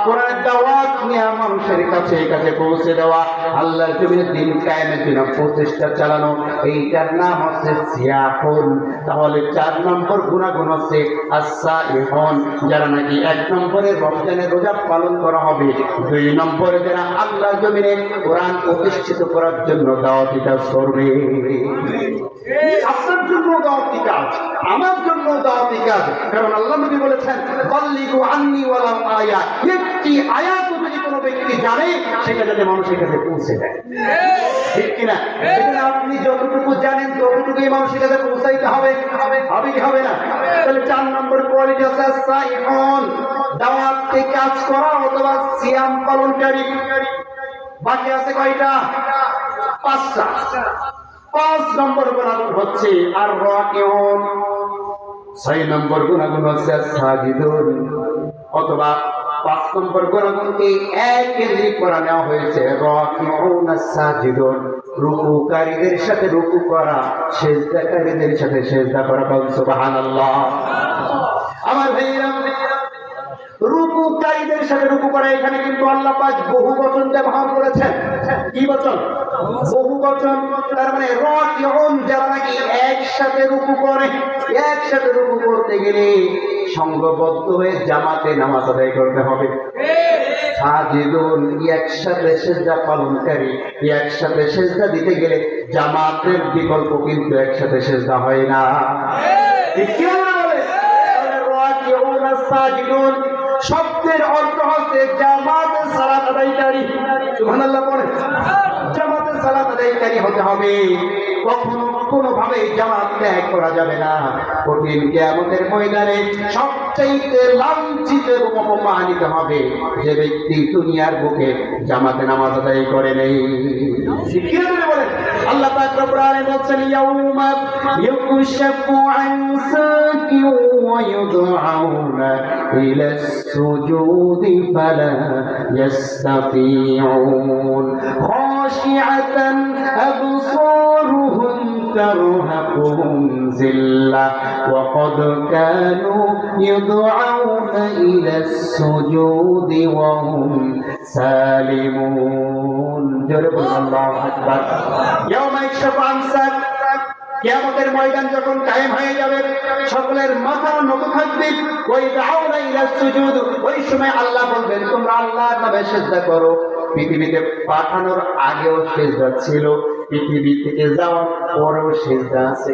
S1: কোরআনের দাওয়াত নিয়ে মানুষের কাছে কাছে পৌঁছে দেওয়া, আল্লাহর জমিনে দিন কায়েমের জন্য প্রচেষ্টা চালানো, এইটার নাম হচ্ছে সিয়াহুন। তাহলে 4 নম্বর গুণাগুণ হচ্ছে as-সাইহুন, যারা নাকি 1 নম্বরে রমজানের রোজা পালন করা হবে, 2 নম্বরে যারা আল্লাহর জমিনে কোরআন প্রতিষ্ঠিত করার জন্য দাওয়াতি কাজ করবে। আপনার জন্য দাওয়াতি কাজ, আমার জন্য দাওয়াতি কাজ। কারণ আল্লাহ নবী বলেছেন, বাল্লিগু আন্নি ওয়ালাউ আয়া, একটি আয়াত যদি কোনো ব্যক্তি জানে সেটা যাতে মানুষের কাছে পৌঁছে দেয়। ঠিক কিনা? এখানে আপনি যতটুকু জানেন ততটুকুই মানুষের কাছে পৌঁছাইতে হবে, হবে কি হবে না? তাহলে 4 নম্বর কোয়ালিটি আছে সাইহুন, দাওয়াতে কাজ করা অথবা সিয়াম পালনকারী। বাকি আছে কয়টা? 5টা। 5 নম্বর গুণাগুণ হচ্ছে আর রাকিউন। 6 নম্বর গুণাগুণ হচ্ছে সাজিদুন, অথবা 5 নম্বর গুণাগুণকে এক কেন্দ্রিক করা নেওয়া হয়েছে রাকিউন সাজিদুন, রুকুকারীদের সাথে রুকু করা, সিজদাকারীদের সাথে সিজদা করা। সুবহানাল্লাহ। আমার ভাইরা, রুকুকারীদের সাথে রুকু করা, এখানে কিন্তু আল্লাহ পাক বহু বচন ব্যবহার করেছেন। কি বচন? বহু বচন। তার মানে রাকিউন, যারা নাকি একসাথে রুকু করে। একসাথে রুকু করতে গেলে সংঘবদ্ধ হয়ে জামাতে নামাজ আদায় করতে হবে। সাজিদুন, একসাথে সিজদা পালনকারী, একসাথে সিজদা দিতে গেলে জামাতের বিকল্প কিন্তু একসাথে সিজদা হয় না। ঠিক কি বলে? রাকিউন সাজিদুন শব্দের অর্থ হচ্ছে জামাতে সালাত আদায়কারী। সুবহানাল্লাহ বলেন। জামাতে সালাত আদায়কারী হতে হবে। কখনো কোনোভাবে জামাত ত্যাগ করা যাবে না। কঠিন কিয়ামতের ময়দানে সবচাইতে লাঞ্ছিত এবং অপমানিত হবে যে ব্যক্তি দুনিয়ার বুকে জামাতে নামাজ আদায় করে নেই। কি বলেন? আল্লাহ পাক রব্বুল আলামিন বলেন, ইয়াউমা ইউকশাফু আন সাকিন ওয়া ইউদআউনা ইলাস সুজুদি ফালা ইয়াস্তাতিউন খাশিআতান আবসারুহুম ترهقهم ذلة وقد كانوا يدعون إلى السجود وهم سالمون. جرب الله أكبر. يوم يكشف عن ساق, কিয়ামতের ময়দান যখন কায়েম হয়ে যাবে, সকলের মাথা নত থাকবে। ওই দাউনা ইলা সুজুদ, ওই সময় আল্লাহ বলবেন তোমরা আল্লাহর নামে সিজদা করো। পৃথিবীতে পাঠানোর আগেও সিজদা ছিল, পৃথিবী থেকে যাওয়ার পরেও সিজদা আছে।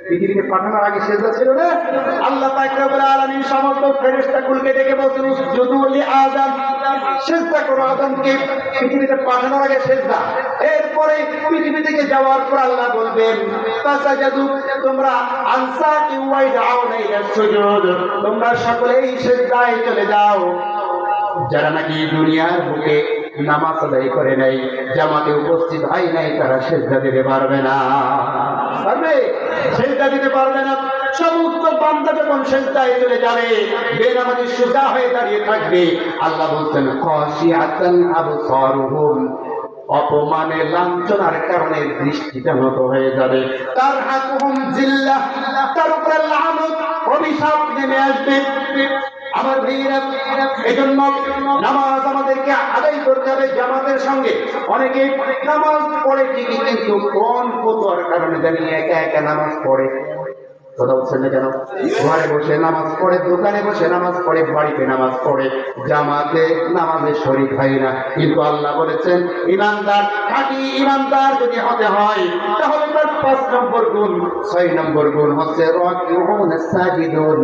S1: পৃথিবীতে পাঠানোর আগে সিজদা ছিল না? আল্লাহ পাক রব্বুল আলামিন সমস্ত ফেরেশতাকুলকে ডেকে বলছেন উসজুদু লিআদম, সিজদা করো আদমকে। পৃথিবীতে পাঠানোর আগে সিজদা, এরপরে পৃথিবী থেকে যাওয়ার পর আল্লাহ বলবেন তাসাজাদু, তোমরা আনসাকি ওয়াইদাউনা ইলা সুজুদ, তোমরা সকলেই সিজদায় চলে যাও। যারা নাকি দুনিয়ার বুকে নামাজ আদায় করে নাই, জামাতে উপস্থিত হয় নাই, তারা সেজদা দিতে পারবে না। পারবে? সেজদা দিতে পারবে না। সমস্ত বান্দা যখন সেজদায় চলে যাবে, বেনামাজি সোজা হয়ে দাঁড়িয়ে থাকবে। আল্লাহ বলছেন খাশিআতান আবসারুহুম, অপমানে লাঞ্ছনার কারণে দৃষ্টিটা নত হয়ে যাবে। তার হাকুহুম জিল্লাহ, তার উপরে লানত, অভিশাপ নেমে আসবে। আমার ভাইয়েরা, এজন্য নামাজ আমাদেরকে আদায় করতে হবে জামাতের সঙ্গে। অনেকে নামাজ পড়ে ঠিকই, কিন্তু কোন ফতোয়ার কারণে জানি একা একা নামাজ পড়ে। কথা বলছেন না কেন? ঘরে বসে নামাজ পড়ে, দোকানে বসে নামাজ পড়ে, বাড়িতে নামাজ পড়ে, জামাতে নামাজে শরীক হয় না। কিন্তু আল্লাহ বলেছেন ইমানদার, খাঁটি ইমানদার যদি হতে হয় তাহলে তার 5 নম্বর গুণ, 6 নম্বর গুণ হচ্ছে রাকিউন সাজিদুন।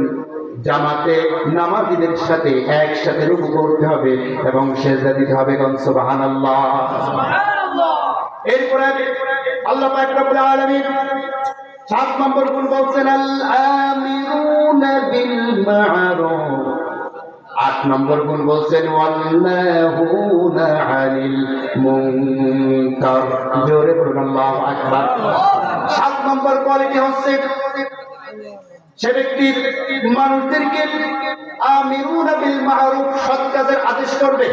S1: জামাতে নামাজীদের সাথে একসাথে রুকু করতে হবে এবং সিজদা দিতে হবে। সুবহানাল্লাহ। এরপরে আল্লাহ পাক রব্বুল আলামিন 7 নম্বর গুণ বলছেন আল আমিরুনা বিল মা'রুফ। 8 নম্বর গুণ বলছেন ওয়ান্নাহুনা আনিল মুনকার। জোরে বলুন আল্লাহু আকবার। 7 নম্বর কোয়ালিটি হচ্ছে সে ব্যক্তির মানুষদেরকে আমিরুনা বিল মা'রুফ, সৎ কাজের আদেশ করবে।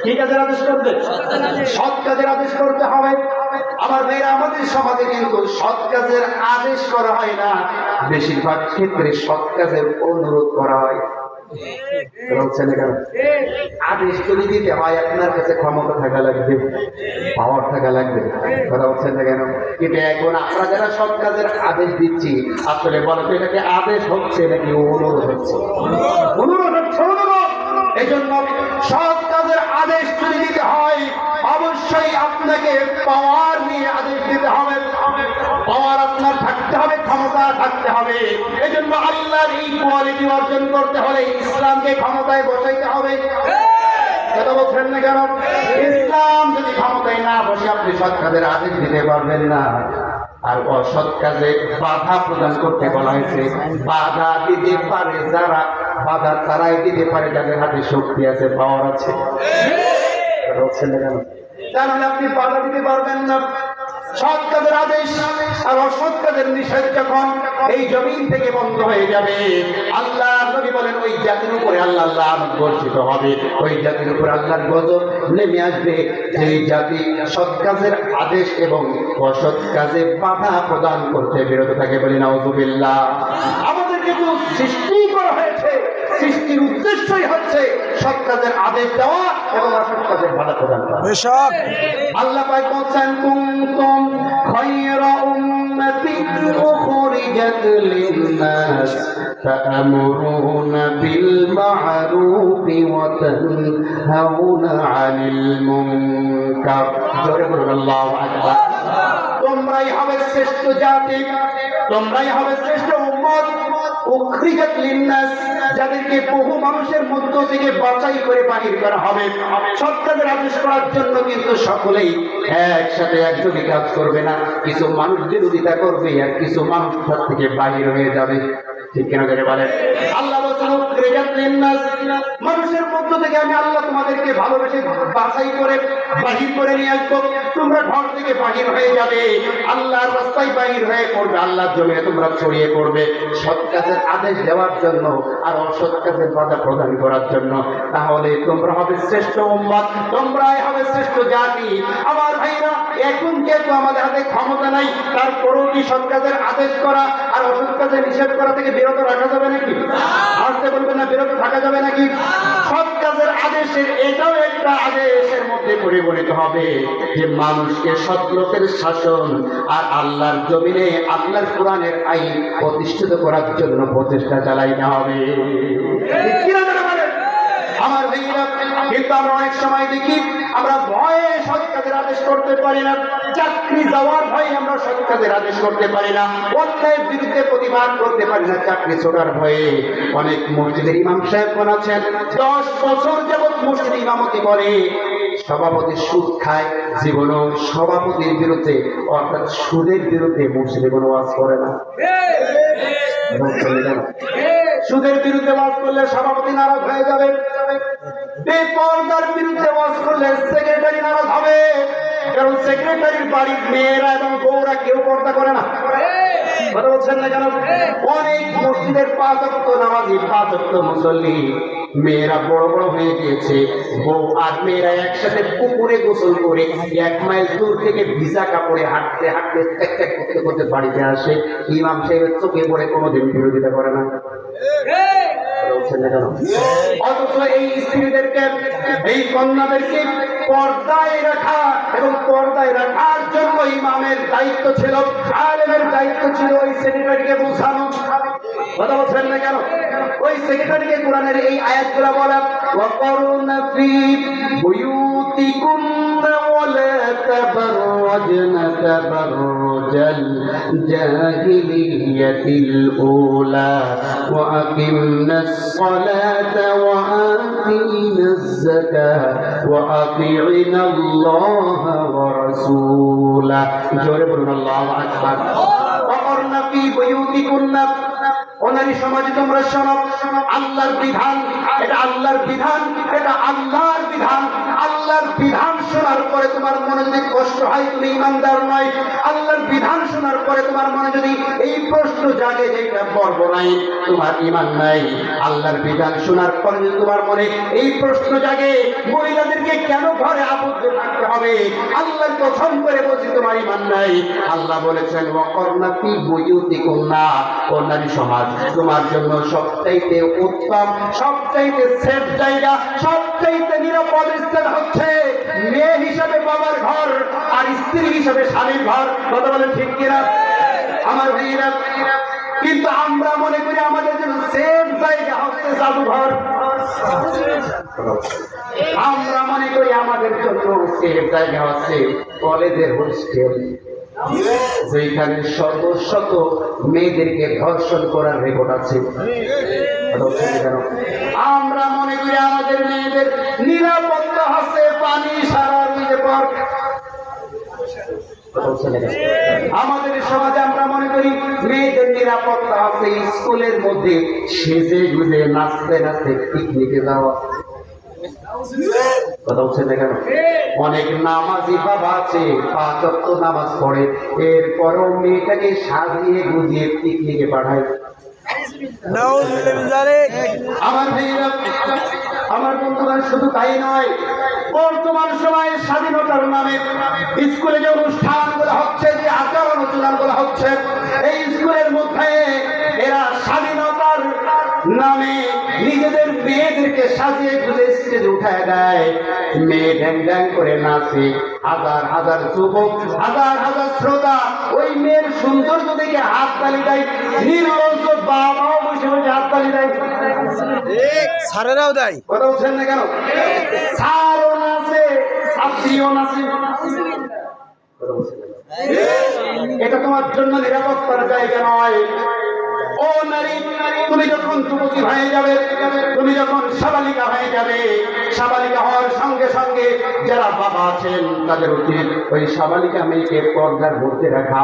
S1: কি কাজের আদেশ করবে? সৎ কাজের আদেশ করতে হবে। আমার ভাইরা, আমাদের সমাজে কিন্তু সৎ কাজের আদেশ করা হয় না, বেশিরভাগ ক্ষেত্রে সৎ কাজের অনুরোধ করা হয়। আদেশ যদি দিতে হয় আপনার কাছে ক্ষমতা থাকা লাগবে, পাওয়ার থাকা লাগবে। কথা বলছেন না কেন? কিন্তু এখন আমরা যারা সৎ কাজের আদেশ দিচ্ছি, আসলে বলতো এটাকে আদেশ হচ্ছে নাকি অনুরোধ হচ্ছে? অনুরোধ হচ্ছে, অনুরোধ। এই জন্য সৎ কাজের আদেশ যদি দিতে হয় অবশ্যই আপনাকে পাওয়ার নিয়ে আদেশ দিতে হবে। পাওয়ার আপনার থাকতে হবে, ক্ষমতা থাকতে হবে। এই জন্য আল্লাহর এই কোয়ালিটি অর্জন করতে হলে ইসলামকে ক্ষমতায় বসাইতে হবে। কথা বলছেন না কেন? ইসলাম যদি ক্ষমতায় না বসে আপনি সৎ কাজের আদেশ দিতে পারবেন না। আর অসৎ কাজে বাধা প্রদান করতে বলা হয়েছে। বাধা দিতে পারে যারা, বাধা তারাই দিতে পারে যাদের হাতে শক্তি আছে, পাওয়ার আছে। কথা বলছেন না কেন? তাহলে আপনি বাধা দিতে পারবেন না। সৎ কাজের আদেশ আর অসৎ কাজের নিষেধ যখন এই জমিন থেকে বন্ধ হয়ে যাবে, আল্লাহ নবী বলেন ওই জাতির উপরে আল্লাহ লানত বর্ষিত হবে, ওই জাতির উপরে আল্লাহর গজব নেমে আসবে। যেই জাতি সৎ কাজের আদেশ এবং অসৎ কাজে বাধা প্রদান করতে বিরত থাকে। বলি নাউযুবিল্লাহ। আমাদেরকে তো সৃষ্টি করা হয়েছে, সৃষ্টির উদ্দেশ্যই হচ্ছে সৎ কাজের আদেশ দেওয়া এবং অসৎ কাজের বাধা প্রদান করা। আল্লাহ পাক বলেন কুনতুম খায়রা উম্মাতিন উখরিজাত লিন-নাস তা'মুরুনা বিল মা'রুফি ওয়া তানহাউনা 'আনিল মুনকার। জোরে বলুন আল্লাহু আকবার। তোমরাই হবে শ্রেষ্ঠ জাতি, তোমরাই হবে শ্রেষ্ঠ উম্মত। উখরিজাত লিন-নাস, যাদেরকে বহু মানুষের মধ্য থেকে বাছাই করে বাহির করা হবে। সৎ কাজের আদেশ করার জন্য কিন্তু সকলেই একসাথে একযোগে কাজ করবে না, কিছু মানুষ বিরোধিতা করবে আর কিছু মানুষ তার থেকে বাহির হয়ে যাবে। ঠিক কেন করে বলেন? আল্লাহ বলেছেন উখরিজাত লিন-নাস, মানুষের মধ্য থেকে আমি আল্লাহ তোমাদেরকে ভালোবেসে বাছাই করে বাহির করে নিয়ে আসবো। তোমরা ঘর থেকে বাহির হয়ে যাবে, আল্লাহর রাস্তায় বাহির হয়ে পড়বে, আল্লাহর জমিনে তোমরা ছড়িয়ে পড়বে সৎ কাজের আদেশ দেওয়ার জন্য আর অসৎ কাজের বাধা প্রদান করার জন্য। তাহলে তোমরা হবে শ্রেষ্ঠ উম্মত, তোমরাই হবে শ্রেষ্ঠ জাতি। আমার ভাইরা, এখন যেহেতু আমাদের হাতে ক্ষমতা নাই, তারপরেও কি সৎ কাজের আদেশ করা আর অসৎ কাজের নিষেধ করা থেকে বিরত রাখা যাবে নাকি? আসতে বলবেন না, বিরত থাকা যাবে নাকি? সৎ কাজের আদেশের এটাও একটা আদেশের মধ্যে পরিগণিত হবে যে মানুষকে সৎ লোকের শাসন আর আল্লাহর জমিনে আল্লাহর কোরআনের আইন প্রতিষ্ঠিত করার জন্য প্রচেষ্টা চালাইতে হবে। আমার ভাইয়েরা, কিন্তু আমরা অনেক সময় দেখি আমরা ভয়ে সৎ কাজের আদেশ করতে পারি না, চাকরি যাওয়ার ভয়ে আমরা সৎ কাজের আদেশ করতে পারি না, অন্যায়ের বিরুদ্ধে প্রতিবাদ করতে পারি না চাকরি ছোটার ভয়ে। অনেক মসজিদের ইমাম সাহেবগণ আছেন 10 বছর যাবৎ মসজিদে ইমামতি করে, সভাপতি সুদ খায়, জীবনও সভাপতির বিরুদ্ধে অর্থাৎ সুদের বিরুদ্ধে মসজিদে কোনো ওয়াজ করে না। সুদের বিরুদ্ধে ওয়াজ করলে সভাপতি নারাজ হয়ে যাবে, বেপরদার বিরুদ্ধে ওয়াজ করলে সেক্রেটারি নারাজ হবে, কারণ সেক্রেটারির বাড়ির মেয়েরা এবং বউরা কেউ পর্দা করে না। কথা বলছেন না কেন? অনেক মসজিদের 5 ওয়াক্ত নামাজি, 5 ওয়াক্ত মুসল্লি, মেয়েরা বড় বড় হয়ে গিয়েছে, বউ আর মেয়েরা একসাথে পুকুরে গোসল করে 1 মাইল দূর থেকে ভিজা কাপড়ে হাঁটতে হাঁটতে ত্যাগ করতে করতে বাড়িতে আসে। ইমাম সাহেবের চোখে পড়ে কোনোদিন বিরোধিতা করে না। অথচ এই স্ত্রীদেরকে, এই কন্যাদেরকে পর্দায় রাখা এবং পর্দায় রাখার জন্য ইমামের দায়িত্ব ছিল, আলেমের দায়িত্ব ছিল ওই সেক্রেটারিকে বোঝানো। কথা বলছেন না কেন? ওই সেক্রেটারিকে কোরআনের এই আয়াতগুলো বলা, ওয়াকরুনা ফি বুয়ুতিকুন্না ওয়ালা তাবাররাজনা তাবাররুজাল জাহিলিয়াতিল উলা ওয়া আকিমনাস সালাতা ওয়া আতিনাজ যাকাতা ওয়া আতি'নাল্লাহা ওয়া রাসূলাহ। জোরে বলুন আল্লাহু আকবার। ওয়াকরুনা ফি বুয়ুতিকুন্না, ওনারই সমাজে তোমরা শোনো, আল্লাহর বিধান, এটা আল্লাহর বিধান, এটা আল্লাহর বিধান। আল্লাহর বিধান শোনার পরে তোমার মনে যদি কষ্ট হয়, তুমি ইমানদার নয়। আল্লাহর বিধান শোনার পরে তোমার মনে যদি এই প্রশ্ন জাগে যে এটা পর্ব নাই, তোমার ইমান নাই। আল্লাহর বিধান শোনার পরে যদি তোমার মনে এই প্রশ্ন জাগে মহিলাদেরকে কেন ঘরে আবদ্ধ থাকতে হবে, আল্লাহর কসম করে বলছি তোমার ইমান নাই। আল্লাহ বলেছেন ওয়াকরনা ফি বুয়ুতিকুন্না, ওনারই সমাজ তোমার জন্য সবচাইতে উত্তম, সবচাইতে সেফ জায়গা, সবচাইতে নিরাপদ স্থান হচ্ছে মেয়ে হিসাবে বাবার ঘর আর স্ত্রী হিসাবে স্বামীর ঘর। কথা বলেন ঠিক কিনা আমার ভাইয়েরা? কিন্তু আমরা মনে করি আমাদের জন্য সেফ জায়গা হচ্ছে জাদুঘর। আমরা মনে করি আমাদের জন্য সেফ জায়গা হচ্ছে কলেজের হোস্টেল, যেখানে শত মেয়েদেরকে ধর্ষণ করার রেকর্ড আছে। আমরা মনে করি আমাদের মেয়েদের নিরাপত্তা হচ্ছে পানি সারা দিতে পার। আমাদের সমাজে আমরা মনে করি মেয়েদের নিরাপত্তা হচ্ছে স্কুলের মধ্যে সেজে গুজে নাচতে নাচতে পিকনিকে যাওয়া। কথা বলছেন না কেন? অনেক নামাজি বাবা আছে, 5 ওয়াক্ত নামাজ পড়ে, এরপরও মেয়েটাকে সাজিয়ে গুজিয়ে পিকনিকে পাঠায়। আমার ভাইরা, আমার বন্ধুরা, শুধু তাই নয়, বর্তমান সময়ে স্বাধীনতার নামে স্কুলে যে অনুষ্ঠানগুলো হচ্ছে, যে আচার আলোচনাগুলো হচ্ছে, এই স্কুলের মধ্যে এরা স্বাধীনতার নামে নিজেদের মেয়েদেরকে সাজিয়ে গুজে স্টেজে উঠায় দেয়। মেয়ে ড্যাং ড্যাং করে নাচে, হাজার হাজার যুবক, হাজার হাজার শ্রোতা ওই মেয়ের সৌন্দর্য দেখে হাত তালি দেয়। নির্লজ্জ বাবাও বসে বসে হাত তালি দেয়,
S2: সারেরাও দেয়।
S1: কথা বলছেন না কেন? স্যারও নাচে, ছাত্রীও নাচে। এটা তোমার জন্য নিরাপত্তার জায়গা নয়। ও নারী, তুমি যখন যুবতী হয়ে যাবে, তুমি যখন সাবালিকা হয়ে যাবে, সাবালিকা হওয়ার সঙ্গে সঙ্গে যারা বাবা আছেন তাদের উচিত ওই সাবালিকা মেয়েকে পর্দার মধ্যে রাখা।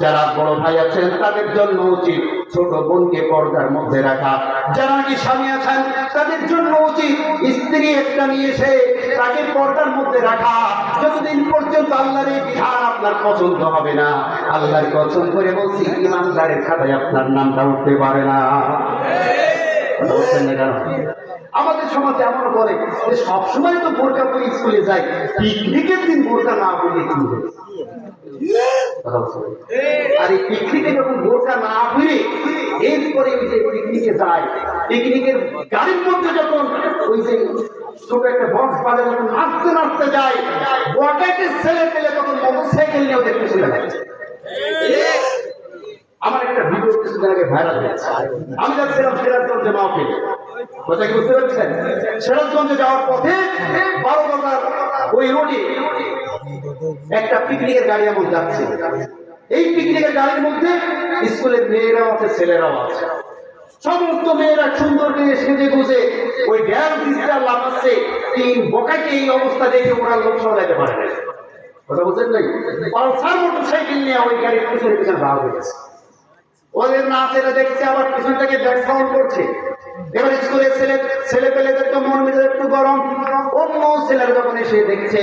S1: যারা বড় ভাই আছেন তাদের জন্য উচিত ছোট বোনকে পর্দার মধ্যে রাখা। যারা নাকি স্বামী আছেন তাদের জন্য উচিত স্ত্রী একটা নিয়ে এসে তাকে পর্দার মধ্যে রাখা। যতদিন পর্যন্ত আল্লাহর এই বিধান আপনার পছন্দ হবে না, আল্লাহর কসম করে বলছি ইমানদারের খাতায় আপনার নামটা উঠতে পারে না। আমাদের সমাজে এমন বলে যে সবসময় তো বোরকা পরে স্কুলে যায়, পিকনিকের দিন বোরকা না পরে কি হবে? আর এই পিকনিকে যখন বোরকা না পরে এরপরে ওই যে পিকনিকে যায়, পিকনিকের গাড়ির মধ্যে যখন ওই যে ছোট একটা বক্স বাজে যখন নাচতে নাচতে যায়, বটাকে ছেলে পেলে তখন মোটরসাইকেল নিয়ে ওদের পিছনে লাগে। আমার একটা ভিডিও কিছুদিন আগে ভাইরাল হয়েছে। আমি যাচ্ছিলাম সিরাজগঞ্জে মাহফিল, কথা কি বুঝতে পারছেন? সিরাজগঞ্জে যাওয়ার পথে 12 বাজার ওই রোডে একটা পিকনিকের গাড়ি এমন যাচ্ছে। এই পিকনিকের গাড়ির মধ্যে স্কুলের মেয়েরাও আছে, ছেলেরাও আছে। সমস্ত মেয়েরা সুন্দর করে সেজে গুজে ওই ড্যান্স দিচ্ছে আর লাফাচ্ছে। 3 বকাকে এই অবস্থা দেখে ওরা লোক সামলাতে পারে না। কথা বুঝলেন নাই? পালসার মোটরসাইকেল নিয়ে ওই গাড়ির পিছনে পিছনে ভাগ হয়ে গেছে। ওদের নাচেরা দেখছে, আবার পিছন থেকে ব্যাক সাউন্ড করছে। এবার স্কুলের ছেলে পেলেদের তো মন মেজাজ একটু গরম। অন্য ছেলেরা যখন এসে দেখছে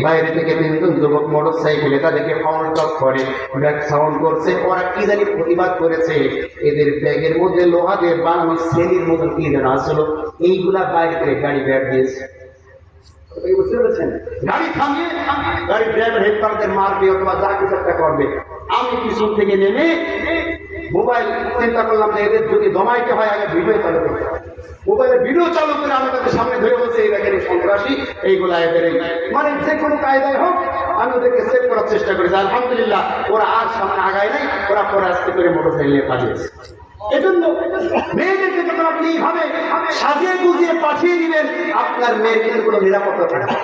S1: বাইরে থেকে তিনজন যুবক মোটর সাইকেলে তাদেরকে ফাউন্ড টক করে, ব্যাক সাউন্ড করছে, ওরা কি জানি প্রতিবাদ করেছে। এদের ব্যাগের মধ্যে লোহা দিয়ে বানানো শ্রেণীর মতো কি যেন আসলো, এইগুলা বাইরে থেকে গাড়ি ব্যাগ দিয়েছে। বুঝতে পেরেছেন? গাড়ি থামিয়ে গাড়ির ড্রাইভার হেল্পারদের মারবে অথবা যা কিছু একটা করবে। আমি পিছন থেকে নেমে মোবাইল চিন্তা করলাম যে এদের যদি দমাইতে হয় আগে ভিডিও চালু করতে হয়। মোবাইলে ভিডিও চালু করে আমি তাদের সামনে ধরে বলছি এই দেখেন সন্ত্রাসী, এইগুলা এদের মানে যে কোনো কায়দায় হোক আমি ওদেরকে সেভ করার চেষ্টা করেছি। আলহামদুলিল্লাহ ওরা আর সামনে আগায় নাই, ওরা পরে আস্তে করে মোটর সাইকেল নিয়ে পাঠিয়েছে। এজন্য মেয়েদেরকে যখন আপনি এইভাবে সাজিয়ে গুজিয়ে পাঠিয়ে দিবেন, আপনার মেয়ের কিন্তু কোনো নিরাপত্তা থাকবে না।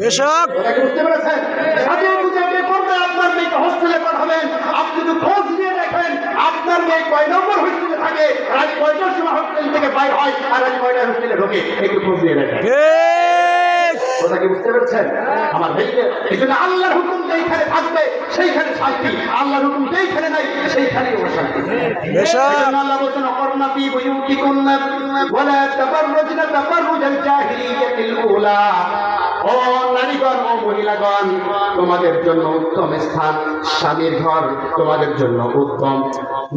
S2: বেশক
S1: বুঝতে পেরেছেন? সাজিয়ে গুজিয়ে বিয়ে করতে আপনার মেয়েকে হোস্টেলে পাঠাবেন। আপনি যদি খোঁজ নিয়ে দেখেন আপনার মেয়ে কয় নম্বর হোস্টেলে থাকে, রাত কয়টার সময় হোস্টেল থেকে বাইর হয় আর রাত কয়টায় হোস্টেলে ঢোকে, একটু খোঁজ নিয়ে দেখেন। কথা কি বুঝতে পেরেছেন? আমার মেয়েকে এই জন্য আল্লাহর হুকুম যেইখানে থাকবে সেইখানে শান্তি, আল্লাহর হুকুম যেইখানে নাই সেইখানেই অশান্তি। আল্লাহ বলছেন অকর্ণা ফি বুয়ুতিকুন্না ওয়ালা তাবাররুজনা তাবাররুজাল জাহিলিয়াতিল উলা। ও নারীগণ, ও মহিলাগণ, তোমাদের জন্য উত্তম স্থান স্বামীর ঘর, তোমাদের জন্য উত্তম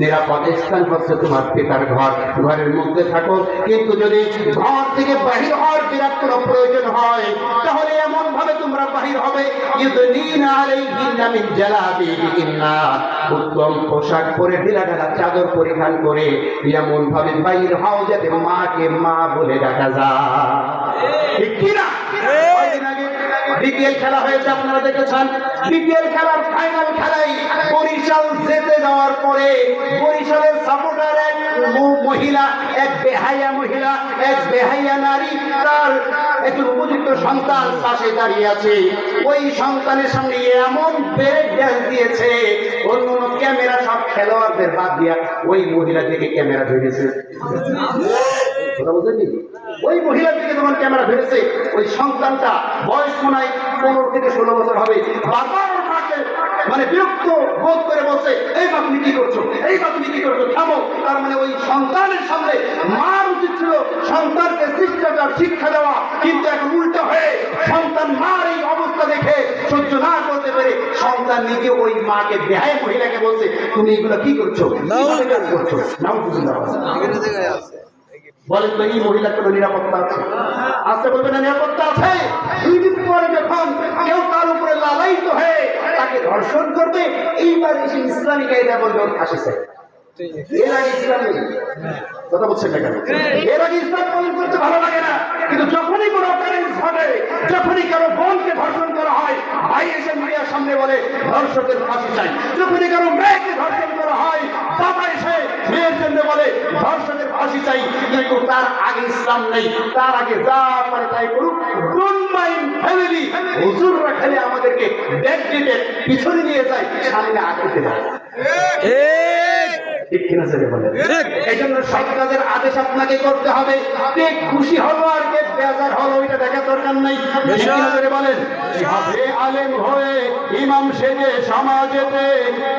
S1: নিরাপদ স্থান হচ্ছে তোমার পিতার ঘর। ঘরের মধ্যে থাকো, কিন্তু যদি ঘর থেকে বাহির হওয়ার বিরাট কোনো প্রয়োজন হয় তাহলে এমন ভাবে তোমরা বাহির হবে, ইউদনিনা আলাইহিন্না মিন জালাবিবিহিন্না, উত্তম পোশাক পরে ঢিলা ঢালা চাদর পরিধান করে এমন ভাবে বাহির হও যাতে মাকে মা বলে ডাকা যায়। ঠিক কি না? বিপিএল খেলা হয়েছে, আপনারা দেখেছেন। বিপিএল খেলার ফাইনাল খেলায় বরিশাল জিতে যাওয়ার পরে বরিশালের সাপোর্টার এক মহিলা, এক বেহাইয়া নারী, তার একটু উপযুক্ত সন্তান পাশে দাঁড়িয়ে আছে। ওই সন্তানের সঙ্গে এমন ব্রেক ড্যান্স দিয়েছে, অন্য ক্যামেরা সব খেলোয়াড়দের বাদ দিয়া ওই মহিলা থেকে ক্যামেরা ধরেছে। কথা বুঝেনি? ওই মহিলা থেকে যখন ক্যামেরা ধরেছে, ওই সন্তানটা বয়স মনে হয় 15 থেকে 16 বছর হবে, বারবার মাকে মানে বিরক্ত বোধ করে বলছে, এই মা তুমি কি করছো, এই মা তুমি কি করছো, থামো। তার মানে ওই সন্তানের সামনে মার উচিত ছিল সন্তানকে শিষ্টাচার শিক্ষা দেওয়া, কিন্তু এখন উল্টো হয়ে সন্তান মার এই অবস্থা দেখে সহ্য না করতে পেরে সন্তান নিজে ওই মাকে বেহায়া মহিলাকে বলছে, তুমি এগুলো কি করছো, করছো বলেন তো, এই মহিলার কোনো নিরাপত্তা আছে? আসতে বলবে না নিরাপত্তা আছে? 2 দিন পরে যখন কেউ তার উপরে লালায়িত হয়ে তাকে ধর্ষণ করবে, এইবার এসে ইসলামী কায়দা বলবে ওর ফাঁসি চাই। এর আগে ইসলামী কথা বলছেন না কেন? এর আগে ইসলাম পালন করতে ভালো লাগে না, কিন্তু যখনই কোনো অকারেন্স ঘটে, যখনই কারো বোনকে ধর্ষণ করা হয়, ভাই এসে মিডিয়ার সামনে বলে ধর্ষকের ফাঁসি চাই। যখনই কারো মেয়েকে ধর্ষণ করা হয়, বাবা এসে মেয়ের জন্য বলে ধর্ষকের ফাঁসি চাই। কিন্তু তার আগে ইসলাম নেই, তার আগে যা পারে তাই করুক। ডোন্ট মাইন্ড ফ্যামিলি, হুজুররা খালি আমাদেরকে ব্যাক ডেটে পিছনে নিয়ে যায়, সামনে আগাতে যায়। ঠিক কিনা ছেলে বলে? এই জন্য সব কাজের আদেশ আপনাকে করতে হবে। কে খুশি হলো আর কে বেজার হলো এটা দেখার দরকার নাই। বলেন, হবে আলেম হয়ে ইমাম সেজে সমাজেতে,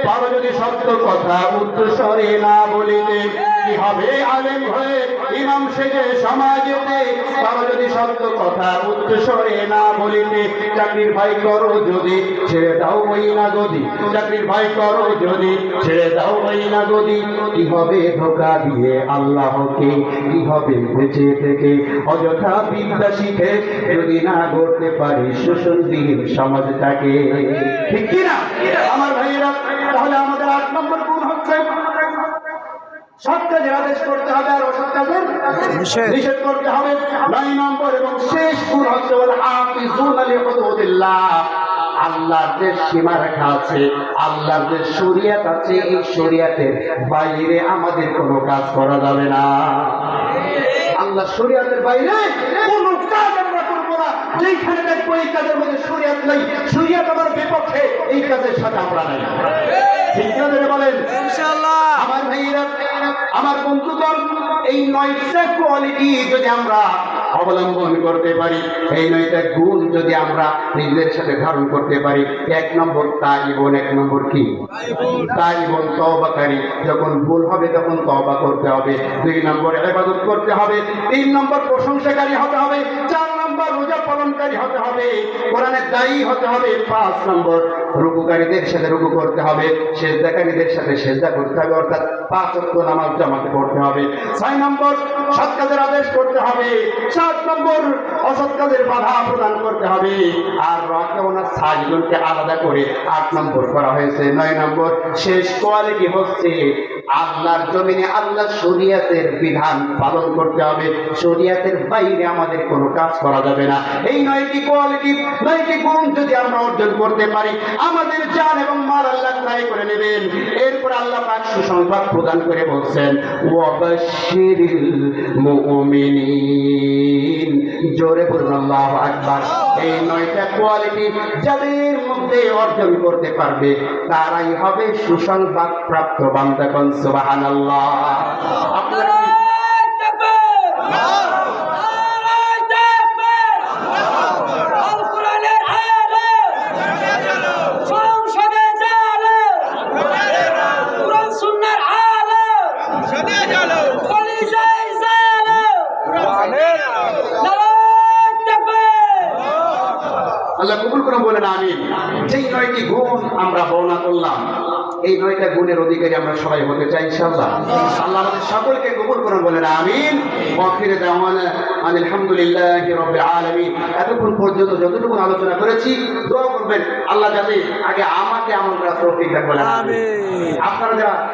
S1: পারো যদি সত্য কথা উচ্চস্বরে না বলিতে। কি হবে আলেম হয়ে ইমাম সেজে সমাজেতে, পারো যদি সত্য কথা উচ্চস্বরে না বলিতে। চাকরির ভাই করো যদি, ছেড়ে দাও ওই না গদি। চাকরির ভাই করো যদি, ছেড়ে দাও ওই না গদি। কি হবে ধোঁকা দিয়ে আল্লাহকে, কি হবে বেঁচে থেকে অযথা বিদ্যা শিখে যদি না গড়তে পারি শোষণবিহীন সমাজটাকে। ঠিক কিনা আমার ভাইয়েরা? তাহলে আমাদের 8 নম্বর গুণ হচ্ছে সৎ কাজের আদেশ করতে হবে আর অসৎ কাজের নিষেধ করতে হবে। 9 নম্বর এবং শেষ গুণ হচ্ছে হাফিজুনা লিহুদুদিল্লাহ, আল্লাহর যে সীমারেখা আছে, আল্লাহর যে শরিয়ত আছে, এই শরিয়তের বাইরে আমাদের কোনো কাজ করা যাবে না। আল্লাহ শরিয়তের বাইরে কোনো কাজ আমরা করবো না। যেইখানে দেখবো এই কাজের মধ্যে শরিয়ত নেই, শরিয়ত আমার বিপক্ষে, এই কাজের সাথে আমরা নাই। ঠিক আছে বলেন ইনশাআল্লাহ। আমার ভাইয়েরা, আমার বন্ধুগণ, এই 9টা কোয়ালিটি যদি আমরা অবলম্বন করতে পারি, এই 9টা গুণ যদি আমরা নিজেদের সাথে ধারণ করতে পারি। 1 নম্বর তাইবুন, 1 নম্বর কি? তাইবুন, তওবাকারী। যখন ভুল হবে তখন তওবা করতে হবে। 2 নম্বর ইবাদত করতে হবে। 3 নম্বর প্রশংসাকারী হতে হবে। 4 নম্বর রোজা পালনকারী হতে হবে। কোরআনের দায়ী হতে হবে। 5 নম্বর রুকুকারীদের সাথে রুকু করতে হবে, সেজদাকারীদের সাথে সেজদা করতে হবে, অর্থাৎ 5 ওয়াক্ত নামাজ জামাতে পড়তে হবে। 6 নম্বর সৎ কাজের আদেশ করতে হবে। 7 নম্বর অসৎ কাজের বাধা প্রদান করতে হবে। আর রাকাউনা সাজিদুনকে আলাদা করে 8 নম্বর করা হয়েছে। 9 নম্বর শেষ কোয়ালিটি হচ্ছে আল্লাহর জমিনে আল্লাহর শরীয়তের বিধান পালন করতে হবে। শরীয়তের বাইরে আমাদের কোনো কাজ করা যাবে না। এই 9টি কোয়ালিটি, 9টি গুণ যদি আমরা অর্জন করতে পারি, আমাদের জান এবং মাল আল্লাহ ত্যাগ করে নেবেন। এরপর আল্লাহ পাক সুসংবাদ প্রদান করে বলছেন, ওয়াবাশশিরিল মুমিনিন। জোরে বলুন আল্লাহু আকবার। এই 9টা কোয়ালিটি যাদের মধ্যে অর্জন করতে পারবে তারাই হবে সুসংবাদ প্রাপ্ত বান্দাগণ। সুবহানাল্লাহ। আপনারা আল্লাহ কবুল করে বলেন আমিন। যেই 9টি গুণ আমরা বর্ণনা করলাম, এই 9টা গুণের অধিকারী আমরা সবাই হতে চাই ইনশাআল্লাহ। আল্লাহ আমাদের সকলকে কবুল করে বলেন আমিন। ওয়াখির দাওয়ানা আলহামদুলিল্লাহি রাব্বিল আলামিন। এতক্ষণ পর্যন্ত যতটুকু আলোচনা করেছি, দোয়া করবেন আল্লাহ যাতে আগে আমাকে আমল করার তৌফিক দান করেন। আমিন। আপনারা যারা